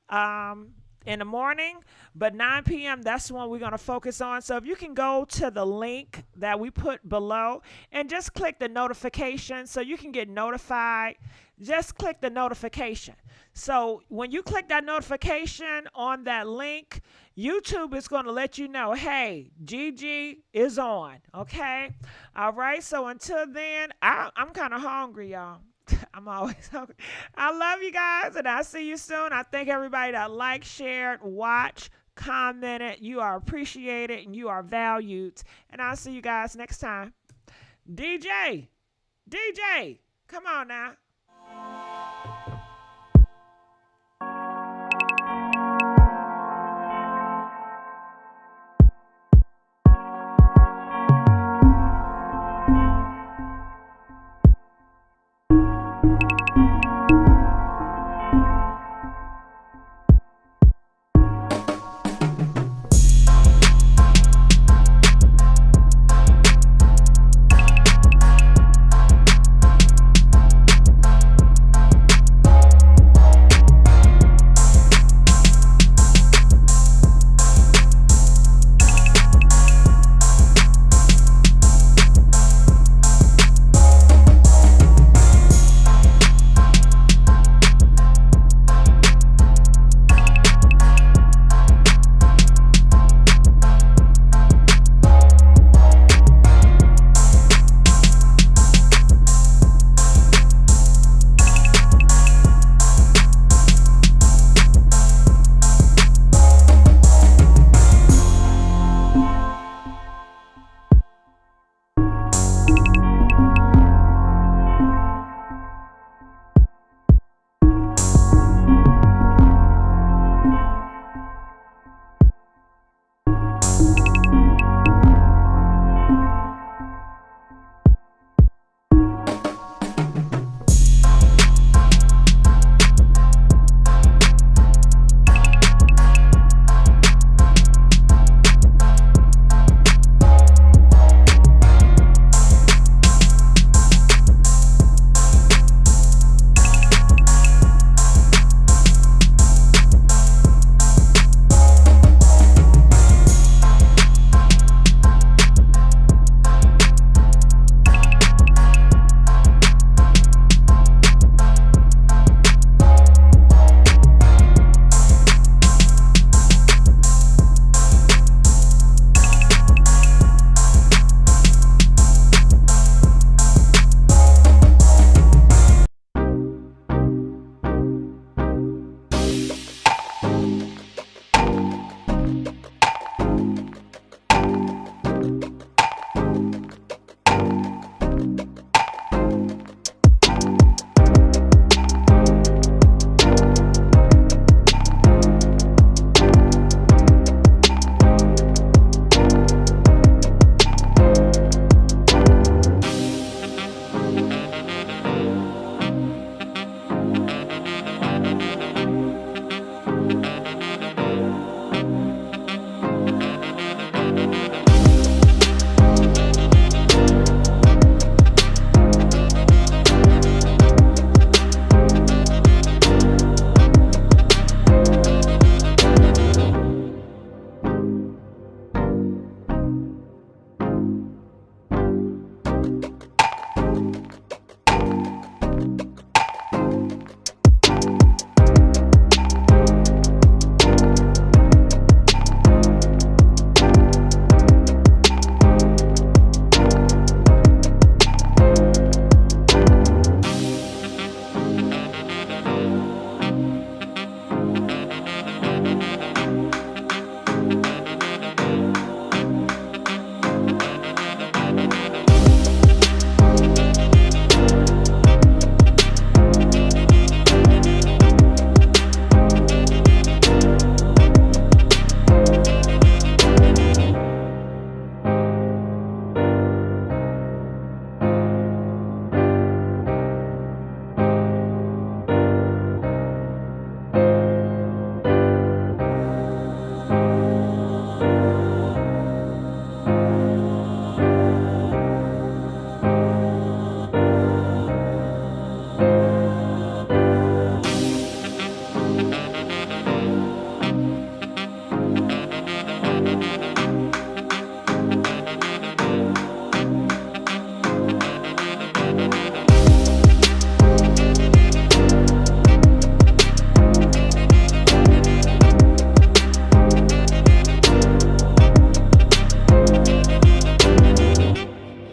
In the morning, but 9 p.m. that's the one we're going to focus on. So if you can go to the link that we put below and just click the notification so you can get notified. Just click the notification. So when you click that notification on that link, YouTube is going to let you know, hey, GIGI is on. Okay. All right. So until then, I'm kind of hungry, y'all. I'm always hungry. I love you guys, and I'll see you soon. I thank everybody that liked, shared, watched, commented. You are appreciated, and you are valued. And I'll see you guys next time. DJ, come on now.